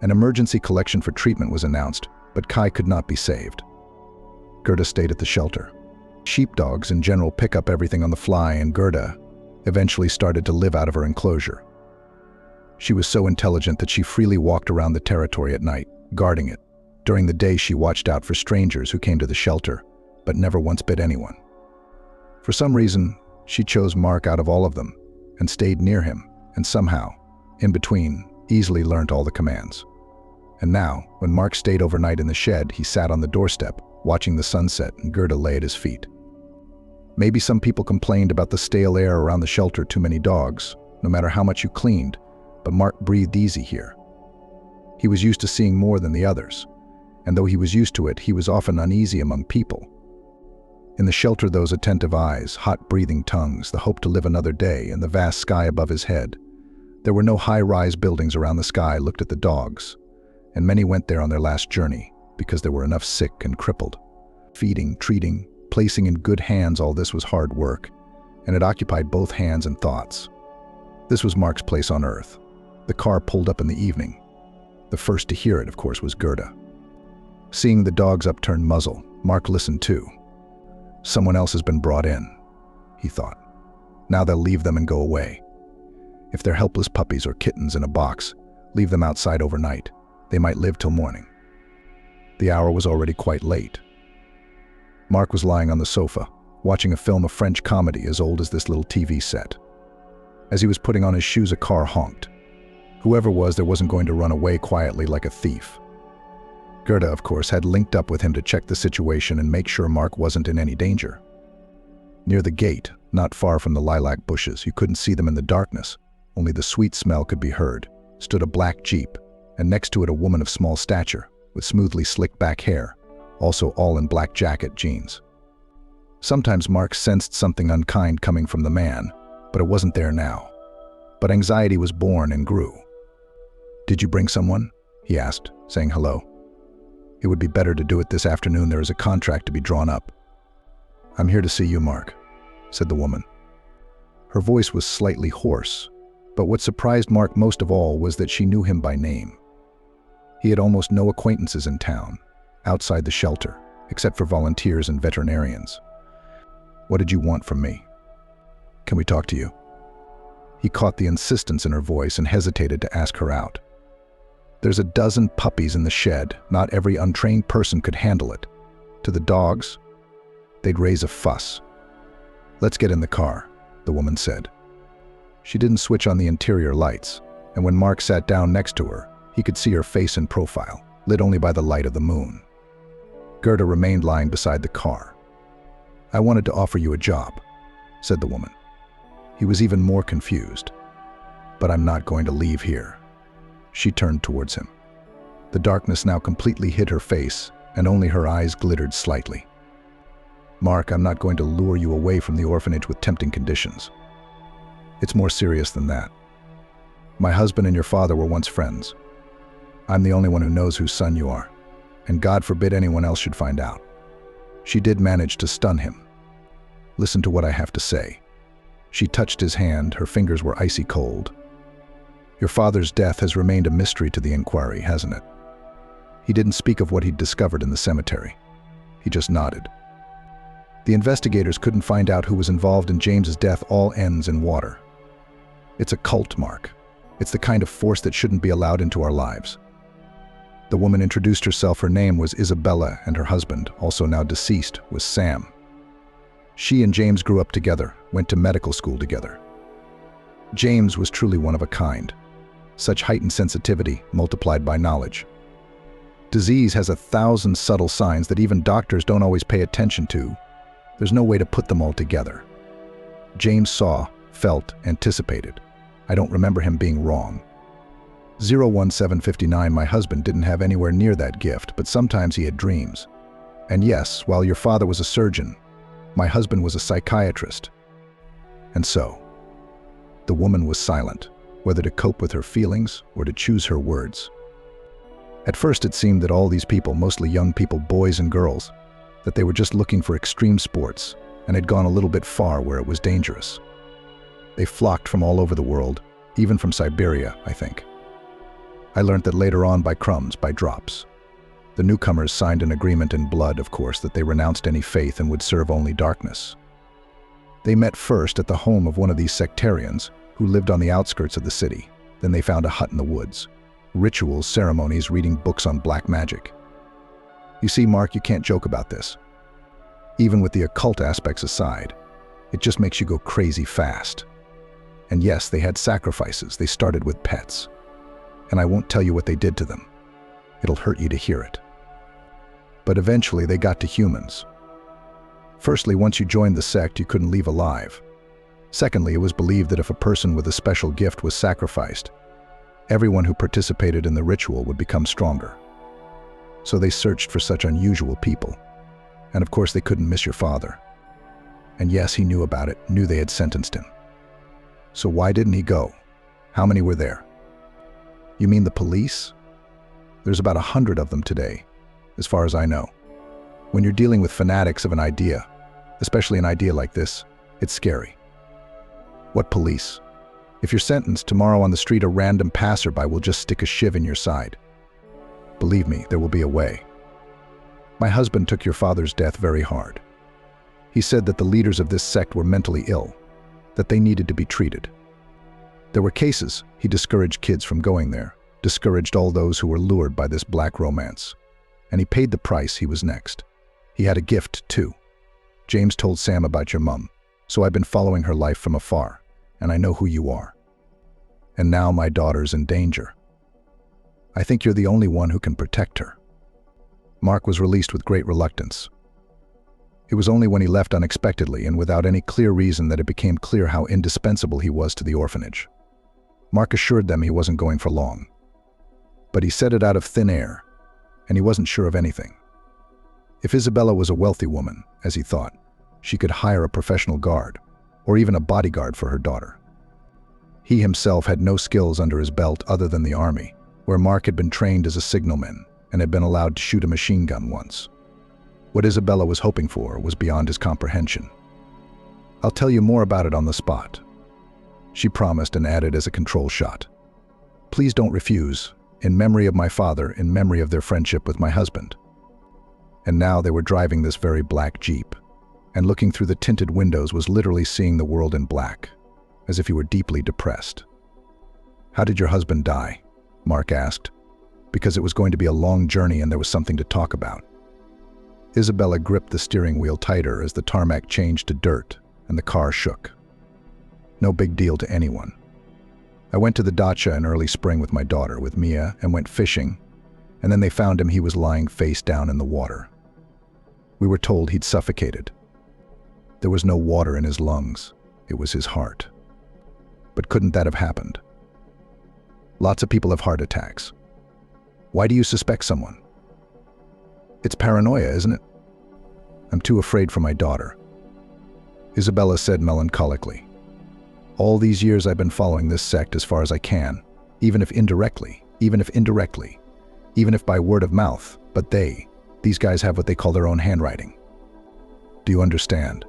An emergency collection for treatment was announced, but Kai could not be saved. Gerda stayed at the shelter. Sheepdogs in general pick up everything on the fly, and Gerda eventually started to live out of her enclosure. She was so intelligent that she freely walked around the territory at night, guarding it. During the day she watched out for strangers who came to the shelter, but never once bit anyone. For some reason, she chose Mark out of all of them, and stayed near him, and somehow, in between, easily learnt all the commands. And now, when Mark stayed overnight in the shed, he sat on the doorstep, watching the sunset, and Gerda lay at his feet. Maybe some people complained about the stale air around the shelter, too many dogs, no matter how much you cleaned, but Mark breathed easy here. He was used to seeing more than the others, and though he was used to it, he was often uneasy among people. In the shelter, those attentive eyes, hot breathing tongues, the hope to live another day, and the vast sky above his head. There were no high-rise buildings around the sky. Looked at the dogs, and many went there on their last journey because there were enough sick and crippled. Feeding, treating, placing in good hands, all this was hard work, and it occupied both hands and thoughts. This was Mark's place on earth. The car pulled up in the evening. The first to hear it, of course, was Gerda. Seeing the dog's upturned muzzle, Mark listened too. Someone else has been brought in, he thought. Now they'll leave them and go away. If they're helpless puppies or kittens in a box, leave them outside overnight. They might live till morning. The hour was already quite late. Mark was lying on the sofa, watching a film of French comedy as old as this little TV set. As he was putting on his shoes, a car honked. Whoever was there wasn't going to run away quietly like a thief. Gerda, of course, had linked up with him to check the situation and make sure Mark wasn't in any danger. Near the gate, not far from the lilac bushes, you couldn't see them in the darkness, only the sweet smell could be heard, stood a black Jeep, and next to it a woman of small stature, with smoothly slicked back hair, also all in black jacket jeans. Sometimes Mark sensed something unkind coming from the man, but it wasn't there now. But anxiety was born and grew. "Did you bring someone?" he asked, saying hello. "It would be better to do it this afternoon. There is a contract to be drawn up." "I'm here to see you, Mark," said the woman. Her voice was slightly hoarse, but what surprised Mark most of all was that she knew him by name. He had almost no acquaintances in town, outside the shelter, except for volunteers and veterinarians. "What did you want from me? Can we talk to you?" He caught the insistence in her voice and hesitated to ask her out. "There's a dozen puppies in the shed. Not every untrained person could handle it. To the dogs, they'd raise a fuss." "Let's get in the car," the woman said. She didn't switch on the interior lights, and when Mark sat down next to her, he could see her face in profile, lit only by the light of the moon. Gerda remained lying beside the car. "I wanted to offer you a job," said the woman. He was even more confused. "But I'm not going to leave here." She turned towards him. The darkness now completely hid her face, and only her eyes glittered slightly. "Mark, I'm not going to lure you away from the orphanage with tempting conditions. It's more serious than that. My husband and your father were once friends. I'm the only one who knows whose son you are, and God forbid anyone else should find out." She did manage to stun him. "Listen to what I have to say." She touched his hand. Her fingers were icy cold. "Your father's death has remained a mystery to the inquiry, hasn't it?" He didn't speak of what he'd discovered in the cemetery. He just nodded. "The investigators couldn't find out who was involved in James's death. All ends in water. It's a cult, Mark. It's the kind of force that shouldn't be allowed into our lives." The woman introduced herself. Her name was Isabella, and her husband, also now deceased, was Sam. She and James grew up together, went to medical school together. James was truly one of a kind. Such heightened sensitivity multiplied by knowledge. Disease has 1,000 subtle signs that even doctors don't always pay attention to. There's no way to put them all together. James saw, felt, anticipated. I don't remember him being wrong. 01759, my husband didn't have anywhere near that gift, but sometimes he had dreams. And yes, while your father was a surgeon, my husband was a psychiatrist. And so, the woman was silent, whether to cope with her feelings or to choose her words. At first it seemed that all these people, mostly young people, boys and girls, that they were just looking for extreme sports and had gone a little bit far where it was dangerous. They flocked from all over the world, even from Siberia, I think. I learned that later on by crumbs, by drops. The newcomers signed an agreement in blood, of course, that they renounced any faith and would serve only darkness. They met first at the home of one of these sectarians who lived on the outskirts of the city. Then they found a hut in the woods. Rituals, ceremonies, reading books on black magic. You see, Mark, you can't joke about this. Even with the occult aspects aside, it just makes you go crazy fast. And yes, they had sacrifices. They started with pets. And I won't tell you what they did to them. It'll hurt you to hear it. But eventually they got to humans. Firstly, once you joined the sect, you couldn't leave alive. Secondly, it was believed that if a person with a special gift was sacrificed, Everyone who participated in the ritual would become stronger. So they searched for such unusual people. And of course they couldn't miss your father. And yes, he knew about it, knew they had sentenced him. So why didn't he go? How many were there? You mean the police? There's about 100 of them today, as far as I know. When you're dealing with fanatics of an idea, especially an idea like this, it's scary. What police? If you're sentenced, tomorrow on the street a random passerby will just stick a shiv in your side. Believe me, there will be a way. My husband took your father's death very hard. He said that the leaders of this sect were mentally ill, that they needed to be treated. There were cases he discouraged kids from going there, discouraged all those who were lured by this black romance. And he paid the price. He was next. He had a gift, too. James told Sam about your mum, so I've been following her life from afar, and I know who you are. And now my daughter's in danger. I think you're the only one who can protect her. Mark was released with great reluctance. It was only when he left unexpectedly and without any clear reason that it became clear how indispensable he was to the orphanage. Mark assured them he wasn't going for long. But he said it out of thin air, and he wasn't sure of anything. If Isabella was a wealthy woman, as he thought, she could hire a professional guard, or even a bodyguard for her daughter. He himself had no skills under his belt other than the army, where Mark had been trained as a signalman and had been allowed to shoot a machine gun once. What Isabella was hoping for was beyond his comprehension. I'll tell you more about it on the spot. She promised and added as a control shot. Please don't refuse, in memory of my father, in memory of their friendship with my husband. And now they were driving this very black Jeep, and looking through the tinted windows was literally seeing the world in black, as if he were deeply depressed. How did your husband die? Mark asked, because it was going to be a long journey and there was something to talk about. Isabella gripped the steering wheel tighter as the tarmac changed to dirt and the car shook. No big deal to anyone. I went to the dacha in early spring with my daughter, with Mia, and went fishing, and then they found him. He was lying face down in the water. We were told he'd suffocated. There was no water in his lungs. It was his heart. But couldn't that have happened? Lots of people have heart attacks. Why do you suspect someone? It's paranoia, isn't it? I'm too afraid for my daughter. Isabella said melancholically. All these years I've been following this sect as far as I can, even if indirectly, even if by word of mouth, but these guys have what they call their own handwriting. Do you understand?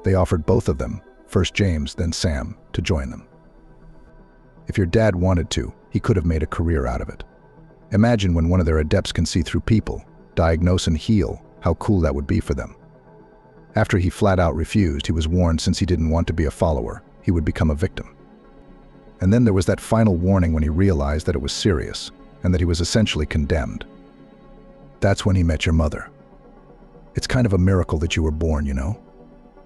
They offered both of them, first James, then Sam, to join them. If your dad wanted to, he could have made a career out of it. Imagine when one of their adepts can see through people, diagnose and heal, how cool that would be for them. After he flat out refused, he was warned since he didn't want to be a follower, he would become a victim. And then there was that final warning when he realized that it was serious, and that he was essentially condemned. That's when he met your mother. It's kind of a miracle that you were born, you know?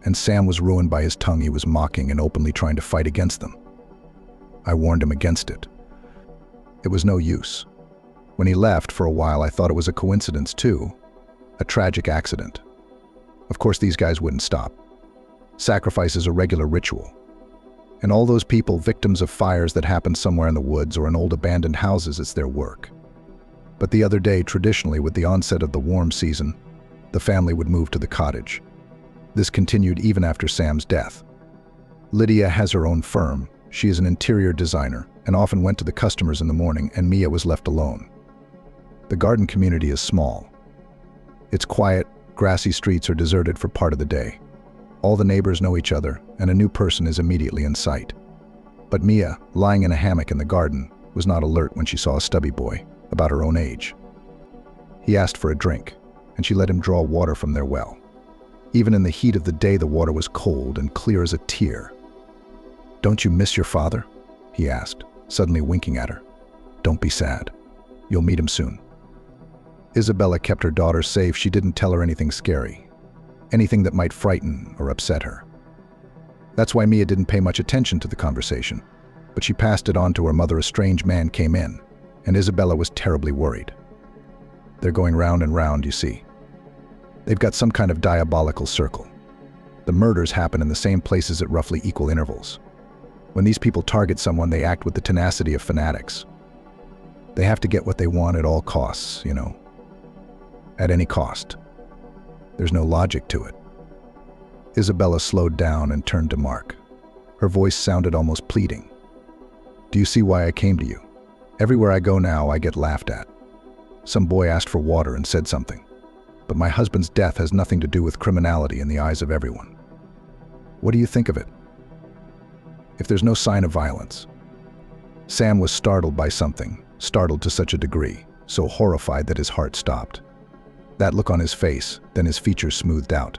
And Sam was ruined by his tongue. He was mocking and openly trying to fight against them. I warned him against it. It was no use. When he left for a while, I thought it was a coincidence too, a tragic accident. Of course, these guys wouldn't stop. Sacrifice is a regular ritual. And all those people, victims of fires that happen somewhere in the woods or in old abandoned houses, it's their work. But the other day, traditionally, with the onset of the warm season, the family would move to the cottage. This continued even after Sam's death. Lydia has her own firm. She is an interior designer and often went to the customers in the morning, and Mia was left alone. The garden community is small. It's quiet, grassy streets are deserted for part of the day. All the neighbors know each other, and a new person is immediately in sight. But Mia, lying in a hammock in the garden, was not alert when she saw a stubby boy, about her own age. He asked for a drink, and she let him draw water from their well. Even in the heat of the day, the water was cold and clear as a tear. "Don't you miss your father?" he asked, suddenly winking at her. "Don't be sad. You'll meet him soon." Isabella kept her daughter safe. She didn't tell her anything scary, anything that might frighten or upset her. That's why Mia didn't pay much attention to the conversation, but she passed it on to her mother. A strange man came in, and Isabella was terribly worried. They're going round and round, you see. They've got some kind of diabolical circle. The murders happen in the same places at roughly equal intervals. When these people target someone, they act with the tenacity of fanatics. They have to get what they want at all costs, at any cost. There's no logic to it. Isabella slowed down and turned to Mark. Her voice sounded almost pleading. Do you see why I came to you? Everywhere I go now, I get laughed at. Some boy asked for water and said something. But my husband's death has nothing to do with criminality in the eyes of everyone. What do you think of it? If there's no sign of violence. Sam was startled by something, startled to such a degree, so horrified that his heart stopped. That look on his face, then his features smoothed out.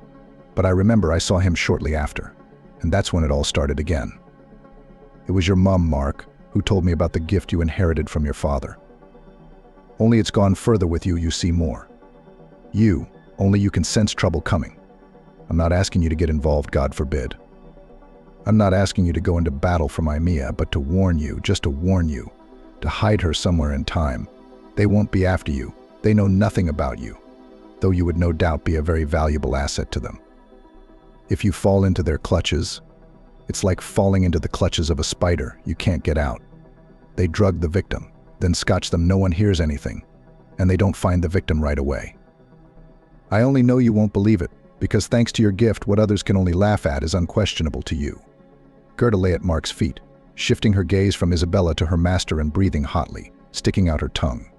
But I remember I saw him shortly after, and that's when it all started again. It was your mom, Mark, who told me about the gift you inherited from your father. Only it's gone further with you, you see more. Only you can sense trouble coming. I'm not asking you to get involved, God forbid. I'm not asking you to go into battle for my Mia, but to warn you, just to warn you, to hide her somewhere in time. They won't be after you. They know nothing about you, though you would no doubt be a very valuable asset to them. If you fall into their clutches, it's like falling into the clutches of a spider. You can't get out. They drug the victim, then scotch them. No one hears anything, and they don't find the victim right away. I only know you won't believe it, because thanks to your gift, what others can only laugh at is unquestionable to you. Gerda lay at Mark's feet, shifting her gaze from Isabella to her master and breathing hotly, sticking out her tongue.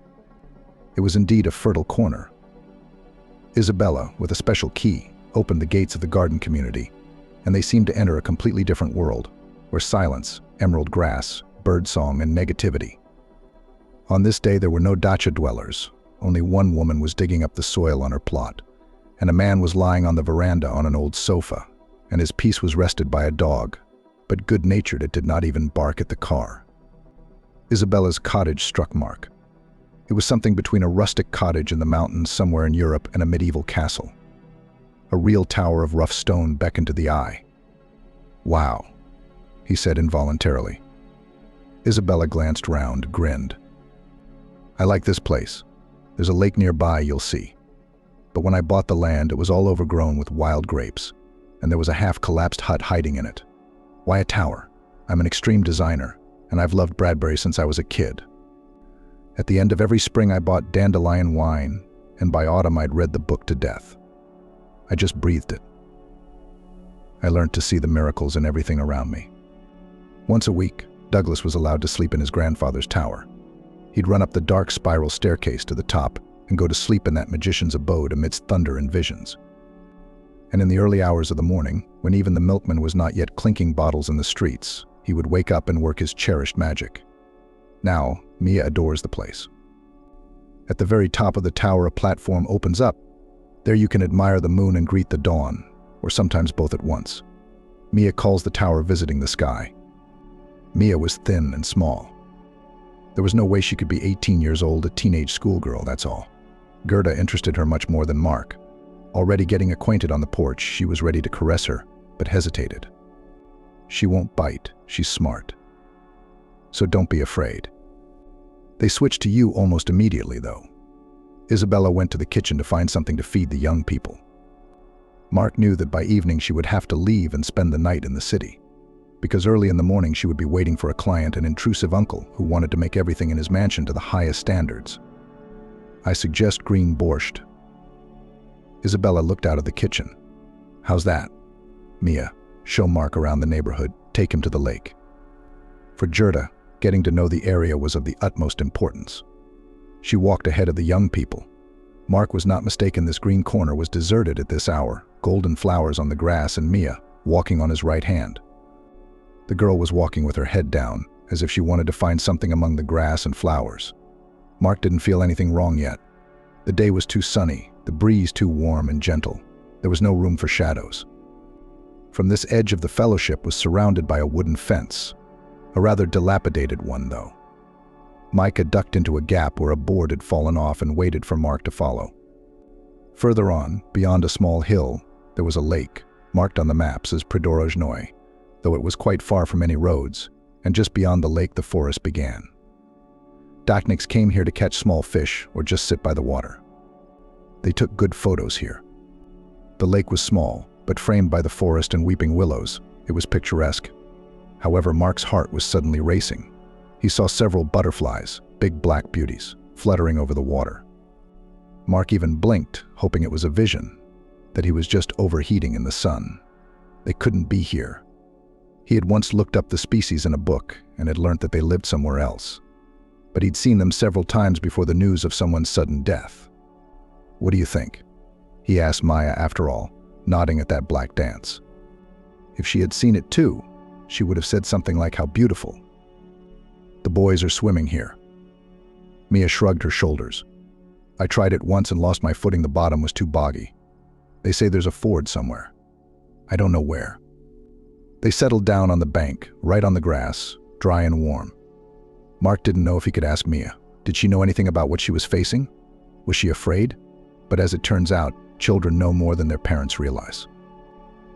It was indeed a fertile corner. Isabella, with a special key, opened the gates of the garden community, and they seemed to enter a completely different world, where silence, emerald grass, birdsong, and negativity. On this day there were no dacha dwellers. Only one woman was digging up the soil on her plot, and a man was lying on the veranda on an old sofa, and his peace was rested by a dog, but good-natured it did not even bark at the car. Isabella's cottage struck Mark. It was something between a rustic cottage in the mountains somewhere in Europe and a medieval castle. A real tower of rough stone beckoned to the eye. Wow, he said involuntarily. Isabella glanced round, grinned. I like this place. There's a lake nearby, you'll see. But when I bought the land, it was all overgrown with wild grapes, and there was a half-collapsed hut hiding in it. Why a tower? I'm an extreme designer, and I've loved Bradbury since I was a kid. At the end of every spring, I bought dandelion wine, and by autumn I'd read the book to death. I just breathed it. I learned to see the miracles in everything around me. Once a week, Douglas was allowed to sleep in his grandfather's tower. He'd run up the dark spiral staircase to the top and go to sleep in that magician's abode amidst thunder and visions. And in the early hours of the morning, when even the milkman was not yet clinking bottles in the streets, he would wake up and work his cherished magic. Now, Mia adores the place. At the very top of the tower, a platform opens up. There you can admire the moon and greet the dawn, or sometimes both at once. Mia calls the tower visiting the sky. Mia was thin and small. There was no way she could be 18 years old, a teenage schoolgirl, that's all. Gerda interested her much more than Mark. Already getting acquainted on the porch, she was ready to caress her, but hesitated. She won't bite, she's smart. So don't be afraid. They switched to you almost immediately, though. Isabella went to the kitchen to find something to feed the young people. Mark knew that by evening she would have to leave and spend the night in the city, because early in the morning she would be waiting for a client, an intrusive uncle who wanted to make everything in his mansion to the highest standards. I suggest green borscht. Isabella looked out of the kitchen. How's that? Mia, show Mark around the neighborhood, take him to the lake. For Gerda, getting to know the area was of the utmost importance. She walked ahead of the young people. Mark was not mistaken, this green corner was deserted at this hour, golden flowers on the grass and Mia, walking on his right hand. The girl was walking with her head down, as if she wanted to find something among the grass and flowers. Mark didn't feel anything wrong yet. The day was too sunny, the breeze too warm and gentle. There was no room for shadows. From this edge of the fellowship was surrounded by a wooden fence, a rather dilapidated one, though. Micah ducked into a gap where a board had fallen off and waited for Mark to follow. Further on, beyond a small hill, there was a lake, marked on the maps as Pridorozhnoi, though it was quite far from any roads, and just beyond the lake the forest began. Dachniks came here to catch small fish or just sit by the water. They took good photos here. The lake was small, but framed by the forest and weeping willows, it was picturesque. However, Mark's heart was suddenly racing. He saw several butterflies, big black beauties, fluttering over the water. Mark even blinked, hoping it was a vision, that he was just overheating in the sun. They couldn't be here. He had once looked up the species in a book and had learnt that they lived somewhere else. But he'd seen them several times before the news of someone's sudden death. "What do you think?" he asked Maya after all, nodding at that black dance. If she had seen it too, she would have said something like how beautiful. "The boys are swimming here." Mia shrugged her shoulders. "I tried it once and lost my footing. The bottom was too boggy. They say there's a ford somewhere. I don't know where." They settled down on the bank, right on the grass, dry and warm. Mark didn't know if he could ask Mia. Did she know anything about what she was facing? Was she afraid? But as it turns out, children know more than their parents realize.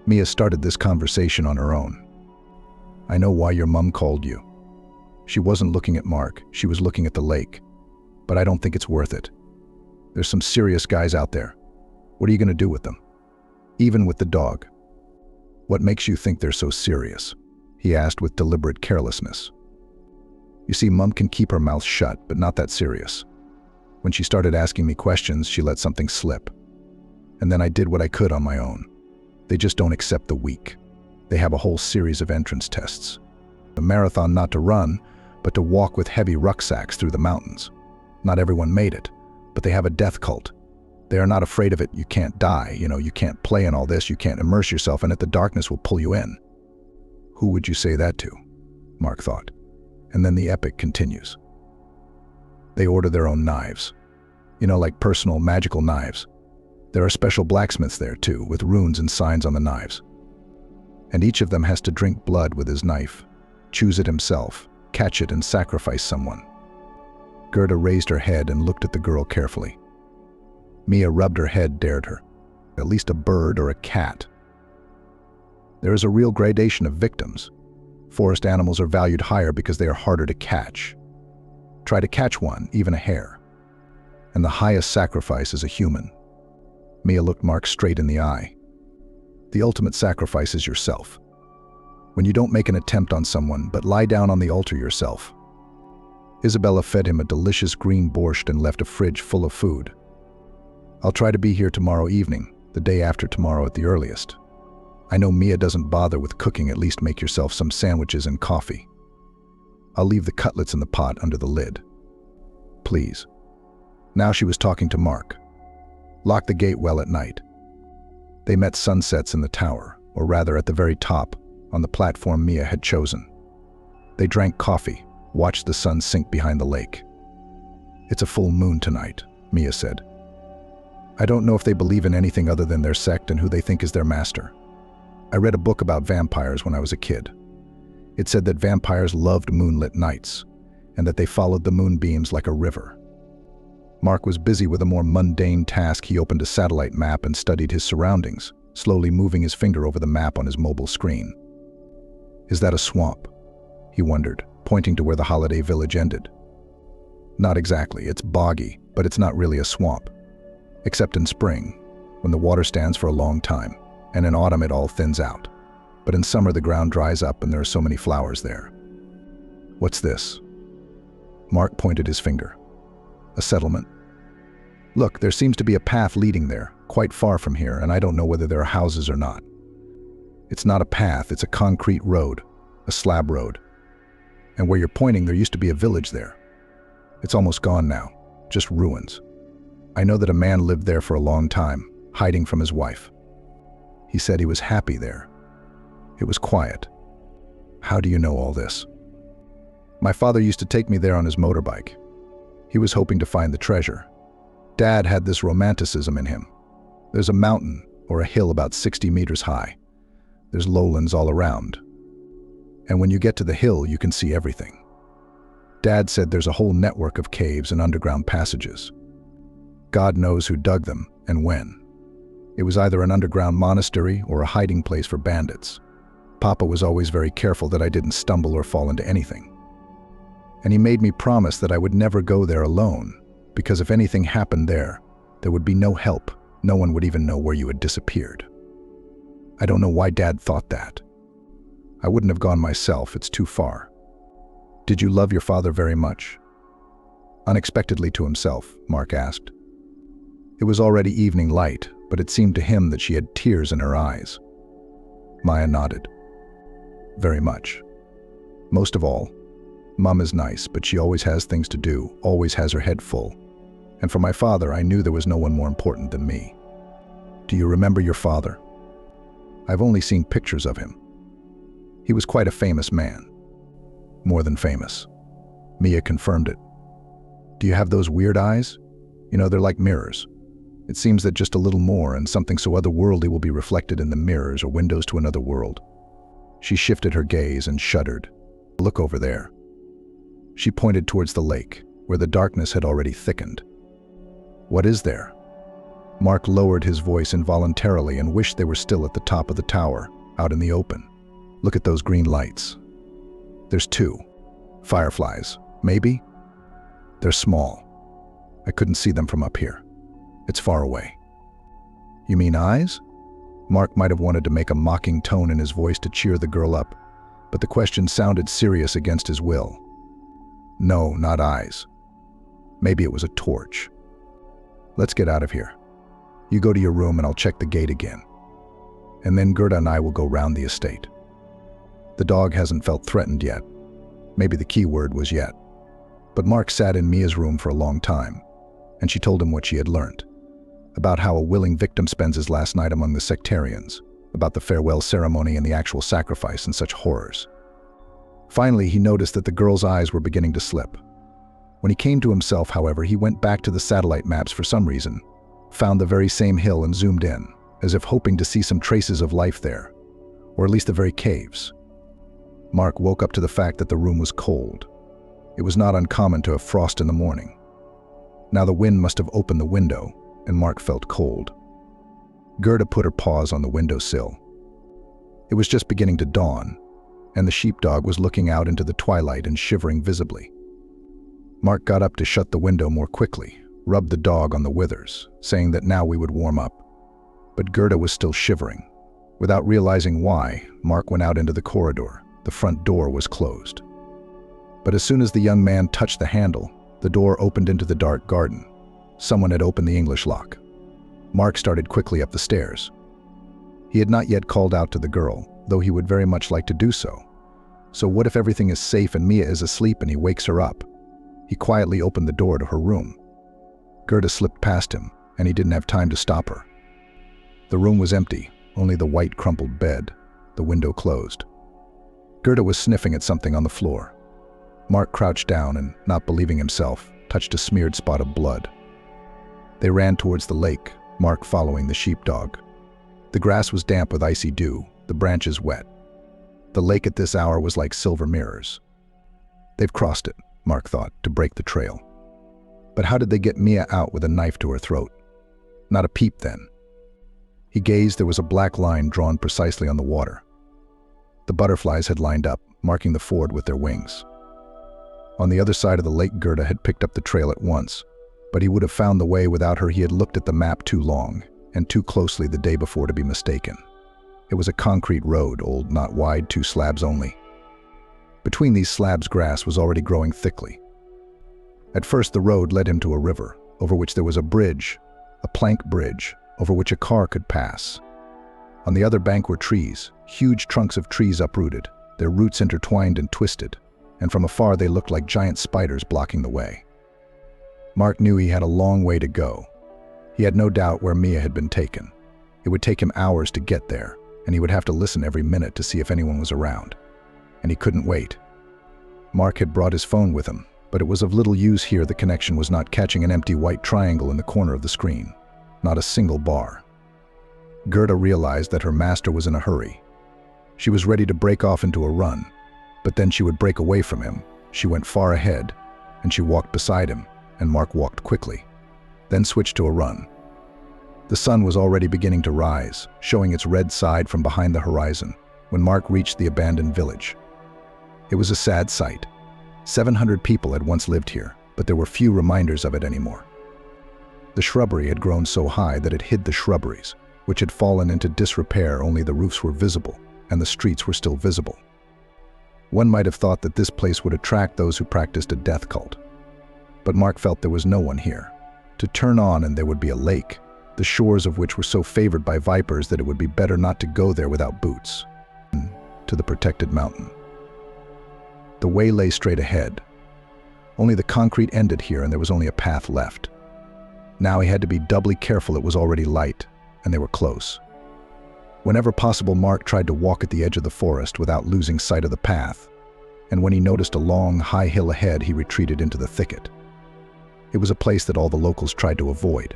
Mia started this conversation on her own. "I know why your mom called you." She wasn't looking at Mark, she was looking at the lake. "But I don't think it's worth it. There's some serious guys out there. What are you going to do with them? Even with the dog?" "What makes you think they're so serious?" he asked with deliberate carelessness. "You see, Mom can keep her mouth shut, but not that serious. When she started asking me questions, she let something slip. And then I did what I could on my own. They just don't accept the weak. They have a whole series of entrance tests. A marathon not to run, but to walk with heavy rucksacks through the mountains. Not everyone made it, but they have a death cult. They are not afraid of it. You can't die, you can't play in all this, you can't immerse yourself in it, the darkness will pull you in." Who would you say that to? Mark thought. And then the epic continues. They order their own knives. Like personal, magical knives. There are special blacksmiths there too, with runes and signs on the knives. And each of them has to drink blood with his knife, choose it himself, catch it and sacrifice someone. Gerda raised her head and looked at the girl carefully. Mia rubbed her head, dared her. At least a bird or a cat. There is a real gradation of victims. Forest animals are valued higher because they are harder to catch. Try to catch one, even a hare. And the highest sacrifice is a human. Mia looked Mark straight in the eye. The ultimate sacrifice is yourself. When you don't make an attempt on someone, but lie down on the altar yourself. Isabella fed him a delicious green borscht and left a fridge full of food. "I'll try to be here tomorrow evening, the day after tomorrow at the earliest. I know Mia doesn't bother with cooking, at least make yourself some sandwiches and coffee. I'll leave the cutlets in the pot under the lid. Please." Now she was talking to Mark. "Lock the gate well at night." They met sunsets in the tower, or rather at the very top, on the platform Mia had chosen. They drank coffee, watched the sun sink behind the lake. "It's a full moon tonight," Mia said. "I don't know if they believe in anything other than their sect and who they think is their master. I read a book about vampires when I was a kid. It said that vampires loved moonlit nights, and that they followed the moonbeams like a river." Mark was busy with a more mundane task. He opened a satellite map and studied his surroundings, slowly moving his finger over the map on his mobile screen. "Is that a swamp?" he wondered, pointing to where the holiday village ended. "Not exactly. It's boggy, but it's not really a swamp. Except in spring, when the water stands for a long time, and in autumn it all thins out. But in summer the ground dries up and there are so many flowers there." "What's this?" Mark pointed his finger. "A settlement. Look, there seems to be a path leading there, quite far from here, and I don't know whether there are houses or not." "It's not a path, it's a concrete road, a slab road. And where you're pointing, there used to be a village there. It's almost gone now, just ruins. I know that a man lived there for a long time, hiding from his wife. He said he was happy there. It was quiet." "How do you know all this?" "My father used to take me there on his motorbike. He was hoping to find the treasure. Dad had this romanticism in him. There's a mountain, or a hill about 60 meters high. There's lowlands all around. And when you get to the hill, you can see everything. Dad said there's a whole network of caves and underground passages. God knows who dug them and when. It was either an underground monastery or a hiding place for bandits. Papa was always very careful that I didn't stumble or fall into anything. And he made me promise that I would never go there alone, because if anything happened there would be no help. No one would even know where you had disappeared. I don't know why Dad thought that. I wouldn't have gone myself, it's too far. Did you love your father very much? Unexpectedly to himself, Mark asked. It was already evening light, but it seemed to him that she had tears in her eyes. Maya nodded. Very much. Most of all, Mum is nice, but she always has things to do, always has her head full. And for my father, I knew there was no one more important than me. Do you remember your father? I've only seen pictures of him. He was quite a famous man. More than famous. Mia confirmed it. Do you have those weird eyes? You know, they're like mirrors. It seems that just a little more and something so otherworldly will be reflected in the mirrors or windows to another world. She shifted her gaze and shuddered. Look over there. She pointed towards the lake, where the darkness had already thickened. What is there? Mark lowered his voice involuntarily and wished they were still at the top of the tower, out in the open. Look at those green lights. There's two. Fireflies, maybe? They're small. I couldn't see them from up here. It's far away. You mean eyes? Mark might have wanted to make a mocking tone in his voice to cheer the girl up, but the question sounded serious against his will. No, not eyes. Maybe it was a torch. Let's get out of here. You go to your room and I'll check the gate again. And then Gerda and I will go round the estate. The dog hasn't felt threatened yet. Maybe the key word was yet. But Mark sat in Mia's room for a long time, and she told him what she had learned. About how a willing victim spends his last night among the sectarians, about the farewell ceremony and the actual sacrifice and such horrors. Finally, he noticed that the girl's eyes were beginning to slip. When he came to himself, however, he went back to the satellite maps for some reason, found the very same hill and zoomed in, as if hoping to see some traces of life there, or at least the very caves. Mark woke up to the fact that the room was cold. It was not uncommon to have frost in the morning. Now the wind must have opened the window, and Mark felt cold. Gerda put her paws on the windowsill. It was just beginning to dawn, and the sheepdog was looking out into the twilight and shivering visibly. Mark got up to shut the window more quickly, rubbed the dog on the withers, saying that now we would warm up. But Gerda was still shivering. Without realizing why, Mark went out into the corridor. The front door was closed. But as soon as the young man touched the handle, the door opened into the dark garden. Someone had opened the English lock. Mark started quickly up the stairs. He had not yet called out to the girl, though he would very much like to do so. So what if everything is safe and Mia is asleep and he wakes her up? He quietly opened the door to her room. Gerda slipped past him, and he didn't have time to stop her. The room was empty, only the white crumpled bed, the window closed. Gerda was sniffing at something on the floor. Mark crouched down and, not believing himself, touched a smeared spot of blood. They ran towards the lake, Mark following the sheepdog. The grass was damp with icy dew, the branches wet. The lake at this hour was like silver mirrors. They've crossed it, Mark thought, to break the trail. But how did they get Mia out with a knife to her throat? Not a peep then. He gazed. There was a black line drawn precisely on the water. The butterflies had lined up, marking the ford with their wings. On the other side of the lake, Gerda had picked up the trail at once, but he would have found the way without her. He had looked at the map too long, and too closely the day before to be mistaken. It was a concrete road, old, not wide, 2 slabs only. Between these slabs, grass was already growing thickly. At first, the road led him to a river, over which there was a bridge, a plank bridge, over which a car could pass. On the other bank were trees, huge trunks of trees uprooted, their roots intertwined and twisted, and from afar they looked like giant spiders blocking the way. Mark knew he had a long way to go. He had no doubt where Mia had been taken. It would take him hours to get there, and he would have to listen every minute to see if anyone was around. And he couldn't wait. Mark had brought his phone with him, but it was of little use here. The connection was not catching an empty white triangle in the corner of the screen. Not a single bar. Gerda realized that her master was in a hurry. She was ready to break off into a run, but then she would break away from him. She went far ahead, and she walked beside him, and Mark walked quickly, then switched to a run. The sun was already beginning to rise, showing its red side from behind the horizon, when Mark reached the abandoned village. It was a sad sight. 700 people had once lived here, but there were few reminders of it anymore. The shrubbery had grown so high that it hid the shrubberies, which had fallen into disrepair. Only the roofs were visible, and the streets were still visible. One might have thought that this place would attract those who practiced a death cult. But Mark felt there was no one here. To turn on and there would be a lake, the shores of which were so favored by vipers that it would be better not to go there without boots. To the protected mountain. The way lay straight ahead. Only the concrete ended here and there was only a path left. Now he had to be doubly careful. It was already light, and they were close. Whenever possible, Mark tried to walk at the edge of the forest without losing sight of the path, and when he noticed a long, high hill ahead, he retreated into the thicket. It was a place that all the locals tried to avoid.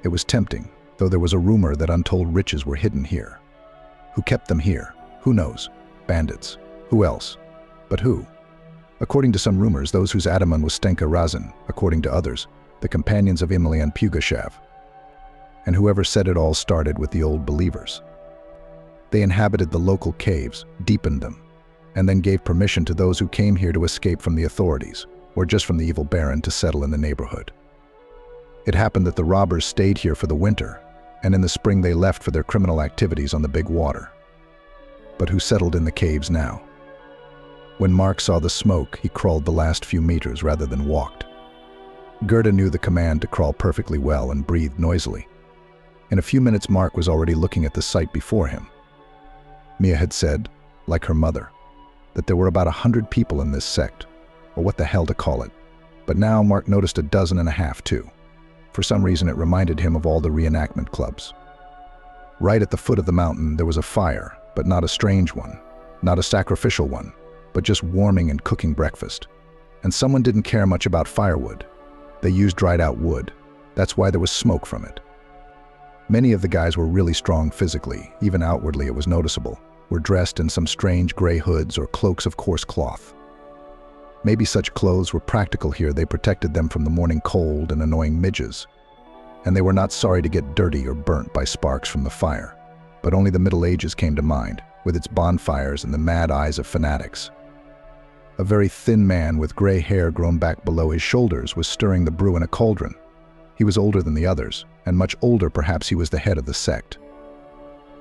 It was tempting, though there was a rumor that untold riches were hidden here. Who kept them here? Who knows? Bandits. Who else? But who? According to some rumors, those whose ataman was Stenka Razin, according to others, the companions of Emelian Pugashev. And whoever said it all started with the old believers. They inhabited the local caves, deepened them, and then gave permission to those who came here to escape from the authorities, or just from the evil baron to settle in the neighborhood. It happened that the robbers stayed here for the winter, and in the spring they left for their criminal activities on the big water. But who settled in the caves now? When Mark saw the smoke, he crawled the last few meters rather than walked. Gerda knew the command to crawl perfectly well and breathed noisily. In a few minutes, Mark was already looking at the sight before him. Mia had said, like her mother, that there were about 100 people in this sect, or what the hell to call it. But now Mark noticed 12 too. For some reason, it reminded him of all the reenactment clubs. Right at the foot of the mountain, there was a fire, but not a strange one, not a sacrificial one, but just warming and cooking breakfast. And someone didn't care much about firewood. They used dried out wood. That's why there was smoke from it. Many of the guys were really strong physically, even outwardly it was noticeable, were dressed in some strange gray hoods or cloaks of coarse cloth. Maybe such clothes were practical here. They protected them from the morning cold and annoying midges. And they were not sorry to get dirty or burnt by sparks from the fire. But only the Middle Ages came to mind, with its bonfires and the mad eyes of fanatics. A very thin man with gray hair grown back below his shoulders was stirring the brew in a cauldron. He was older than the others, and much older. Perhaps he was the head of the sect.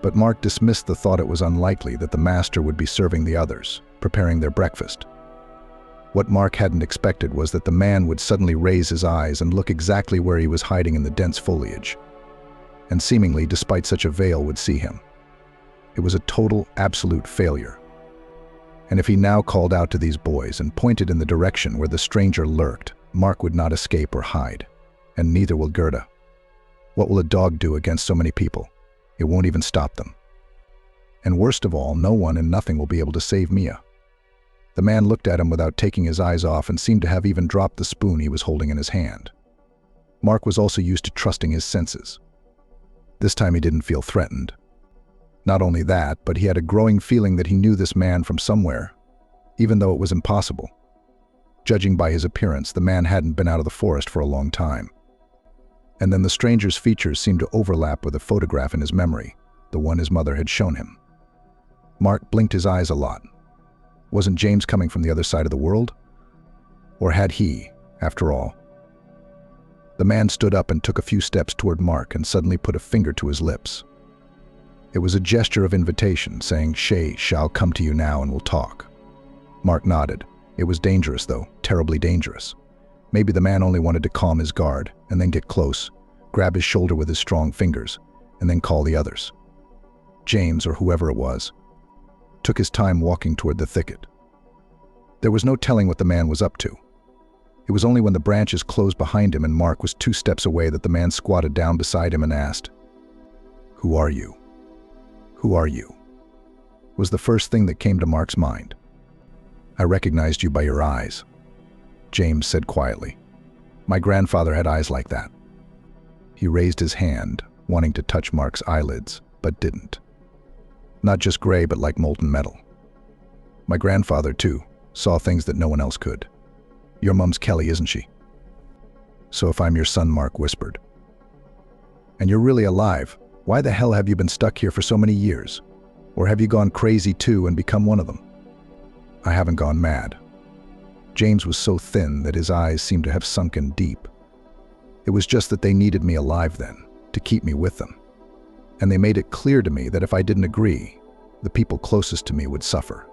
But Mark dismissed the thought. It was unlikely that the master would be serving the others, preparing their breakfast. What Mark hadn't expected was that the man would suddenly raise his eyes and look exactly where he was hiding in the dense foliage, and seemingly, despite such a veil, would see him. It was a total, absolute failure. And if he now called out to these boys and pointed in the direction where the stranger lurked, Mark would not escape or hide, and neither will Gerda. What will a dog do against so many people? It won't even stop them. And worst of all, no one and nothing will be able to save Mia. The man looked at him without taking his eyes off and seemed to have even dropped the spoon he was holding in his hand. Mark was also used to trusting his senses. This time he didn't feel threatened. Not only that, but he had a growing feeling that he knew this man from somewhere, even though it was impossible. Judging by his appearance, the man hadn't been out of the forest for a long time. And then the stranger's features seemed to overlap with a photograph in his memory, the one his mother had shown him. Mark blinked his eyes a lot. Wasn't James coming from the other side of the world? Or had he, after all? The man stood up and took a few steps toward Mark and suddenly put a finger to his lips. It was a gesture of invitation, saying, "Shay shall come to you now and we'll talk." Mark nodded. It was dangerous, though, terribly dangerous. Maybe the man only wanted to calm his guard, and then get close, grab his shoulder with his strong fingers, and then call the others. James, or whoever it was, took his time walking toward the thicket. There was no telling what the man was up to. It was only when the branches closed behind him and Mark was 2 steps away that the man squatted down beside him and asked, "Who are you? Who are you?" was the first thing that came to Mark's mind. "I recognized you by your eyes," James said quietly. "My grandfather had eyes like that." He raised his hand, wanting to touch Mark's eyelids, but didn't. Not just gray, but like molten metal. "My grandfather, too, saw things that no one else could. Your mom's Kelly, isn't she?" "So if I'm your son," Mark whispered. "And you're really alive, why the hell have you been stuck here for so many years? Or have you gone crazy too and become one of them?" "I haven't gone mad." James was so thin that his eyes seemed to have sunken deep. "It was just that they needed me alive then, to keep me with them. And they made it clear to me that if I didn't agree, the people closest to me would suffer."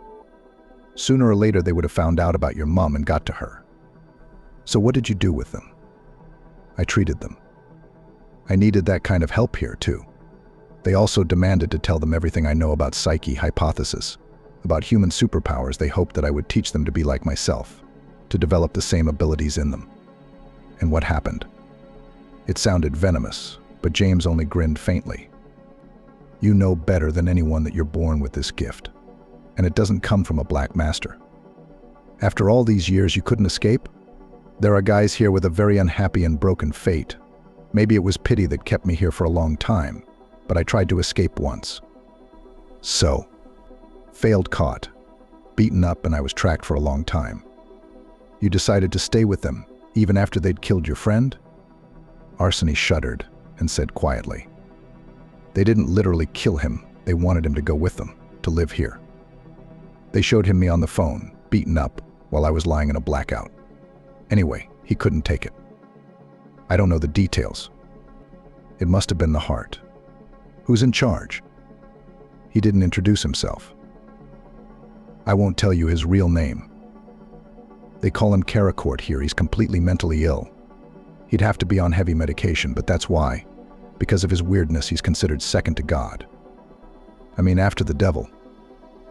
Sooner or later they would have found out about your mom and got to her. So what did you do with them? I treated them. I needed that kind of help here, too. They also demanded to tell them everything I know about psyche hypothesis. About human superpowers, they hoped that I would teach them to be like myself, to develop the same abilities in them. And what happened? It sounded venomous, but James only grinned faintly. You know better than anyone that you're born with this gift, and it doesn't come from a black master. After all these years, you couldn't escape? There are guys here with a very unhappy and broken fate. Maybe it was pity that kept me here for a long time, but I tried to escape once. So, failed caught, beaten up, and I was tracked for a long time. You decided to stay with them, even after they'd killed your friend? Arseny shuddered and said quietly, they didn't literally kill him, they wanted him to go with them, to live here. They showed him me on the phone, beaten up, while I was lying in a blackout. Anyway, he couldn't take it. I don't know the details. It must have been the heart. Who's in charge? He didn't introduce himself. I won't tell you his real name. They call him Karacourt here. He's completely mentally ill. He'd have to be on heavy medication, but that's why. Because of his weirdness, he's considered second to God. I mean, after the devil.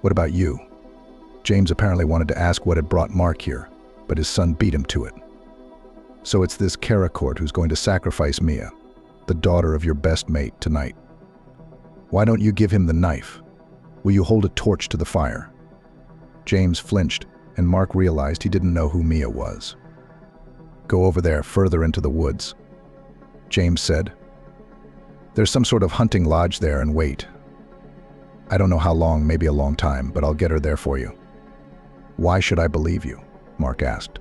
What about you? James apparently wanted to ask what had brought Mark here, but his son beat him to it. So it's this Karacourt who's going to sacrifice Mia, the daughter of your best mate, tonight. Why don't you give him the knife? Will you hold a torch to the fire? James flinched, and Mark realized he didn't know who Mia was. Go over there, further into the woods, James said. There's some sort of hunting lodge there, and wait. I don't know how long, maybe a long time, but I'll get her there for you. Why should I believe you? Mark asked.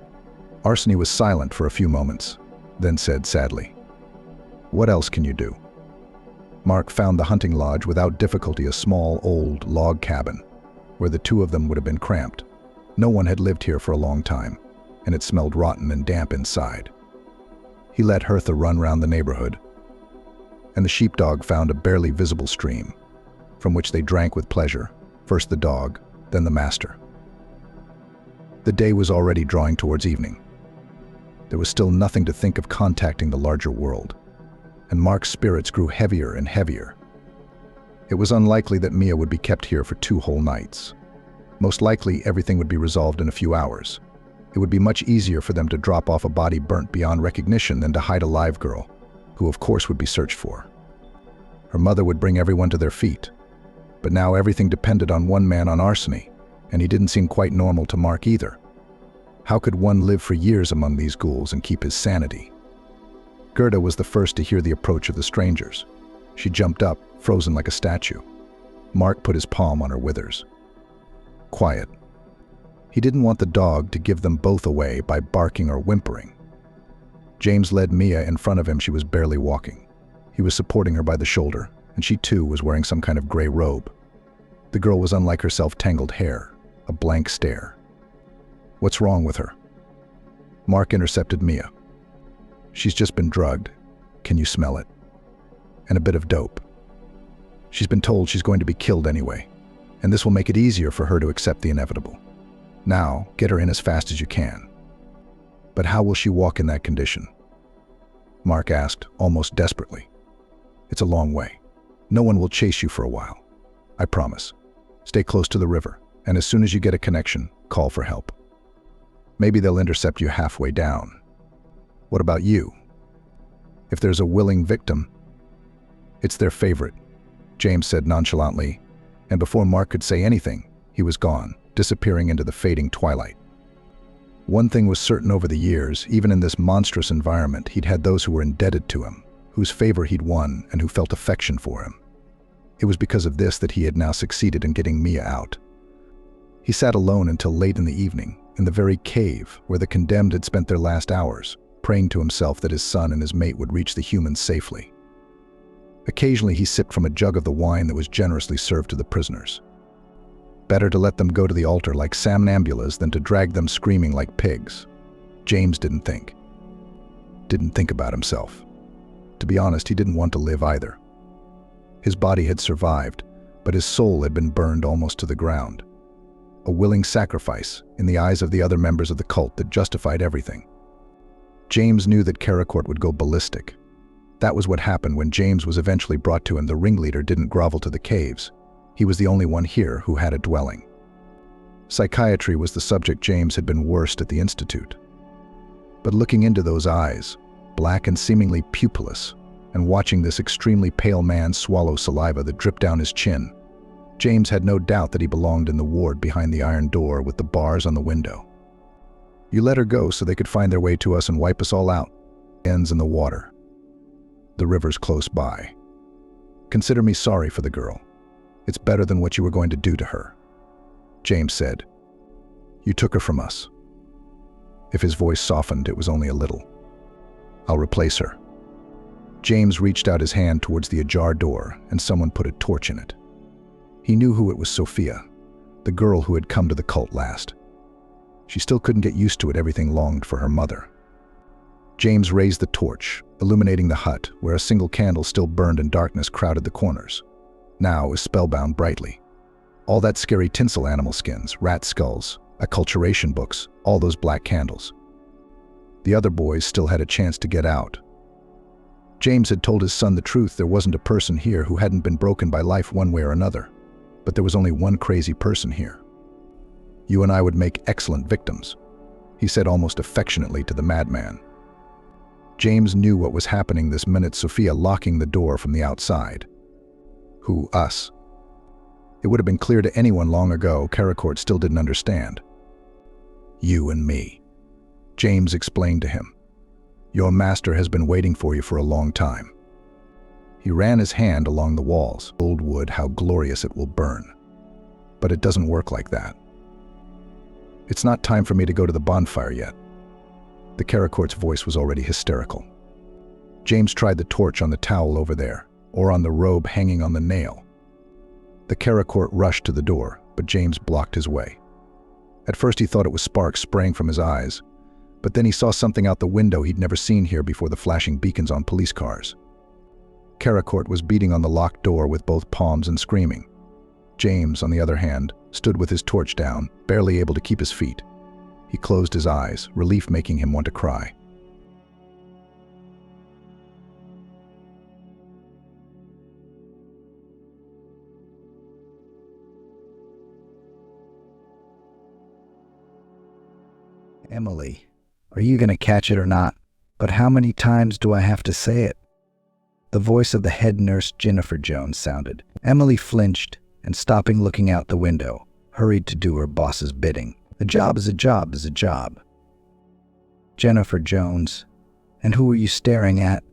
Arseny was silent for a few moments, then said sadly, what else can you do? Mark found the hunting lodge without difficulty, a small, old log cabin, where the two of them would have been cramped. No one had lived here for a long time, and it smelled rotten and damp inside. He let Hertha run round the neighborhood, and the sheepdog found a barely visible stream, from which they drank with pleasure, first the dog, then the master. The day was already drawing towards evening. There was still nothing to think of contacting the larger world, and Mark's spirits grew heavier and heavier. It was unlikely that Mia would be kept here for 2 whole nights. Most likely, everything would be resolved in a few hours. It would be much easier for them to drop off a body burnt beyond recognition than to hide a live girl, who of course would be searched for. Her mother would bring everyone to their feet. But now everything depended on one man, on Arseny, and he didn't seem quite normal to Mark either. How could one live for years among these ghouls and keep his sanity? Gerda was the first to hear the approach of the strangers. She jumped up, frozen like a statue. Mark put his palm on her withers. Quiet. He didn't want the dog to give them both away by barking or whimpering. James led Mia in front of him. She was barely walking. He was supporting her by the shoulder, and she too was wearing some kind of gray robe. The girl was unlike herself, tangled hair, a blank stare. What's wrong with her? Mark intercepted Mia. She's just been drugged. Can you smell it? And a bit of dope. She's been told she's going to be killed anyway, and this will make it easier for her to accept the inevitable. Now, get her in as fast as you can. But how will she walk in that condition? Mark asked, almost desperately. It's a long way. No one will chase you for a while. I promise. Stay close to the river, and as soon as you get a connection, call for help. Maybe they'll intercept you halfway down. What about you? If there's a willing victim, it's their favorite, James said nonchalantly, and before Mark could say anything, he was gone, disappearing into the fading twilight. One thing was certain: over the years, even in this monstrous environment, he'd had those who were indebted to him, whose favor he'd won and who felt affection for him. It was because of this that he had now succeeded in getting Mia out. He sat alone until late in the evening, in the very cave where the condemned had spent their last hours, praying to himself that his son and his mate would reach the humans safely. Occasionally he sipped from a jug of the wine that was generously served to the prisoners. Better to let them go to the altar like somnambulas than to drag them screaming like pigs. James didn't think about himself. To be honest, he didn't want to live either. His body had survived, but his soul had been burned almost to the ground. a willing sacrifice in the eyes of the other members of the cult that justified everything. James knew that Karacourt would go ballistic. That was what happened when James was eventually brought to him. The ringleader didn't grovel to the caves. He was the only one here who had a dwelling. Psychiatry was the subject James had been worst at the Institute. But looking into those eyes, black and seemingly pupilless, and watching this extremely pale man swallow saliva that dripped down his chin, James had no doubt that he belonged in the ward behind the iron door with the bars on the window. You let her go so they could find their way to us and wipe us all out. Ends in the water. The river's close by. Consider me sorry for the girl. It's better than what you were going to do to her. James said, You took her from us. If his voice softened, it was only a little. I'll replace her. James reached out his hand towards the ajar door, and someone put a torch in it. He knew who it was. Sophia, the girl who had come to the cult last. She still couldn't get used to it. Everything longed for her mother. James raised the torch, illuminating the hut, where a single candle still burned and darkness crowded the corners. Now it was spellbound brightly. All that scary tinsel, animal skins, rat skulls, acculturation books, all those black candles. The other boys still had a chance to get out. James had told his son the truth. There wasn't a person here who hadn't been broken by life one way or another. But there was only one crazy person here. You and I would make excellent victims, he said almost affectionately to the madman. James knew what was happening this minute. Sophia locking the door from the outside. Who, us? It would have been clear to anyone long ago. Karacourt still didn't understand. You and me, James explained to him. Your master has been waiting for you for a long time. He ran his hand along the walls. Old wood, how glorious it will burn. But it doesn't work like that. It's not time for me to go to the bonfire yet. The Karacourt's voice was already hysterical. James tried the torch on the towel over there, or on the robe hanging on the nail. The Karacourt rushed to the door, but James blocked his way. At first he thought it was sparks spraying from his eyes, but then he saw something out the window he'd never seen here before, the flashing beacons on police cars. Karacourt was beating on the locked door with both palms and screaming. James, on the other hand, stood with his torch down, barely able to keep his feet. He closed his eyes, relief making him want to cry. Emily, are you going to catch it or not? But how many times do I have to say it? The voice of the head nurse, Jennifer Jones, sounded. Emily flinched and, stopping looking out the window, hurried to do her boss's bidding. A job is a job is a job. Jennifer Jones, and who were you staring at?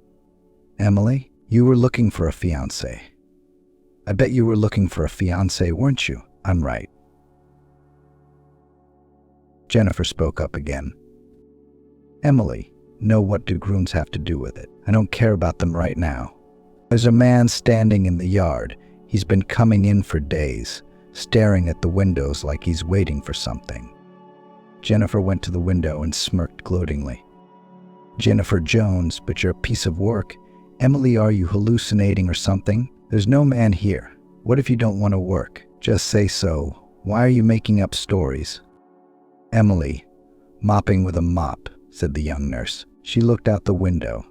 Emily, you were looking for a fiancé. I bet you were looking for a fiancé, weren't you? I'm right. Jennifer spoke up again. Emily, no, what do grooms have to do with it? I don't care about them right now. There's a man standing in the yard. He's been coming in for days, staring at the windows like he's waiting for something. Jennifer went to the window and smirked gloatingly. Jennifer Jones, but you're a piece of work. Emily, are you hallucinating or something? There's no man here. What if you don't want to work? Just say so. Why are you making up stories? Emily, mopping with a mop, said the young nurse. She looked out the window.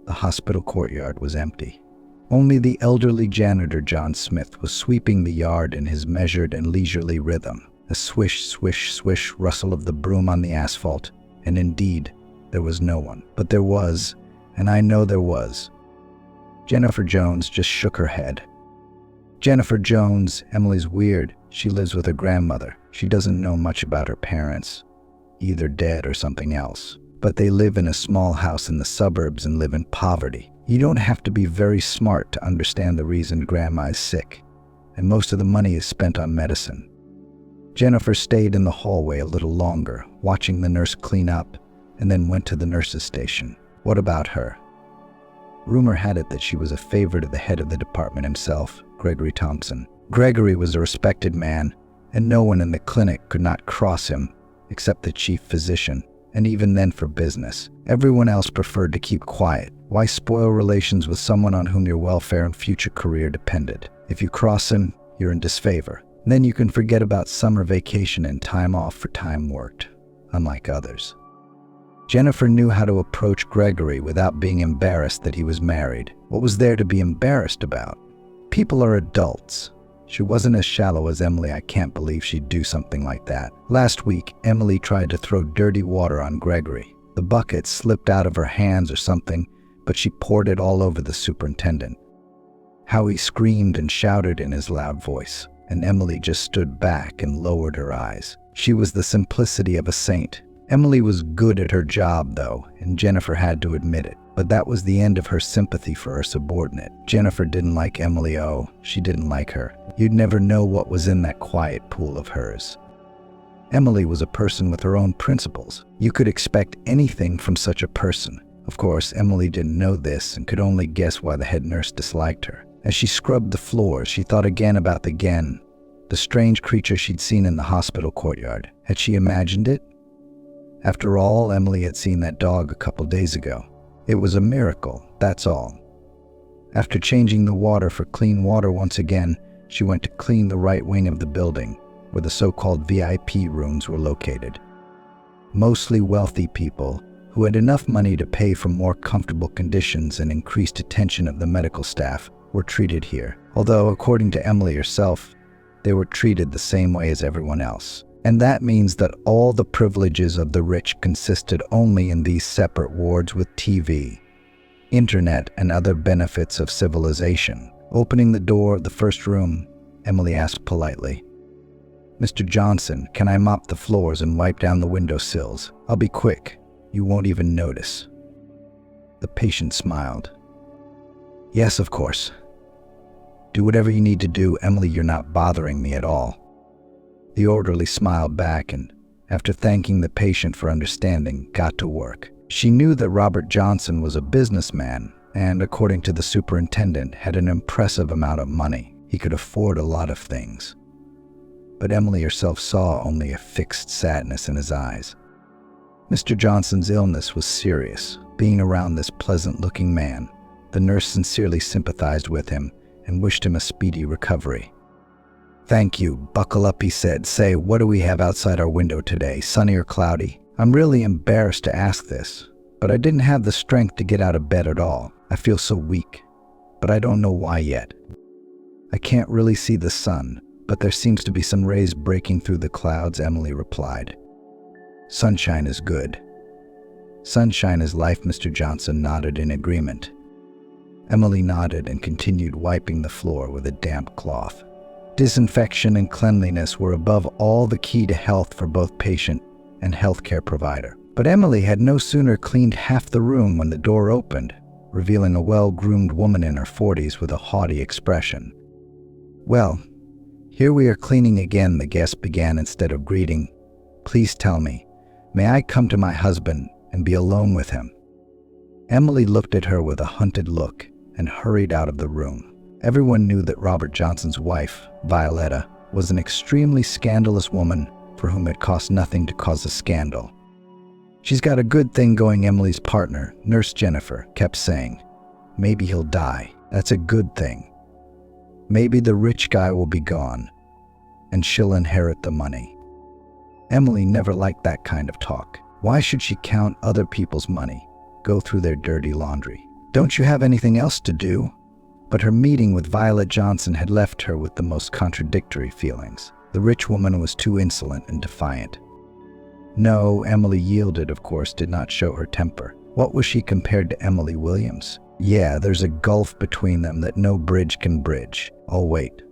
The hospital courtyard was empty. Only the elderly janitor, John Smith, was sweeping the yard in his measured and leisurely rhythm. A swish, swish, swish rustle of the broom on the asphalt, and indeed, there was no one. But there was, and I know there was. Jennifer Jones just shook her head. Jennifer Jones, Emily's weird. She lives with her grandmother. She doesn't know much about her parents, either dead or something else. But they live in a small house in the suburbs and live in poverty. You don't have to be very smart to understand the reason Grandma is sick, and most of the money is spent on medicine. Jennifer stayed in the hallway a little longer, watching the nurse clean up, and then went to the nurse's station. What about her? Rumor had it that she was a favorite of the head of the department himself, Gregory Thompson. Gregory was a respected man, and no one in the clinic could not cross him except the chief physician, and even then for business. Everyone else preferred to keep quiet. Why spoil relations with someone on whom your welfare and future career depended? If you cross him, you're in disfavor. Then you can forget about summer vacation and time off for time worked, unlike others. Jennifer knew how to approach Gregory without being embarrassed that he was married. What was there to be embarrassed about? People are adults. She wasn't as shallow as Emily. I can't believe she'd do something like that. Last week, Emily tried to throw dirty water on Gregory. The bucket slipped out of her hands or something, but she poured it all over the superintendent. How he screamed and shouted in his loud voice, and Emily just stood back and lowered her eyes. She was the simplicity of a saint. Emily was good at her job, though, and Jennifer had to admit it. But that was the end of her sympathy for her subordinate. Jennifer didn't like Emily. Oh, she didn't like her. You'd never know what was in that quiet pool of hers. Emily was a person with her own principles. You could expect anything from such a person. Of course, Emily didn't know this and could only guess why the head nurse disliked her. As she scrubbed the floors, she thought again about the strange creature she'd seen in the hospital courtyard. Had she imagined it? After all, Emily had seen that dog a couple days ago. It was a miracle, that's all. After changing the water for clean water once again, she went to clean the right wing of the building, where the so-called VIP rooms were located. Mostly wealthy people who had enough money to pay for more comfortable conditions and increased attention of the medical staff were treated here. Although, according to Emily herself, they were treated the same way as everyone else. And that means that all the privileges of the rich consisted only in these separate wards with TV, internet, and other benefits of civilization. Opening the door of the first room, Emily asked politely, "Mr. Johnson, can I mop the floors and wipe down the windowsills? I'll be quick. You won't even notice." The patient smiled. "Yes, of course. Do whatever you need to do, Emily. You're not bothering me at all." The orderly smiled back and, after thanking the patient for understanding, got to work. She knew that Robert Johnson was a businessman and, according to the superintendent, had an impressive amount of money. He could afford a lot of things. But Emily herself saw only a fixed sadness in his eyes. Mr. Johnson's illness was serious. Being around this pleasant-looking man, the nurse sincerely sympathized with him and wished him a speedy recovery. "Thank you. Buckle up," he said. "Say, what do we have outside our window today? Sunny or cloudy? I'm really embarrassed to ask this, but I didn't have the strength to get out of bed at all. I feel so weak, but I don't know why yet. I can't really see the sun, but there seems to be some rays breaking through the clouds," Emily replied. "Sunshine is good." "Sunshine is life," Mr. Johnson nodded in agreement. Emily nodded and continued wiping the floor with a damp cloth. Disinfection and cleanliness were above all the key to health for both patient and healthcare provider. But Emily had no sooner cleaned half the room when the door opened, revealing a well-groomed woman in her 40s with a haughty expression. "Well, here we are cleaning again," the guest began instead of greeting. "Please tell me, may I come to my husband and be alone with him?" Emily looked at her with a hunted look and hurried out of the room. Everyone knew that Robert Johnson's wife, Violetta, was an extremely scandalous woman for whom it cost nothing to cause a scandal. "She's got a good thing going," Emily's partner, Nurse Jennifer, kept saying. "Maybe he'll die. That's a good thing. Maybe the rich guy will be gone, and she'll inherit the money." Emily never liked that kind of talk. Why should she count other people's money, go through their dirty laundry? "Don't you have anything else to do?" But her meeting with Violet Johnson had left her with the most contradictory feelings. The rich woman was too insolent and defiant. No, Emily yielded, of course, did not show her temper. What was she compared to Emily Williams? Yeah, there's a gulf between them that no bridge can bridge. I'll wait.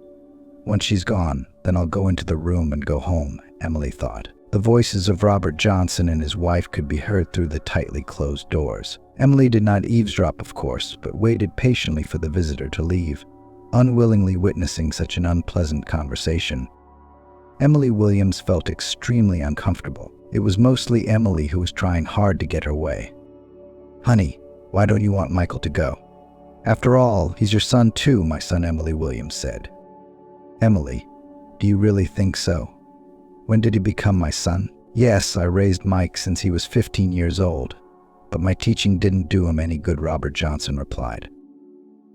Once she's gone, then I'll go into the room and go home, Emily thought. The voices of Robert Johnson and his wife could be heard through the tightly closed doors. Emily did not eavesdrop, of course, but waited patiently for the visitor to leave, unwillingly witnessing such an unpleasant conversation. Emily Williams felt extremely uncomfortable. It was mostly Emily who was trying hard to get her way. "Honey, why don't you want Michael to go?" "After all, he's your son too, my son," Emily Williams said. "Emily, do you really think so? When did he become my son?" "Yes, I raised Mike since he was 15 years old, but my teaching didn't do him any good," Robert Johnson replied.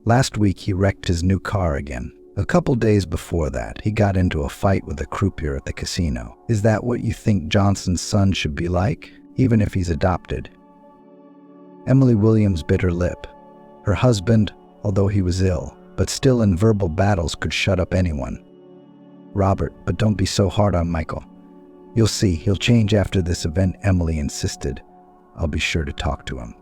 "Last week he wrecked his new car again. A couple days before that, he got into a fight with a croupier at the casino. Is that what you think Johnson's son should be like, even if he's adopted? Emily Williams bit her lip. Her husband, although he was ill, but still in verbal battles could shut up anyone. Robert, but don't be so hard on Michael. You'll see, he'll change after this event, Emily insisted. I'll be sure to talk to him.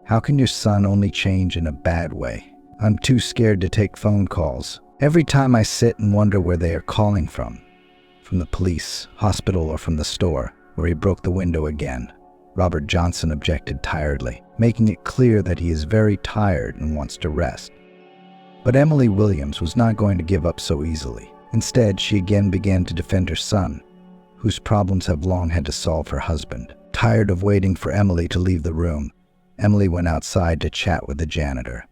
How can your son only change in a bad way? I'm too scared to take phone calls. Every time I sit and wonder where they are calling from the police, hospital, or from the store, where he broke the window again. Robert Johnson objected tiredly, making it clear that he is very tired and wants to rest. But Emily Williams was not going to give up so easily. Instead, she again began to defend her son, whose problems have long had to solve her husband. Tired of waiting for Emily to leave the room, Emily went outside to chat with the janitor.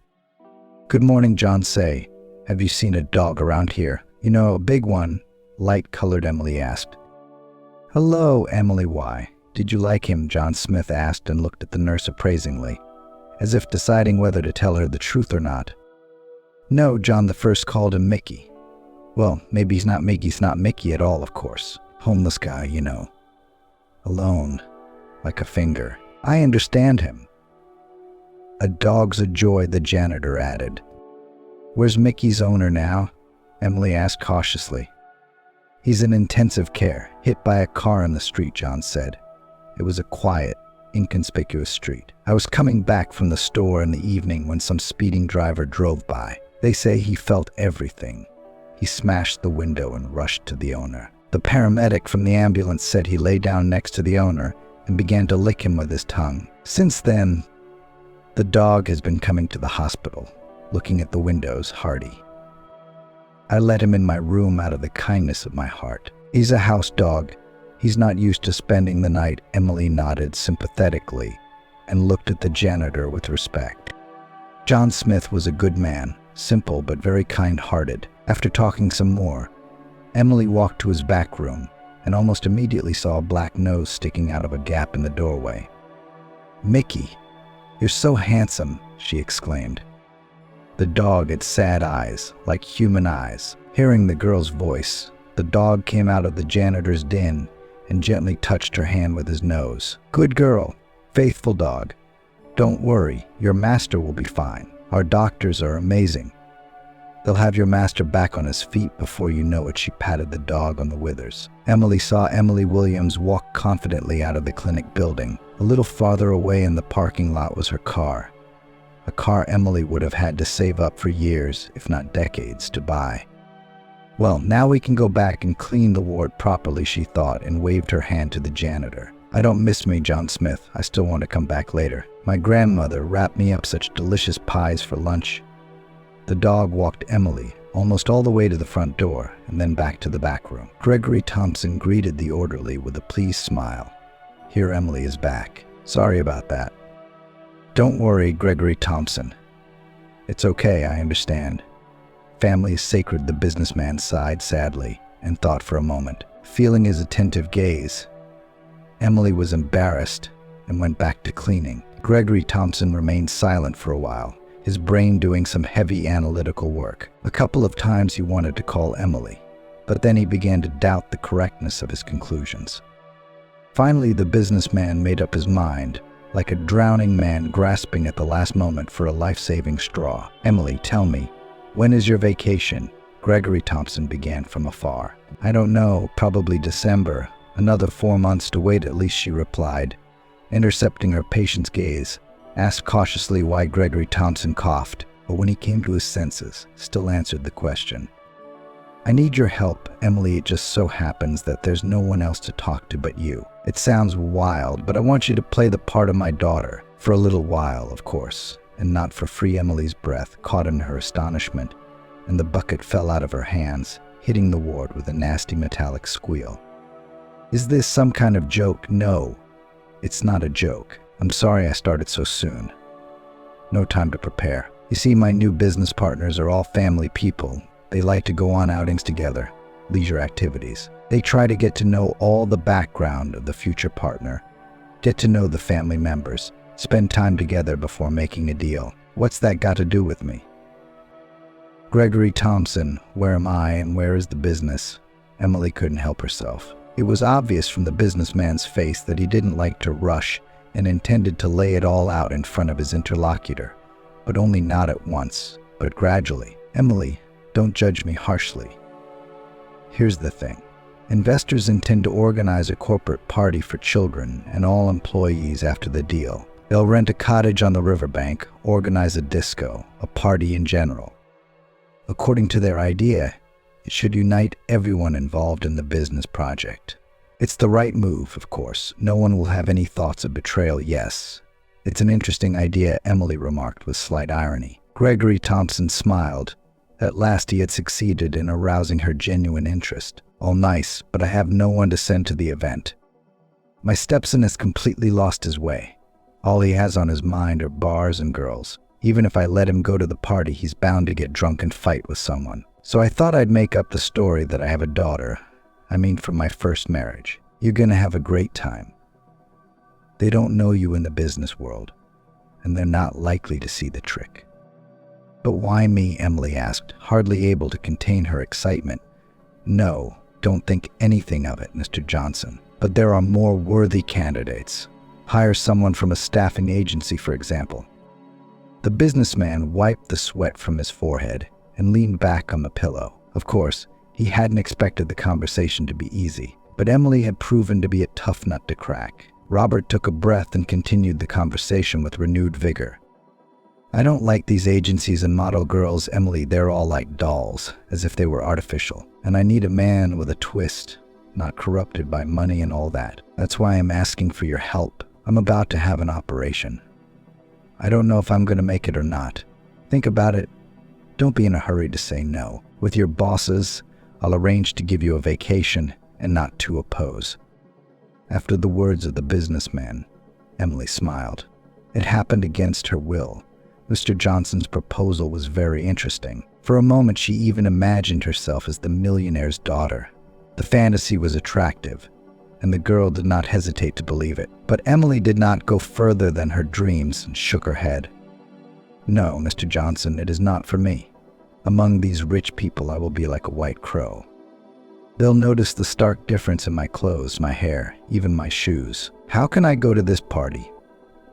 Good morning, John Say. Have you seen a dog around here? You know, a big one, light-colored, Emily asked. Hello, Emily. Why? Did you like him? John Smith asked and looked at the nurse appraisingly, as if deciding whether to tell her the truth or not. No, John the First called him Mickey. Well, maybe he's not Mickey at all, of course. Homeless guy, you know. Alone, like a finger. I understand him. A dog's a joy, the janitor added. Where's Mickey's owner now? Emily asked cautiously. He's in intensive care, hit by a car in the street, John said. It was a quiet, inconspicuous street. I was coming back from the store in the evening when some speeding driver drove by. They say he felt everything. He smashed the window and rushed to the owner. The paramedic from the ambulance said he lay down next to the owner and began to lick him with his tongue. Since then, the dog has been coming to the hospital, looking at the windows, hardy. I let him in my room out of the kindness of my heart. He's a house dog. He's not used to spending the night. Emily nodded sympathetically and looked at the janitor with respect. John Smith was a good man, simple but very kind-hearted. After talking some more, Emily walked to his back room and almost immediately saw a black nose sticking out of a gap in the doorway. Mickey, you're so handsome, she exclaimed. The dog had sad eyes, like human eyes. Hearing the girl's voice, the dog came out of the janitor's den and gently touched her hand with his nose. Good girl, faithful dog. Don't worry, your master will be fine. Our doctors are amazing. They'll have your master back on his feet before you know it. She patted the dog on the withers. Emily saw Emily Williams walk confidently out of the clinic building. A little farther away in the parking lot was her car. A car Emily would have had to save up for years, if not decades, to buy. Well, now we can go back and clean the ward properly, she thought, and waved her hand to the janitor. I don't miss me, John Smith. I still want to come back later. My grandmother wrapped me up such delicious pies for lunch. The dog walked Emily almost all the way to the front door and then back to the back room. Gregory Thompson greeted the orderly with a pleased smile. Here Emily is back. Sorry about that. Don't worry, Gregory Thompson. It's okay, I understand. Family is sacred, the businessman sighed sadly and thought for a moment. Feeling his attentive gaze, Emily was embarrassed and went back to cleaning. Gregory Thompson remained silent for a while, his brain doing some heavy analytical work. A couple of times he wanted to call Emily, but then he began to doubt the correctness of his conclusions. Finally, the businessman made up his mind, like a drowning man grasping at the last moment for a life-saving straw. Emily, tell me, when is your vacation? Gregory Thompson began from afar. I don't know, probably December. Another 4 months to wait at least, she replied, intercepting her patient's gaze, asked cautiously why Gregory Thompson coughed, but when he came to his senses, still answered the question. I need your help, Emily. It just so happens that there's no one else to talk to but you. It sounds wild, but I want you to play the part of my daughter. For a little while, of course, and not for free. Emily's breath caught in her astonishment, and the bucket fell out of her hands, hitting the ward with a nasty metallic squeal. Is this some kind of joke? No, it's not a joke. I'm sorry I started so soon. No time to prepare. You see, my new business partners are all family people. They like to go on outings together, leisure activities. They try to get to know all the background of the future partner, get to know the family members, spend time together before making a deal. What's that got to do with me? Gregory Thompson, where am I and where is the business? Emily couldn't help herself. It was obvious from the businessman's face that he didn't like to rush and intended to lay it all out in front of his interlocutor, but only not at once, but gradually. Emily, don't judge me harshly. Here's the thing. Investors intend to organize a corporate party for children and all employees after the deal. They'll rent a cottage on the riverbank, organize a disco, a party in general. According to their idea, it should unite everyone involved in the business project. It's the right move, of course. No one will have any thoughts of betrayal, yes. It's an interesting idea, Emily remarked with slight irony. Gregory Thompson smiled. At last he had succeeded in arousing her genuine interest. All nice, but I have no one to send to the event. My stepson has completely lost his way. All he has on his mind are bars and girls. Even if I let him go to the party, he's bound to get drunk and fight with someone. So I thought I'd make up the story that I have a daughter. I mean, from my first marriage. You're gonna have a great time. They don't know you in the business world, and they're not likely to see the trick. But why me? Emily asked, hardly able to contain her excitement. No, don't think anything of it, Mr. Johnson. But there are more worthy candidates. Hire someone from a staffing agency, for example. The businessman wiped the sweat from his forehead and leaned back on the pillow. Of course, he hadn't expected the conversation to be easy, but Emily had proven to be a tough nut to crack. Robert took a breath and continued the conversation with renewed vigor. I don't like these agencies and model girls, Emily. They're all like dolls, as if they were artificial. And I need a man with a twist, not corrupted by money and all that. That's why I'm asking for your help. I'm about to have an operation. I don't know if I'm going to make it or not. Think about it. Don't be in a hurry to say no. With your bosses, I'll arrange to give you a vacation and not to oppose. After the words of the businessman, Emily smiled. It happened against her will. Mr. Johnson's proposal was very interesting. For a moment, she even imagined herself as the millionaire's daughter. The fantasy was attractive, and the girl did not hesitate to believe it. But Emily did not go further than her dreams and shook her head. No, Mr. Johnson, it is not for me. Among these rich people, I will be like a white crow. They'll notice the stark difference in my clothes, my hair, even my shoes. How can I go to this party?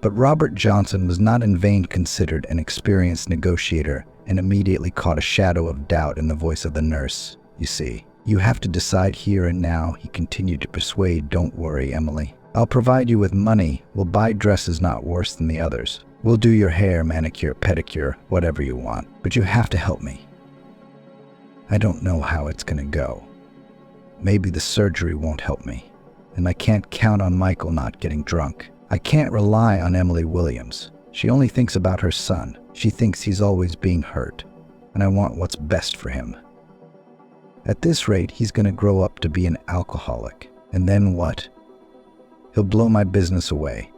But Robert Johnson was not in vain considered an experienced negotiator and immediately caught a shadow of doubt in the voice of the nurse. You see, you have to decide here and now, he continued to persuade. Don't worry, Emily. I'll provide you with money. We'll buy dresses not worse than the others. We'll do your hair, manicure, pedicure, whatever you want. But you have to help me. I don't know how it's gonna go. Maybe the surgery won't help me. And I can't count on Michael not getting drunk. I can't rely on Emily Williams. She only thinks about her son. She thinks he's always being hurt. And I want what's best for him. At this rate, he's gonna grow up to be an alcoholic. And then what? He'll blow my business away.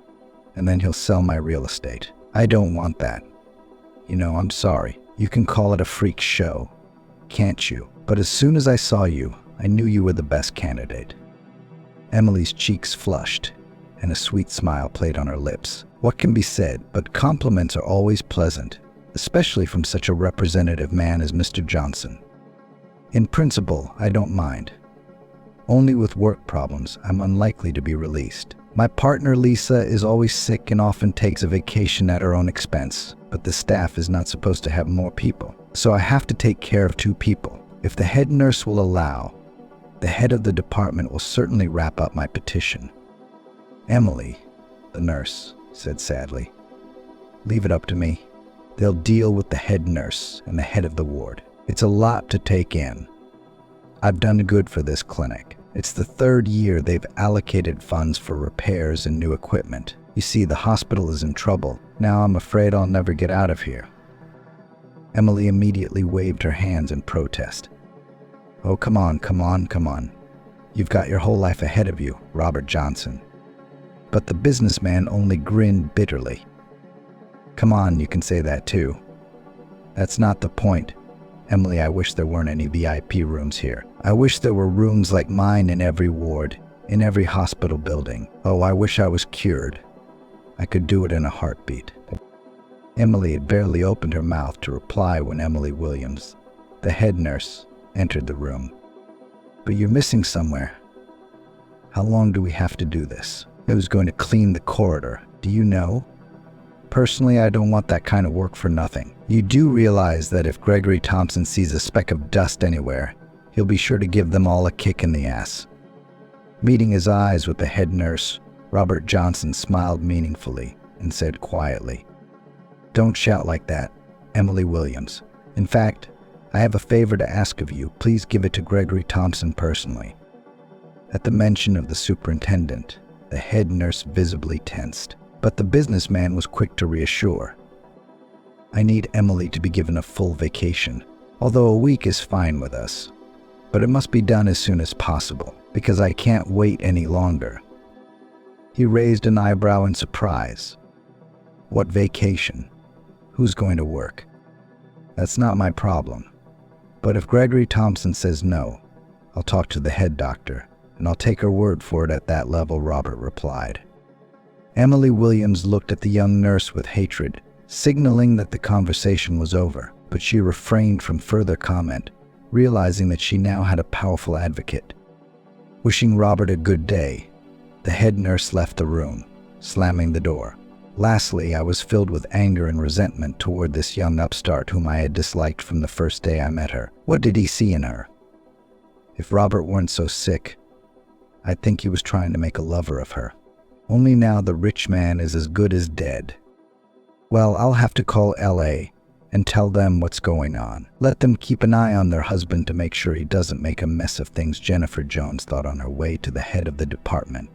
And then he'll sell my real estate. I don't want that. You know, I'm sorry. You can call it a freak show, can't you? But as soon as I saw you, I knew you were the best candidate. Emily's cheeks flushed, and a sweet smile played on her lips. What can be said, but compliments are always pleasant, especially from such a representative man as Mr. Johnson. In principle, I don't mind. Only with work problems, I'm unlikely to be released. My partner, Lisa, is always sick and often takes a vacation at her own expense, but the staff is not supposed to have more people. So I have to take care of 2 people. If the head nurse will allow, the head of the department will certainly wrap up my petition. Emily, the nurse, said sadly, leave it up to me. They'll deal with the head nurse and the head of the ward. It's a lot to take in. I've done good for this clinic. It's the 3rd year they've allocated funds for repairs and new equipment. You see, the hospital is in trouble. Now I'm afraid I'll never get out of here. Emily immediately waved her hands in protest. Oh, come on, come on, come on. You've got your whole life ahead of you, Robert Johnson. But the businessman only grinned bitterly. Come on, you can say that too. That's not the point. Emily, I wish there weren't any VIP rooms here. I wish there were rooms like mine in every ward, in every hospital building. Oh, I wish I was cured. I could do it in a heartbeat. Emily had barely opened her mouth to reply when Emily Williams, The head nurse entered the room. But you're missing somewhere. How long do we have to do this? Who's going to clean the corridor? Do you know? Personally, I don't want that kind of work for nothing. You do realize that if Gregory Thompson sees a speck of dust anywhere, he'll be sure to give them all a kick in the ass. Meeting his eyes with the head nurse, Robert Johnson smiled meaningfully and said quietly, "Don't shout like that, Emily Williams. In fact, I have a favor to ask of you. Please give it to Gregory Thompson personally." At the mention of the superintendent, the head nurse visibly tensed, but the businessman was quick to reassure. "I need Emily to be given a full vacation, although a week is fine with us. But it must be done as soon as possible, because I can't wait any longer." He raised an eyebrow in surprise. "What vacation? Who's going to work?" "That's not my problem. But if Gregory Thompson says no, I'll talk to the head doctor, and I'll take her word for it at that level," Robert replied. Emily Williams looked at the young nurse with hatred, signaling that the conversation was over, but she refrained from further comment, realizing that she now had a powerful advocate. Wishing Robert a good day, the head nurse left the room, slamming the door. Lastly, I was filled with anger and resentment toward this young upstart whom I had disliked from the first day I met her. What did he see in her? If Robert weren't so sick, I'd think he was trying to make a lover of her. Only now the rich man is as good as dead. Well, I'll have to call LA and tell them what's going on. Let them keep an eye on their husband to make sure he doesn't make a mess of things, Jennifer Jones thought on her way to the head of the department.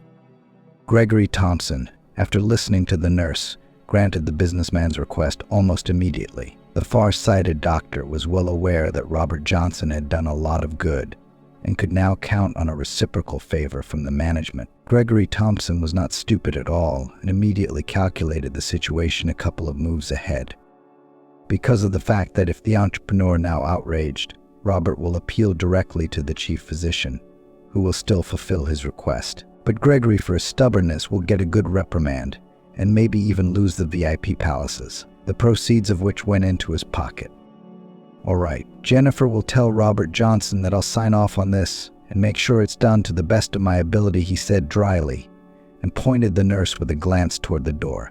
Gregory Thompson, after listening to the nurse, granted the businessman's request almost immediately. The far-sighted doctor was well aware that Robert Johnson had done a lot of good and could now count on a reciprocal favor from the management. Gregory Thompson was not stupid at all and immediately calculated the situation a couple of moves ahead. Because of the fact that if the entrepreneur now outraged, Robert will appeal directly to the chief physician, who will still fulfill his request. But Gregory, for his stubbornness, will get a good reprimand and maybe even lose the VIP palaces, the proceeds of which went into his pocket. All right, Jennifer will tell Robert Johnson that I'll sign off on this and make sure it's done to the best of my ability, he said dryly, and pointed the nurse with a glance toward the door.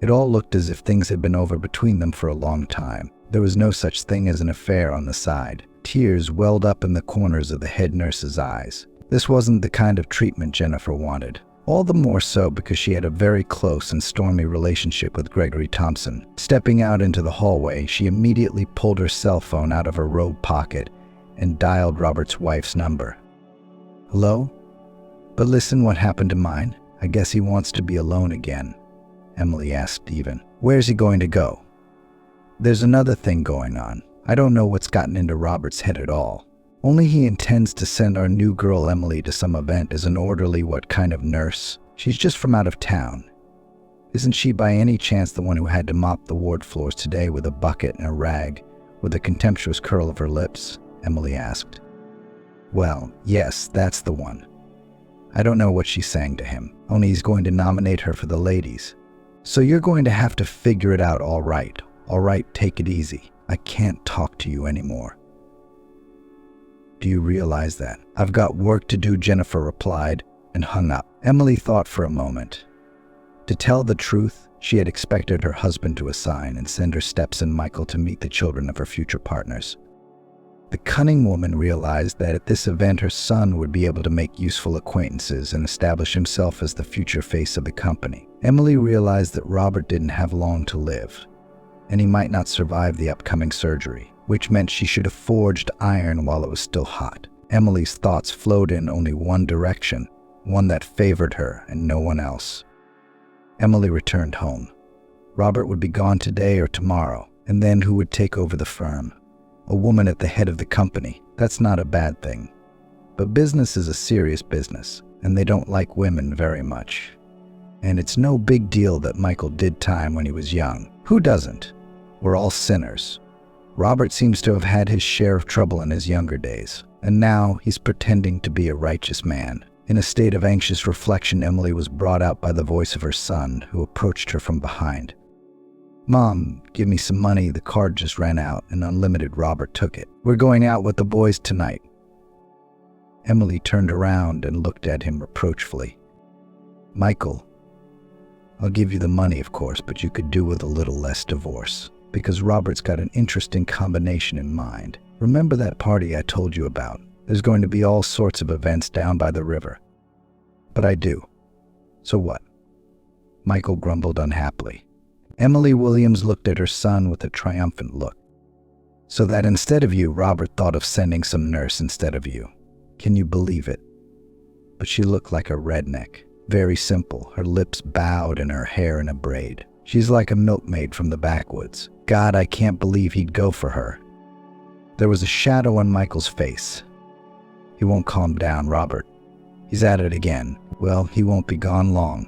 It all looked as if things had been over between them for a long time. There was no such thing as an affair on the side. Tears welled up in the corners of the head nurse's eyes. This wasn't the kind of treatment Jennifer wanted. All the more so because she had a very close and stormy relationship with Gregory Thompson. Stepping out into the hallway, she immediately pulled her cell phone out of her robe pocket and dialed Robert's wife's number. "Hello? But listen, what happened to mine? I guess he wants to be alone again," Emily asked Stephen. "Where's he going to go?" "There's another thing going on. I don't know what's gotten into Robert's head at all. Only he intends to send our new girl Emily to some event as an orderly. What kind of nurse? She's just from out of town. Isn't she by any chance the one who had to mop the ward floors today with a bucket and a rag, with a contemptuous curl of her lips?" Emily asked. "Well, yes, that's the one. I don't know what she's saying to him, only he's going to nominate her for the ladies. So you're going to have to figure it out, all right. All right, take it easy. I can't talk to you anymore." "Do you realize that? I've got work to do," Jennifer replied, and hung up. Emily thought for a moment. To tell the truth, she had expected her husband to assign and send her stepson Michael to meet the children of her future partners. The cunning woman realized that at this event her son would be able to make useful acquaintances and establish himself as the future face of the company. Emily realized that Robert didn't have long to live, and he might not survive the upcoming surgery, which meant she should have forged iron while it was still hot. Emily's thoughts flowed in only one direction, one that favored her and no one else. Emily returned home. Robert would be gone today or tomorrow, and then who would take over the firm? A woman at the head of the company. That's not a bad thing. But business is a serious business, and they don't like women very much. And it's no big deal that Michael did time when he was young. Who doesn't? We're all sinners. Robert seems to have had his share of trouble in his younger days, and now he's pretending to be a righteous man. In a state of anxious reflection, Emily was brought out by the voice of her son, who approached her from behind. "Mom, give me some money. The card just ran out and unlimited Robert took it. We're going out with the boys tonight." Emily turned around and looked at him reproachfully. "Michael, I'll give you the money, of course, but you could do with a little less divorce, because Robert's got an interesting combination in mind. Remember that party I told you about? There's going to be all sorts of events down by the river." "But I do. So what?" Michael grumbled unhappily. Emily Williams looked at her son with a triumphant look. "So that instead of you, Robert thought of sending some nurse instead of you. Can you believe it?" But she looked like a redneck. Very simple, her lips bowed and her hair in a braid. She's like a milkmaid from the backwoods. God, I can't believe he'd go for her. There was a shadow on Michael's face. He won't calm down, Robert. He's at it again. Well, he won't be gone long.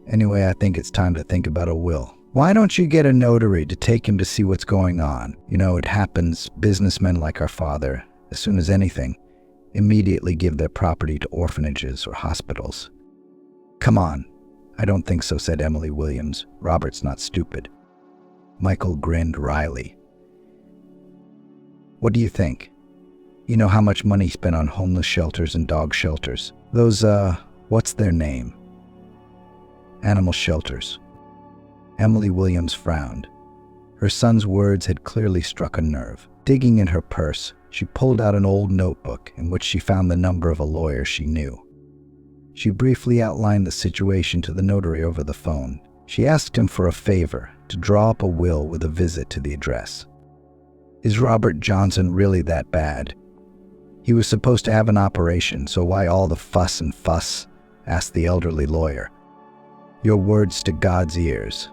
Anyway, I think it's time to think about a will. Why don't you get a notary to take him to see what's going on? You know, it happens, businessmen like our father, as soon as anything, immediately give their property to orphanages or hospitals. Come on. I don't think so, said Emily Williams. Robert's not stupid. Michael grinned wryly. What do you think? You know how much money he spent on homeless shelters and dog shelters? Those, what's their name? Animal shelters. Emily Williams frowned. Her son's words had clearly struck a nerve. Digging in her purse, she pulled out an old notebook in which she found the number of a lawyer she knew. She briefly outlined the situation to the notary over the phone. She asked him for a favor, to draw up a will with a visit to the address. Is Robert Johnson really that bad? He was supposed to have an operation, so why all the fuss and fuss? Asked the elderly lawyer. Your words to God's ears.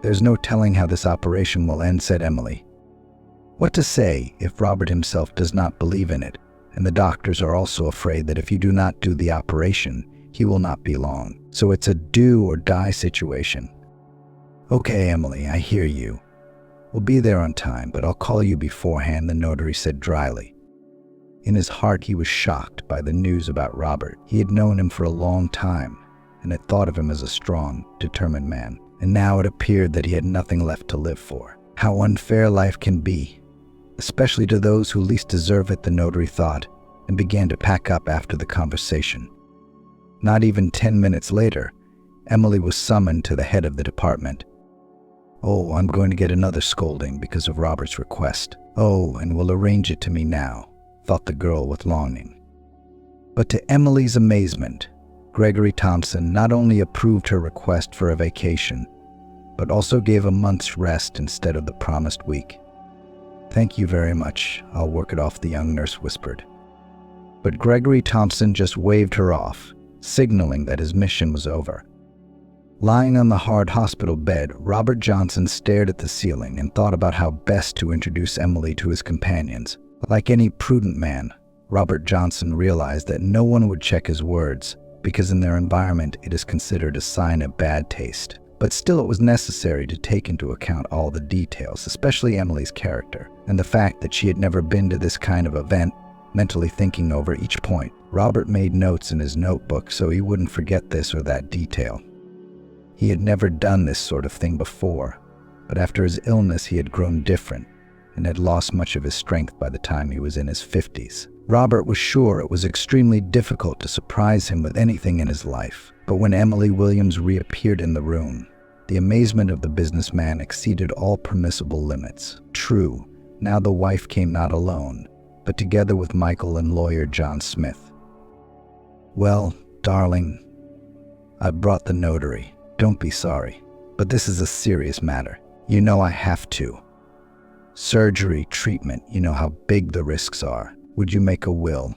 There's no telling how this operation will end, said Emily. What to say if Robert himself does not believe in it, and the doctors are also afraid that if you do not do the operation, he will not be long. So it's a do or die situation. Okay, Emily, I hear you. We'll be there on time, but I'll call you beforehand, the notary said dryly. In his heart, he was shocked by the news about Robert. He had known him for a long time and had thought of him as a strong, determined man. And now it appeared that he had nothing left to live for. How unfair life can be, especially to those who least deserve it, the notary thought, and began to pack up after the conversation. Not even 10 minutes later, Emily was summoned to the head of the department. Oh, I'm going to get another scolding because of Robert's request. Oh, and will arrange it to me now, thought the girl with longing. But to Emily's amazement, Gregory Thompson not only approved her request for a vacation, but also gave a month's rest instead of the promised week. Thank you very much. I'll work it off, the young nurse whispered. But Gregory Thompson just waved her off, signaling that his mission was over. Lying on the hard hospital bed, Robert Johnson stared at the ceiling and thought about how best to introduce Emily to his companions. Like any prudent man, Robert Johnson realized that no one would check his words, because in their environment it is considered a sign of bad taste. But still it was necessary to take into account all the details, especially Emily's character, and the fact that she had never been to this kind of event. Mentally thinking over each point, Robert made notes in his notebook so he wouldn't forget this or that detail. He had never done this sort of thing before, but after his illness he had grown different and had lost much of his strength by the time he was in his 50s. Robert was sure it was extremely difficult to surprise him with anything in his life, but when Emily Williams reappeared in the room, the amazement of the businessman exceeded all permissible limits. True, now the wife came not alone, but together with Michael and lawyer John Smith. Well, darling, I brought the notary. Don't be sorry, but this is a serious matter. You know I have to. Surgery, treatment, you know how big the risks are. Would you make a will?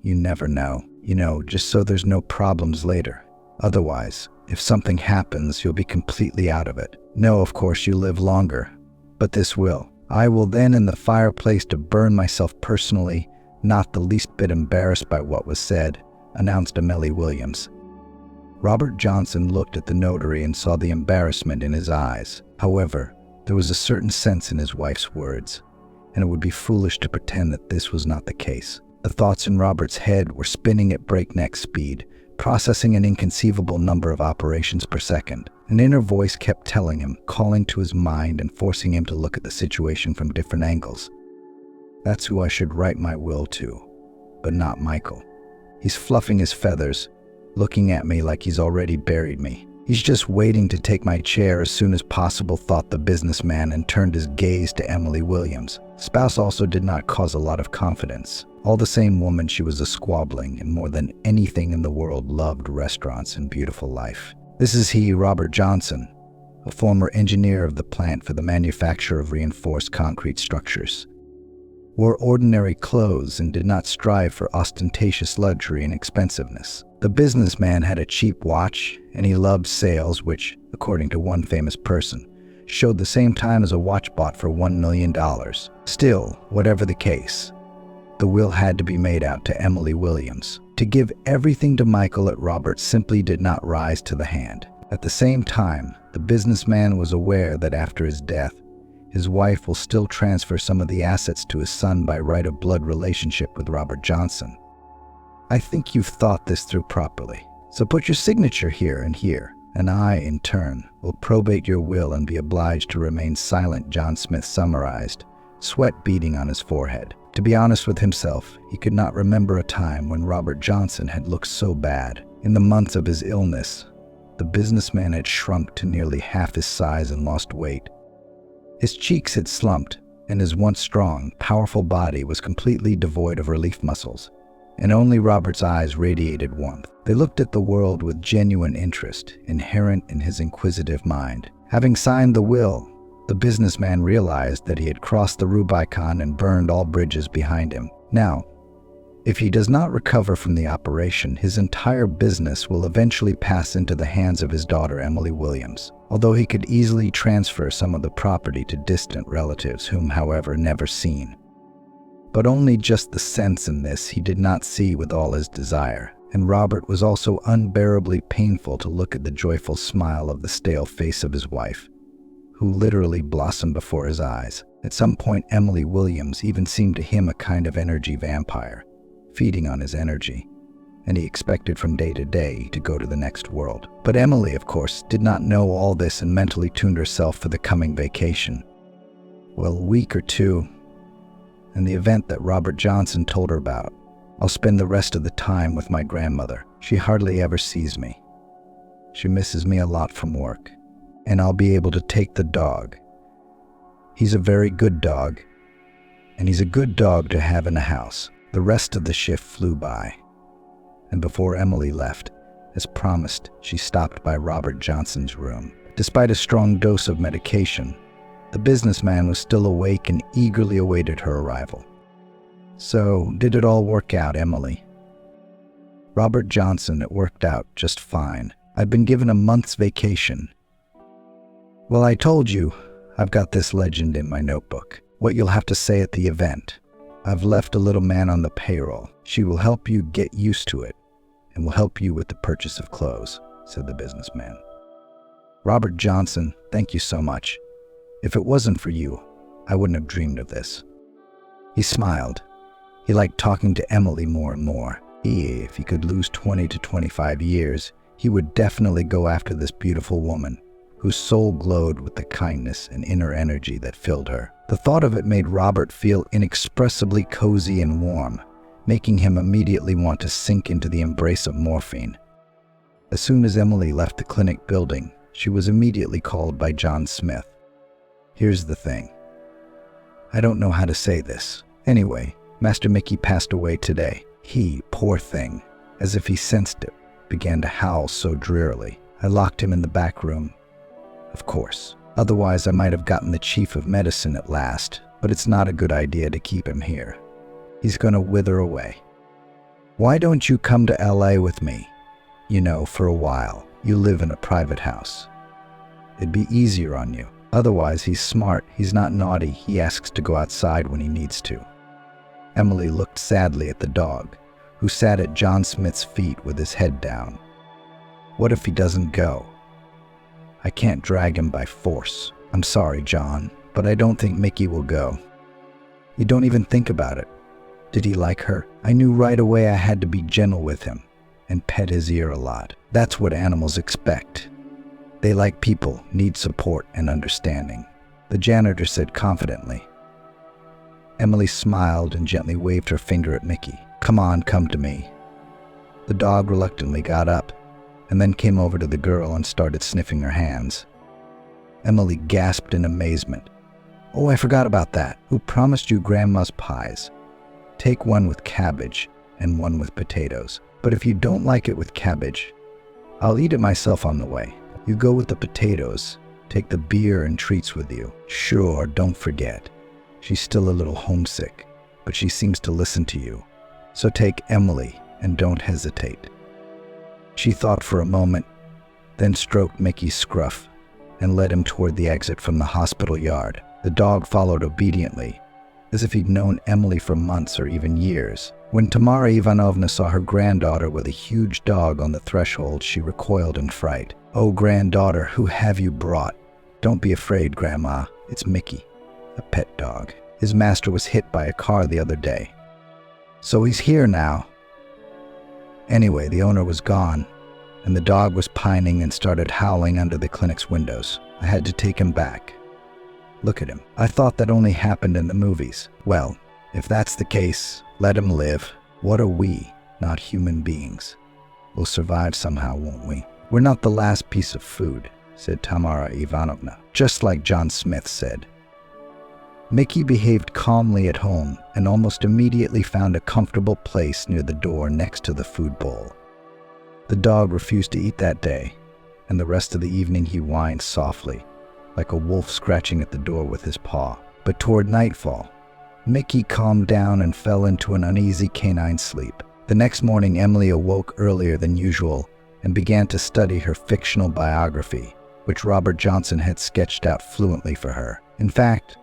You never know. You know, just so there's no problems later. Otherwise, if something happens, you'll be completely out of it. No, of course, you live longer. But this will. I will then in the fireplace to burn myself personally, not the least bit embarrassed by what was said, announced Emily Williams. Robert Johnson looked at the notary and saw the embarrassment in his eyes. However, there was a certain sense in his wife's words, and it would be foolish to pretend that this was not the case. The thoughts in Robert's head were spinning at breakneck speed, processing an inconceivable number of operations per second. An inner voice kept telling him, calling to his mind and forcing him to look at the situation from different angles. That's who I should write my will to, but not Michael. He's fluffing his feathers, looking at me like he's already buried me. He's just waiting to take my chair as soon as possible, thought the businessman, and turned his gaze to Emily Williams. Spouse also did not cause a lot of confidence. All the same woman, she was a squabbling and more than anything in the world loved restaurants and beautiful life. This is he, Robert Johnson, a former engineer of the plant for the manufacture of reinforced concrete structures. Wore ordinary clothes and did not strive for ostentatious luxury and expensiveness. The businessman had a cheap watch, and he loved sales, which, according to one famous person, showed the same time as a watch bought for $1 million. Still, whatever the case, the will had to be made out to Emily Williams. To give everything to Michael at Robert simply did not rise to the hand. At the same time, the businessman was aware that after his death, his wife will still transfer some of the assets to his son by right of blood relationship with Robert Johnson. I think you've thought this through properly. So put your signature here, and I, in turn, will probate your will and be obliged to remain silent, John Smith summarized, sweat beading on his forehead. To be honest with himself, he could not remember a time when Robert Johnson had looked so bad. In the months of his illness, the businessman had shrunk to nearly half his size and lost weight. His cheeks had slumped, and his once strong, powerful body was completely devoid of relief muscles, and only Robert's eyes radiated warmth. They looked at the world with genuine interest, inherent in his inquisitive mind. Having signed the will, the businessman realized that he had crossed the Rubicon and burned all bridges behind him. Now, if he does not recover from the operation, his entire business will eventually pass into the hands of his daughter, Emily Williams, although he could easily transfer some of the property to distant relatives, whom, however, never seen. But only just the sense in this he did not see with all his desire, and Robert was also unbearably painful to look at the joyful smile of the stale face of his wife, who literally blossomed before his eyes. At some point, Emily Williams even seemed to him a kind of energy vampire, feeding on his energy, and he expected from day to day to go to the next world. But Emily, of course, did not know all this and mentally tuned herself for the coming vacation. Well, a week or two, and the event that Robert Johnson told her about. I'll spend the rest of the time with my grandmother. She hardly ever sees me. She misses me a lot from work, and I'll be able to take the dog. He's a very good dog, and he's a good dog to have in the house. The rest of the shift flew by, and before Emily left, as promised, she stopped by Robert Johnson's room. Despite a strong dose of medication, the businessman was still awake and eagerly awaited her arrival. So, did it all work out, Emily? Robert Johnson, it worked out just fine. I've been given a month's vacation. Well, I told you, I've got this legend in my notebook. What you'll have to say at the event. I've left a little man on the payroll. She will help you get used to it, and will help you with the purchase of clothes, said the businessman. Robert Johnson, thank you so much. If it wasn't for you, I wouldn't have dreamed of this. He smiled. He liked talking to Emily more and more. If he could lose 20 to 25 years, he would definitely go after this beautiful woman, whose soul glowed with the kindness and inner energy that filled her. The thought of it made Robert feel inexpressibly cozy and warm, making him immediately want to sink into the embrace of morphine. As soon as Emily left the clinic building, she was immediately called by John Smith. Here's the thing. I don't know how to say this. Anyway, Master Mickey passed away today. He, poor thing, as if he sensed it, began to howl so drearily. I locked him in the back room. Of course. Otherwise, I might have gotten the chief of medicine at last, but it's not a good idea to keep him here. He's gonna wither away. Why don't you come to LA with me? You know, for a while. You live in a private house. It'd be easier on you. Otherwise, he's smart, he's not naughty, he asks to go outside when he needs to. Emily looked sadly at the dog, who sat at John Smith's feet with his head down. What if he doesn't go? I can't drag him by force. I'm sorry, John, but I don't think Mickey will go. You don't even think about it. Did he like her? I knew right away I had to be gentle with him and pet his ear a lot. That's what animals expect. They, like people, need support and understanding, the janitor said confidently. Emily smiled and gently waved her finger at Mickey. Come on, come to me. The dog reluctantly got up and then came over to the girl and started sniffing her hands. Emily gasped in amazement. Oh, I forgot about that. Who promised you Grandma's pies? Take one with cabbage and one with potatoes. But if you don't like it with cabbage, I'll eat it myself on the way. You go with the potatoes. Take the beer and treats with you. Sure, don't forget. She's still a little homesick, but she seems to listen to you. So take Emily and don't hesitate. She thought for a moment, then stroked Mickey's scruff and led him toward the exit from the hospital yard. The dog followed obediently, as if he'd known Emily for months or even years. When Tamara Ivanovna saw her granddaughter with a huge dog on the threshold, she recoiled in fright. Oh, granddaughter, who have you brought? Don't be afraid, Grandma. It's Mickey, a pet dog. His master was hit by a car the other day. So he's here now. Anyway, the owner was gone, and the dog was pining and started howling under the clinic's windows. I had to take him back. Look at him. I thought that only happened in the movies. Well, if that's the case, let him live. What are we, not human beings? We'll survive somehow, won't we? We're not the last piece of food, said Tamara Ivanovna, just like John Smith said. Mickey behaved calmly at home and almost immediately found a comfortable place near the door next to the food bowl. The dog refused to eat that day, and the rest of the evening he whined softly, like a wolf scratching at the door with his paw. But toward nightfall, Mickey calmed down and fell into an uneasy canine sleep. The next morning, Emily awoke earlier than usual and began to study her fictional biography, which Robert Johnson had sketched out fluently for her. In fact,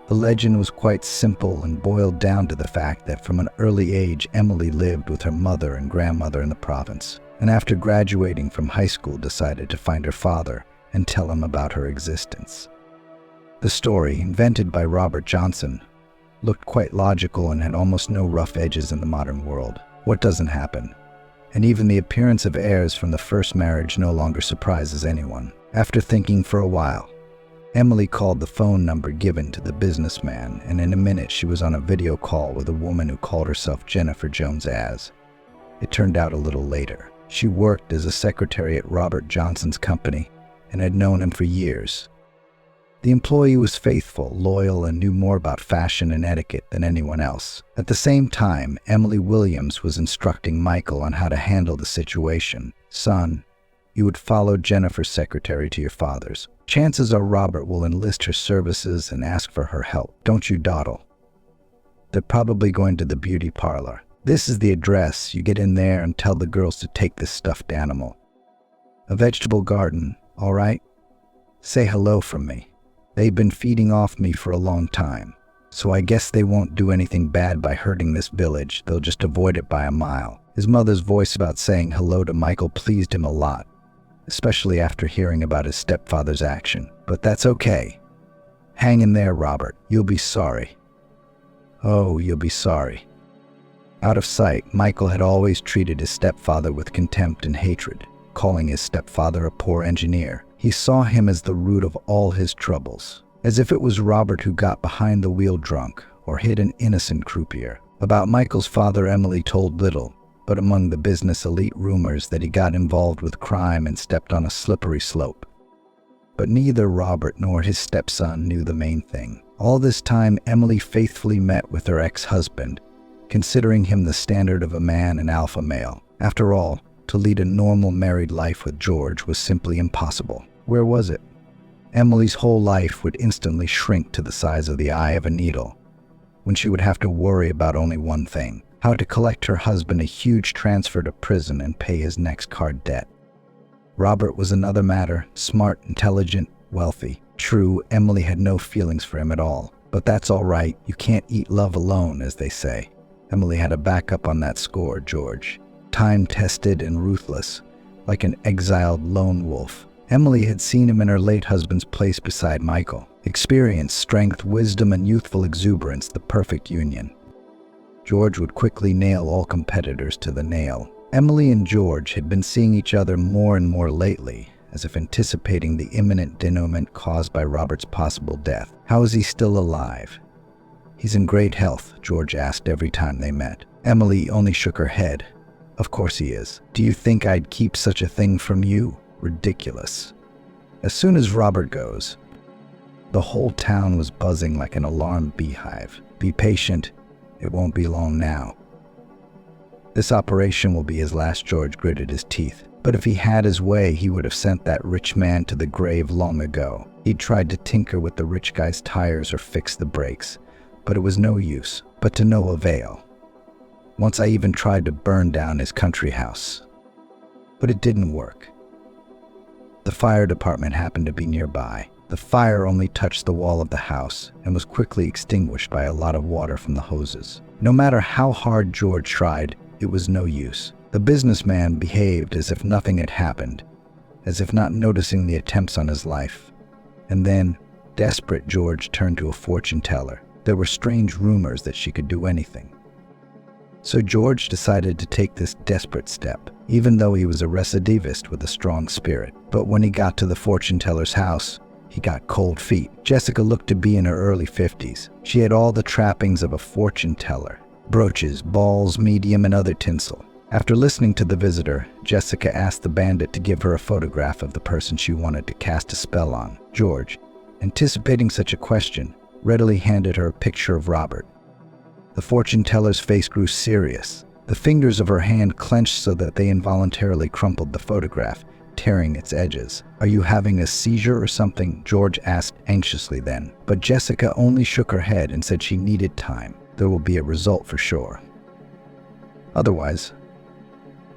the legend was quite simple and boiled down to the fact that from an early age, Emily lived with her mother and grandmother in the province, and after graduating from high school decided to find her father and tell him about her existence. The story, invented by Robert Johnson, looked quite logical and had almost no rough edges in the modern world. What doesn't happen? And even the appearance of heirs from the first marriage no longer surprises anyone. After thinking for a while, Emily called the phone number given to the businessman, and in a minute she was on a video call with a woman who called herself Jennifer Jones as. It turned out a little later. She worked as a secretary at Robert Johnson's company and had known him for years. The employee was faithful, loyal, and knew more about fashion and etiquette than anyone else. At the same time, Emily Williams was instructing Michael on how to handle the situation. Son, you would follow Jennifer's secretary to your father's. Chances are Robert will enlist her services and ask for her help. Don't you dawdle. They're probably going to the beauty parlor. This is the address. You get in there and tell the girls to take this stuffed animal. A vegetable garden, all right? Say hello from me. They've been feeding off me for a long time, so I guess they won't do anything bad by hurting this village. They'll just avoid it by a mile. His mother's voice about saying hello to Michael pleased him a lot, especially after hearing about his stepfather's action. But that's okay. Hang in there, Robert. You'll be sorry. Oh, you'll be sorry. Out of sight, Michael had always treated his stepfather with contempt and hatred, calling his stepfather a poor engineer. He saw him as the root of all his troubles, as if it was Robert who got behind the wheel drunk or hit an innocent croupier. About Michael's father, Emily told little, but among the business elite rumors that he got involved with crime and stepped on a slippery slope. But neither Robert nor his stepson knew the main thing. All this time, Emily faithfully met with her ex-husband, considering him the standard of a man and alpha male. After all, to lead a normal married life with George was simply impossible. Where was it? Emily's whole life would instantly shrink to the size of the eye of a needle, when she would have to worry about only one thing: how to collect her husband a huge transfer to prison and pay his next card debt. Robert was another matter, smart, intelligent, wealthy. True, Emily had no feelings for him at all, but that's all right. You can't eat love alone, as they say. Emily had a backup on that score, George. Time-tested and ruthless, like an exiled lone wolf. Emily had seen him in her late husband's place beside Michael. Experience, strength, wisdom, and youthful exuberance, the perfect union. George would quickly nail all competitors to the nail. Emily and George had been seeing each other more and more lately, as if anticipating the imminent denouement caused by Robert's possible death. How is he still alive? He's in great health, George asked every time they met. Emily only shook her head. Of course he is. Do you think I'd keep such a thing from you? Ridiculous. As soon as Robert goes, the whole town was buzzing like an alarmed beehive. Be patient, it won't be long now. This operation will be his last, George gritted his teeth. But if he had his way, he would have sent that rich man to the grave long ago. He'd tried to tinker with the rich guy's tires or fix the brakes, but it was no use, but to no avail. Once I even tried to burn down his country house, but it didn't work. The fire department happened to be nearby. The fire only touched the wall of the house and was quickly extinguished by a lot of water from the hoses. No matter how hard George tried, it was no use. The businessman behaved as if nothing had happened, as if not noticing the attempts on his life. And then, desperate, George turned to a fortune teller. There were strange rumors that she could do anything. So George decided to take this desperate step, even though he was a recidivist with a strong spirit. But when he got to the fortune teller's house, he got cold feet. Jessica looked to be in her early 50s. She had all the trappings of a fortune teller: brooches, balls, medium, and other tinsel. After listening to the visitor, Jessica asked the bandit to give her a photograph of the person she wanted to cast a spell on. George, anticipating such a question, readily handed her a picture of Robert. The fortune teller's face grew serious. The fingers of her hand clenched so that they involuntarily crumpled the photograph, tearing its edges. "Are you having a seizure or something?" George asked anxiously then. But Jessica only shook her head and said she needed time. There will be a result for sure. Otherwise,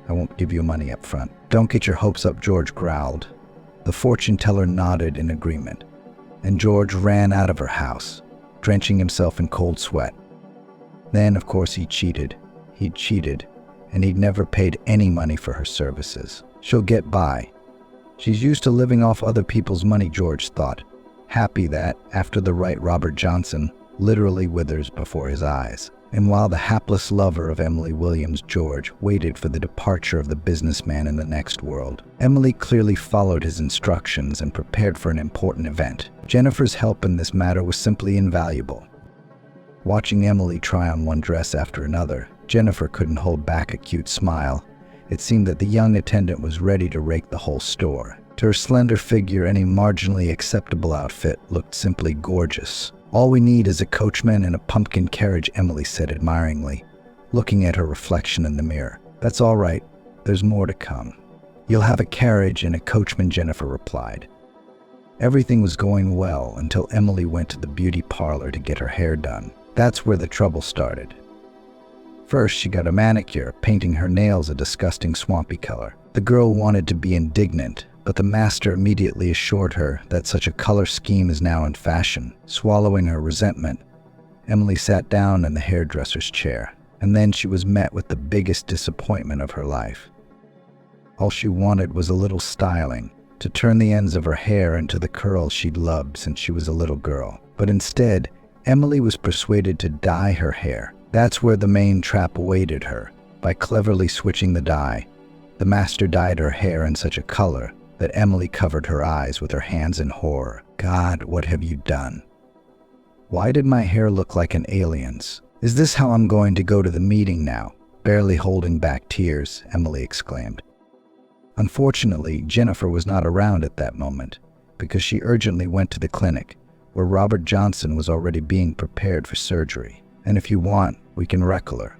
I won't give you money up front. Don't get your hopes up, George growled. The fortune teller nodded in agreement, and George ran out of her house, drenching himself in cold sweat. Then, of course, he cheated. He'd cheated, and he'd never paid any money for her services. She'll get by. She's used to living off other people's money, George thought, happy that, after the right Robert Johnson, literally withers before his eyes. And while the hapless lover of Emily Williams, George, waited for the departure of the businessman in the next world, Emily clearly followed his instructions and prepared for an important event. Jennifer's help in this matter was simply invaluable. Watching Emily try on one dress after another, Jennifer couldn't hold back a cute smile. It seemed that the young attendant was ready to rake the whole store. To her slender figure, any marginally acceptable outfit looked simply gorgeous. "All we need is a coachman and a pumpkin carriage," Emily said admiringly, looking at her reflection in the mirror. "That's all right. There's more to come." "You'll have a carriage and a coachman," Jennifer replied. Everything was going well until Emily went to the beauty parlor to get her hair done. That's where the trouble started. First, she got a manicure, painting her nails a disgusting swampy color. The girl wanted to be indignant, but the master immediately assured her that such a color scheme is now in fashion. Swallowing her resentment, Emily sat down in the hairdresser's chair, and then she was met with the biggest disappointment of her life. All she wanted was a little styling, to turn the ends of her hair into the curls she'd loved since she was a little girl. But instead, Emily was persuaded to dye her hair. That's where the main trap awaited her. By cleverly switching the dye, the master dyed her hair in such a color that Emily covered her eyes with her hands in horror. "God, what have you done? Why did my hair look like an alien's? Is this how I'm going to go to the meeting now?" Barely holding back tears, Emily exclaimed. Unfortunately, Jennifer was not around at that moment, because she urgently went to the clinic, where Robert Johnson was already being prepared for surgery. "And if you want, we can wreckle her."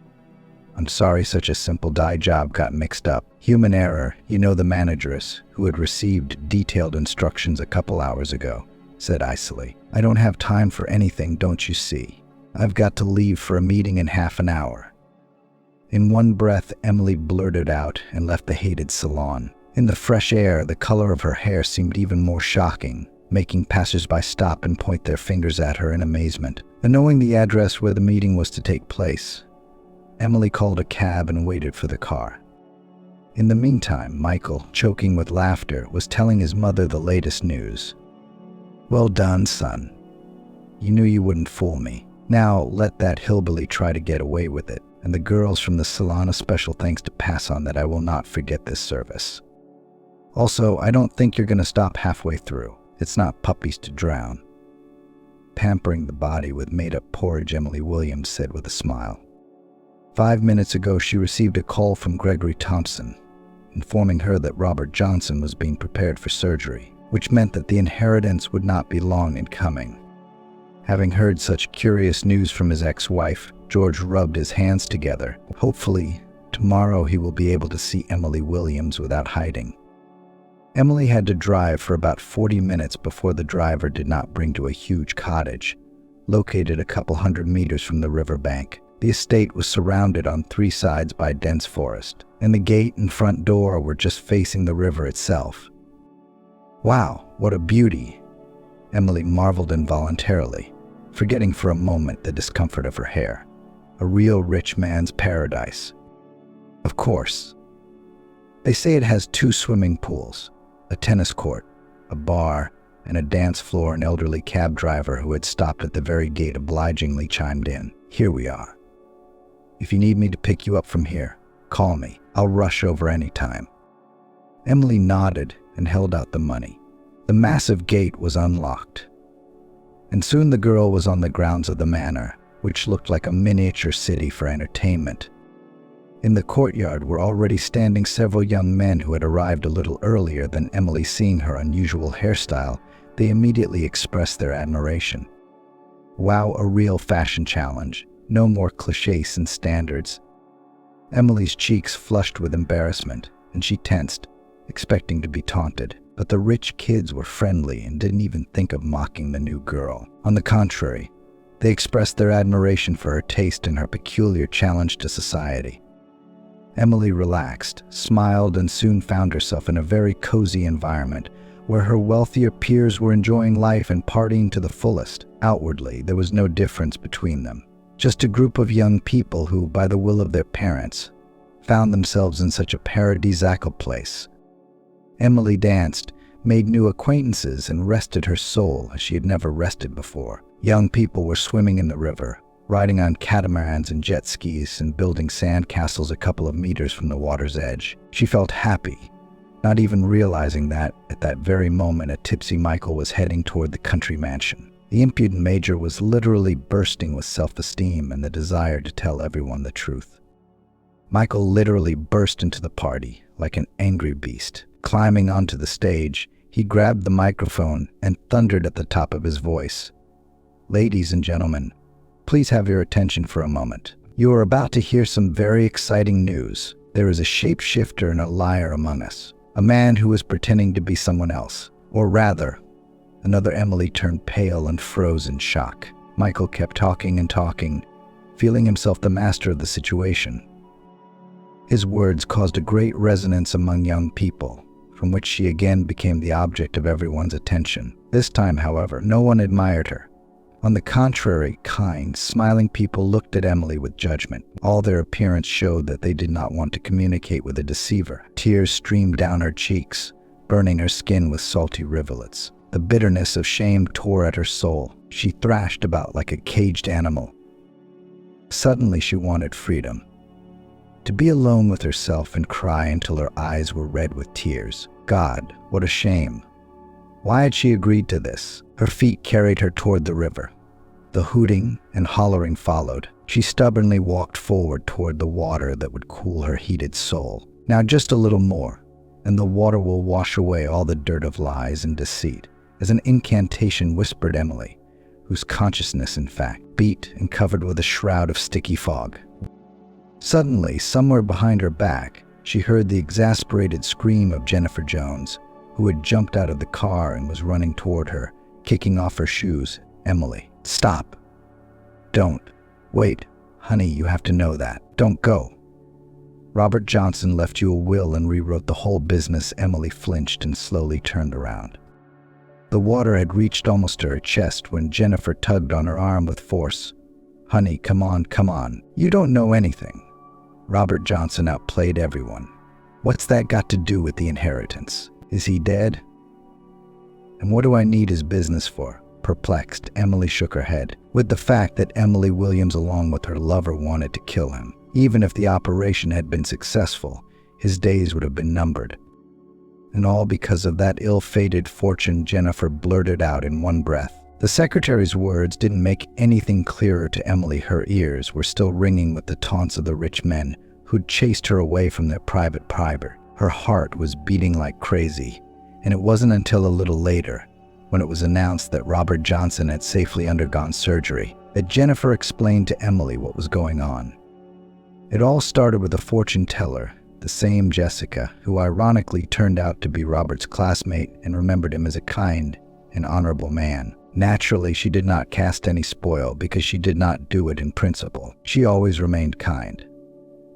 "I'm sorry such a simple dye job got mixed up. Human error, you know," the manageress, who had received detailed instructions a couple hours ago, said icily. "I don't have time for anything, don't you see? I've got to leave for a meeting in half an hour." In one breath, Emily blurted out and left the hated salon. In the fresh air, the color of her hair seemed even more shocking, making passers-by stop and point their fingers at her in amazement. And knowing the address where the meeting was to take place, Emily called a cab and waited for the car. In the meantime, Michael, choking with laughter, was telling his mother the latest news. "Well done, son. You knew you wouldn't fool me. Now let that hillbilly try to get away with it, and the girls from the salon a special thanks to pass on that I will not forget this service." Also, I don't think you're going to stop halfway through. It's not puppies to drown. Pampering the body with made-up porridge, Emily Williams said with a smile. 5 minutes ago, she received a call from Gregory Thompson, informing her that Robert Johnson was being prepared for surgery, which meant that the inheritance would not be long in coming. Having heard such curious news from his ex-wife, George rubbed his hands together. Hopefully, tomorrow he will be able to see Emily Williams without hiding. Emily had to drive for about 40 minutes before the driver did not bring to a huge cottage, located a couple hundred meters from the riverbank. The estate was surrounded on 3 sides by dense forest, and the gate and front door were just facing the river itself. Wow, what a beauty! Emily marveled involuntarily, forgetting for a moment the discomfort of her hair. A real rich man's paradise. Of course. They say it has 2 swimming pools, a tennis court, a bar, and a dance floor. An elderly cab driver who had stopped at the very gate obligingly chimed in. Here we are. If you need me to pick you up from here, call me. I'll rush over any time. Emily nodded and held out the money. The massive gate was unlocked, and soon the girl was on the grounds of the manor, which looked like a miniature city for entertainment. In the courtyard were already standing several young men who had arrived a little earlier than Emily. Seeing her unusual hairstyle, they immediately expressed their admiration. Wow, a real fashion challenge. No more clichés and standards. Emily's cheeks flushed with embarrassment, and she tensed, expecting to be taunted. But the rich kids were friendly and didn't even think of mocking the new girl. On the contrary, they expressed their admiration for her taste and her peculiar challenge to society. Emily relaxed, smiled, and soon found herself in a very cozy environment where her wealthier peers were enjoying life and partying to the fullest. Outwardly, there was no difference between them. Just a group of young people who, by the will of their parents, found themselves in such a paradisiacal place. Emily danced, made new acquaintances, and rested her soul as she had never rested before. Young people were swimming in the river, riding on catamarans and jet skis, and building sand castles a couple of meters from the water's edge. She felt happy, not even realizing that, at that very moment, a tipsy Michael was heading toward the country mansion. The impudent major was literally bursting with self-esteem and the desire to tell everyone the truth. Michael literally burst into the party like an angry beast. Climbing onto the stage, he grabbed the microphone and thundered at the top of his voice. "Ladies and gentlemen, please have your attention for a moment. You are about to hear some very exciting news. There is a shapeshifter and a liar among us. A man who is pretending to be someone else. Or rather," another Emily turned pale and froze in shock. Michael kept talking and talking, feeling himself the master of the situation. His words caused a great resonance among young people, from which she again became the object of everyone's attention. This time, however, no one admired her. On the contrary, kind, smiling people looked at Emily with judgment. All their appearance showed that they did not want to communicate with a deceiver. Tears streamed down her cheeks, burning her skin with salty rivulets. The bitterness of shame tore at her soul. She thrashed about like a caged animal. Suddenly she wanted freedom. To be alone with herself and cry until her eyes were red with tears. God, what a shame. Why had she agreed to this? Her feet carried her toward the river. The hooting and hollering followed. She stubbornly walked forward toward the water that would cool her heated soul. Now just a little more, and the water will wash away all the dirt of lies and deceit. As an incantation whispered Emily, whose consciousness, in fact, beat and covered with a shroud of sticky fog. Suddenly, somewhere behind her back, she heard the exasperated scream of Jennifer Jones, who had jumped out of the car and was running toward her, kicking off her shoes. "Emily, stop. Don't. Wait. Honey, you have to know that. Don't go. Robert Johnson left you a will and rewrote the whole business." Emily flinched and slowly turned around. The water had reached almost to her chest when Jennifer tugged on her arm with force. "Honey, come on, come on. You don't know anything. Robert Johnson outplayed everyone. What's that got to do with the inheritance? Is he dead? And what do I need his business for?" Perplexed, Emily shook her head. With the fact that Emily Williams along with her lover wanted to kill him. Even if the operation had been successful, his days would have been numbered. And all because of that ill-fated fortune Jennifer blurted out in one breath. The secretary's words didn't make anything clearer to Emily. Her ears were still ringing with the taunts of the rich men who'd chased her away from their private. Her heart was beating like crazy, and it wasn't until a little later, when it was announced that Robert Johnson had safely undergone surgery, that Jennifer explained to Emily what was going on. It all started with a fortune teller, the same Jessica, who ironically turned out to be Robert's classmate and remembered him as a kind and honorable man. Naturally, she did not cast any spoil because she did not do it in principle. She always remained kind.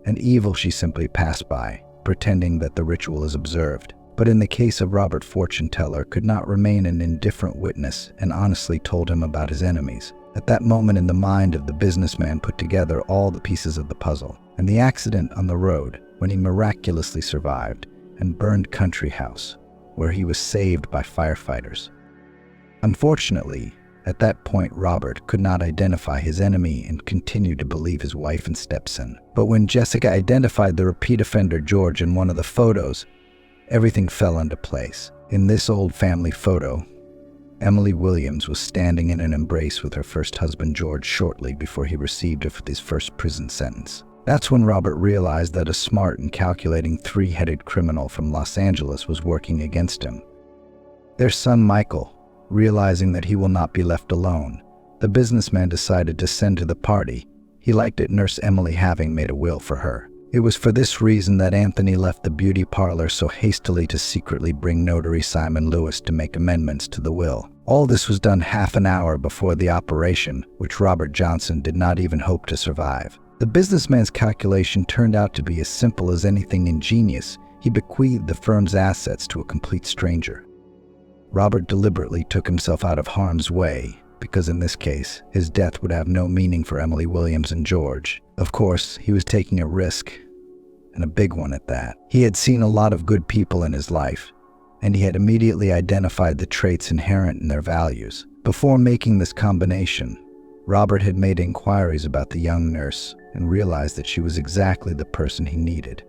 And evil she simply passed by, pretending that the ritual is observed. But in the case of Robert, fortune teller could not remain an indifferent witness and honestly told him about his enemies. At that moment in the mind of the businessman put together all the pieces of the puzzle. And the accident on the road, when he miraculously survived, and burned country house, where he was saved by firefighters. Unfortunately, at that point Robert could not identify his enemy and continued to believe his wife and stepson. But when Jessica identified the repeat offender George in one of the photos, everything fell into place. In this old family photo, Emily Williams was standing in an embrace with her first husband George shortly before he received his first prison sentence. That's when Robert realized that a smart and calculating three-headed criminal from Los Angeles was working against him. Their son Michael, realizing that he will not be left alone, the businessman decided to send to the party. He liked it Nurse Emily having made a will for her. It was for this reason that Anthony left the beauty parlor so hastily to secretly bring notary Simon Lewis to make amendments to the will. All this was done half an hour before the operation, which Robert Johnson did not even hope to survive. The businessman's calculation turned out to be as simple as anything ingenious. He bequeathed the firm's assets to a complete stranger. Robert deliberately took himself out of harm's way, because in this case, his death would have no meaning for Emily Williams and George. Of course, he was taking a risk, and a big one at that. He had seen a lot of good people in his life, and he had immediately identified the traits inherent in their values. Before making this combination, Robert had made inquiries about the young nurse and realized that she was exactly the person he needed.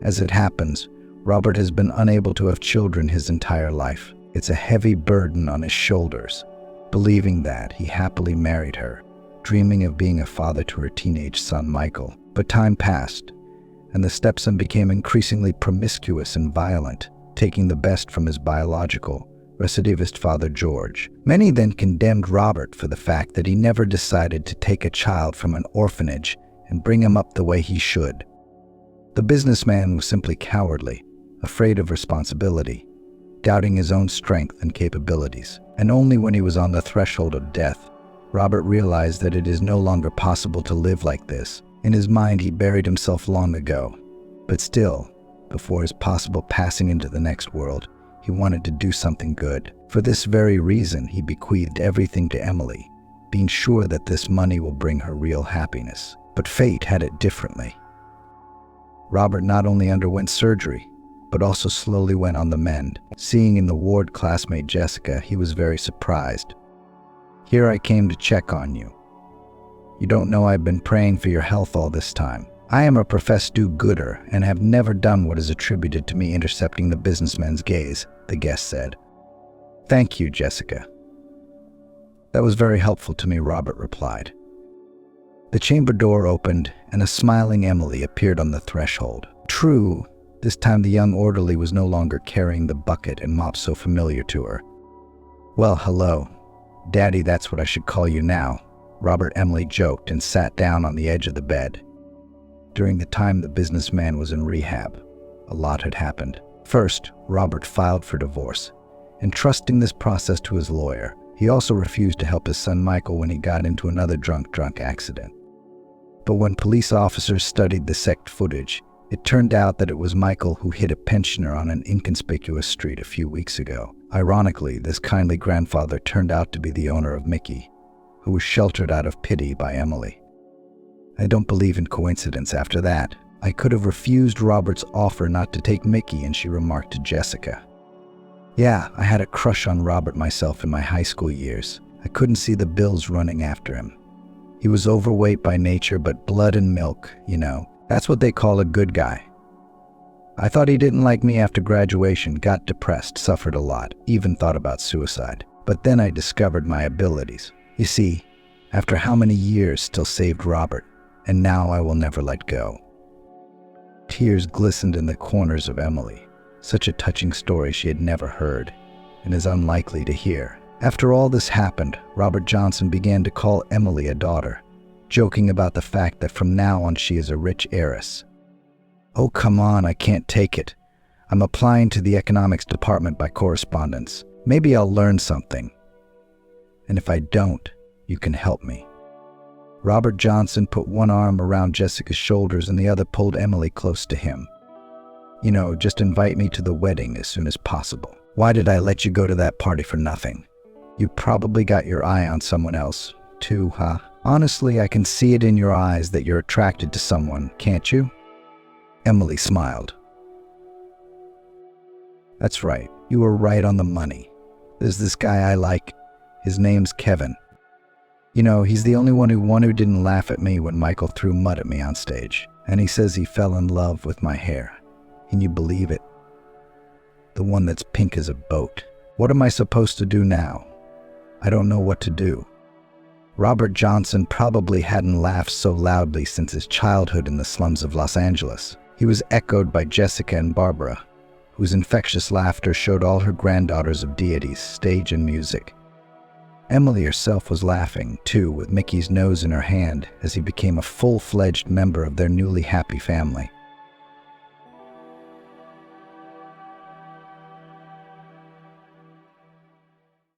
As it happens, Robert has been unable to have children his entire life. It's a heavy burden on his shoulders. Believing that, he happily married her, dreaming of being a father to her teenage son Michael. But time passed, and the stepson became increasingly promiscuous and violent, taking the best from his biological, recidivist father George. Many then condemned Robert for the fact that he never decided to take a child from an orphanage and bring him up the way he should. The businessman was simply cowardly, afraid of responsibility, doubting his own strength and capabilities. And only when he was on the threshold of death, Robert realized that it is no longer possible to live like this. In his mind, he buried himself long ago. But still, before his possible passing into the next world, he wanted to do something good. For this very reason, he bequeathed everything to Emily, being sure that this money will bring her real happiness. But fate had it differently. Robert not only underwent surgery, but also slowly went on the mend. Seeing in the ward classmate Jessica, he was very surprised. "Here I came to check on you. You don't know I've been praying for your health all this time. I am a professed do-gooder and have never done what is attributed to me intercepting the businessman's gaze," the guest said. "Thank you, Jessica. That was very helpful to me," Robert replied. The chamber door opened and a smiling Emily appeared on the threshold. True, this time the young orderly was no longer carrying the bucket and mop so familiar to her. "Well, hello. Daddy, that's what I should call you now," Robert Emily joked and sat down on the edge of the bed. During the time the businessman was in rehab, a lot had happened. First, Robert filed for divorce, entrusting this process to his lawyer. He also refused to help his son Michael when he got into another drunk accident. But when police officers studied the sect footage, it turned out that it was Michael who hit a pensioner on an inconspicuous street a few weeks ago. Ironically, this kindly grandfather turned out to be the owner of Mickey, who was sheltered out of pity by Emily. I don't believe in coincidence after that. I could have refused Robert's offer not to take Mickey, and she remarked to Jessica. Yeah, I had a crush on Robert myself in my high school years. I couldn't see the bills running after him. He was overweight by nature, but blood and milk, you know. That's what they call a good guy. I thought he didn't like me after graduation, got depressed, suffered a lot, even thought about suicide. But then I discovered my abilities. You see, after how many years, still saved Robert, and now I will never let go." Tears glistened in the corners of Emily. Such a touching story she had never heard, and is unlikely to hear. After all this happened, Robert Johnson began to call Emily a daughter, joking about the fact that from now on she is a rich heiress. "Oh, come on, I can't take it. I'm applying to the economics department by correspondence. Maybe I'll learn something. And if I don't, you can help me." Robert Johnson put one arm around Jessica's shoulders and the other pulled Emily close to him. "You know, just invite me to the wedding as soon as possible. Why did I let you go to that party for nothing? You probably got your eye on someone else, too, huh? Honestly, I can see it in your eyes that you're attracted to someone, can't you?" Emily smiled. "That's right. You were right on the money. There's this guy I like. His name's Kevin. You know, he's the only one who didn't laugh at me when Michael threw mud at me on stage. And he says he fell in love with my hair. Can you believe it? The one that's pink as a boat. What am I supposed to do now? I don't know what to do." Robert Johnson probably hadn't laughed so loudly since his childhood in the slums of Los Angeles. He was echoed by Jessica and Barbara, whose infectious laughter showed all her granddaughters of deities, stage and music. Emily herself was laughing, too, with Mickey's nose in her hand as he became a full-fledged member of their newly happy family.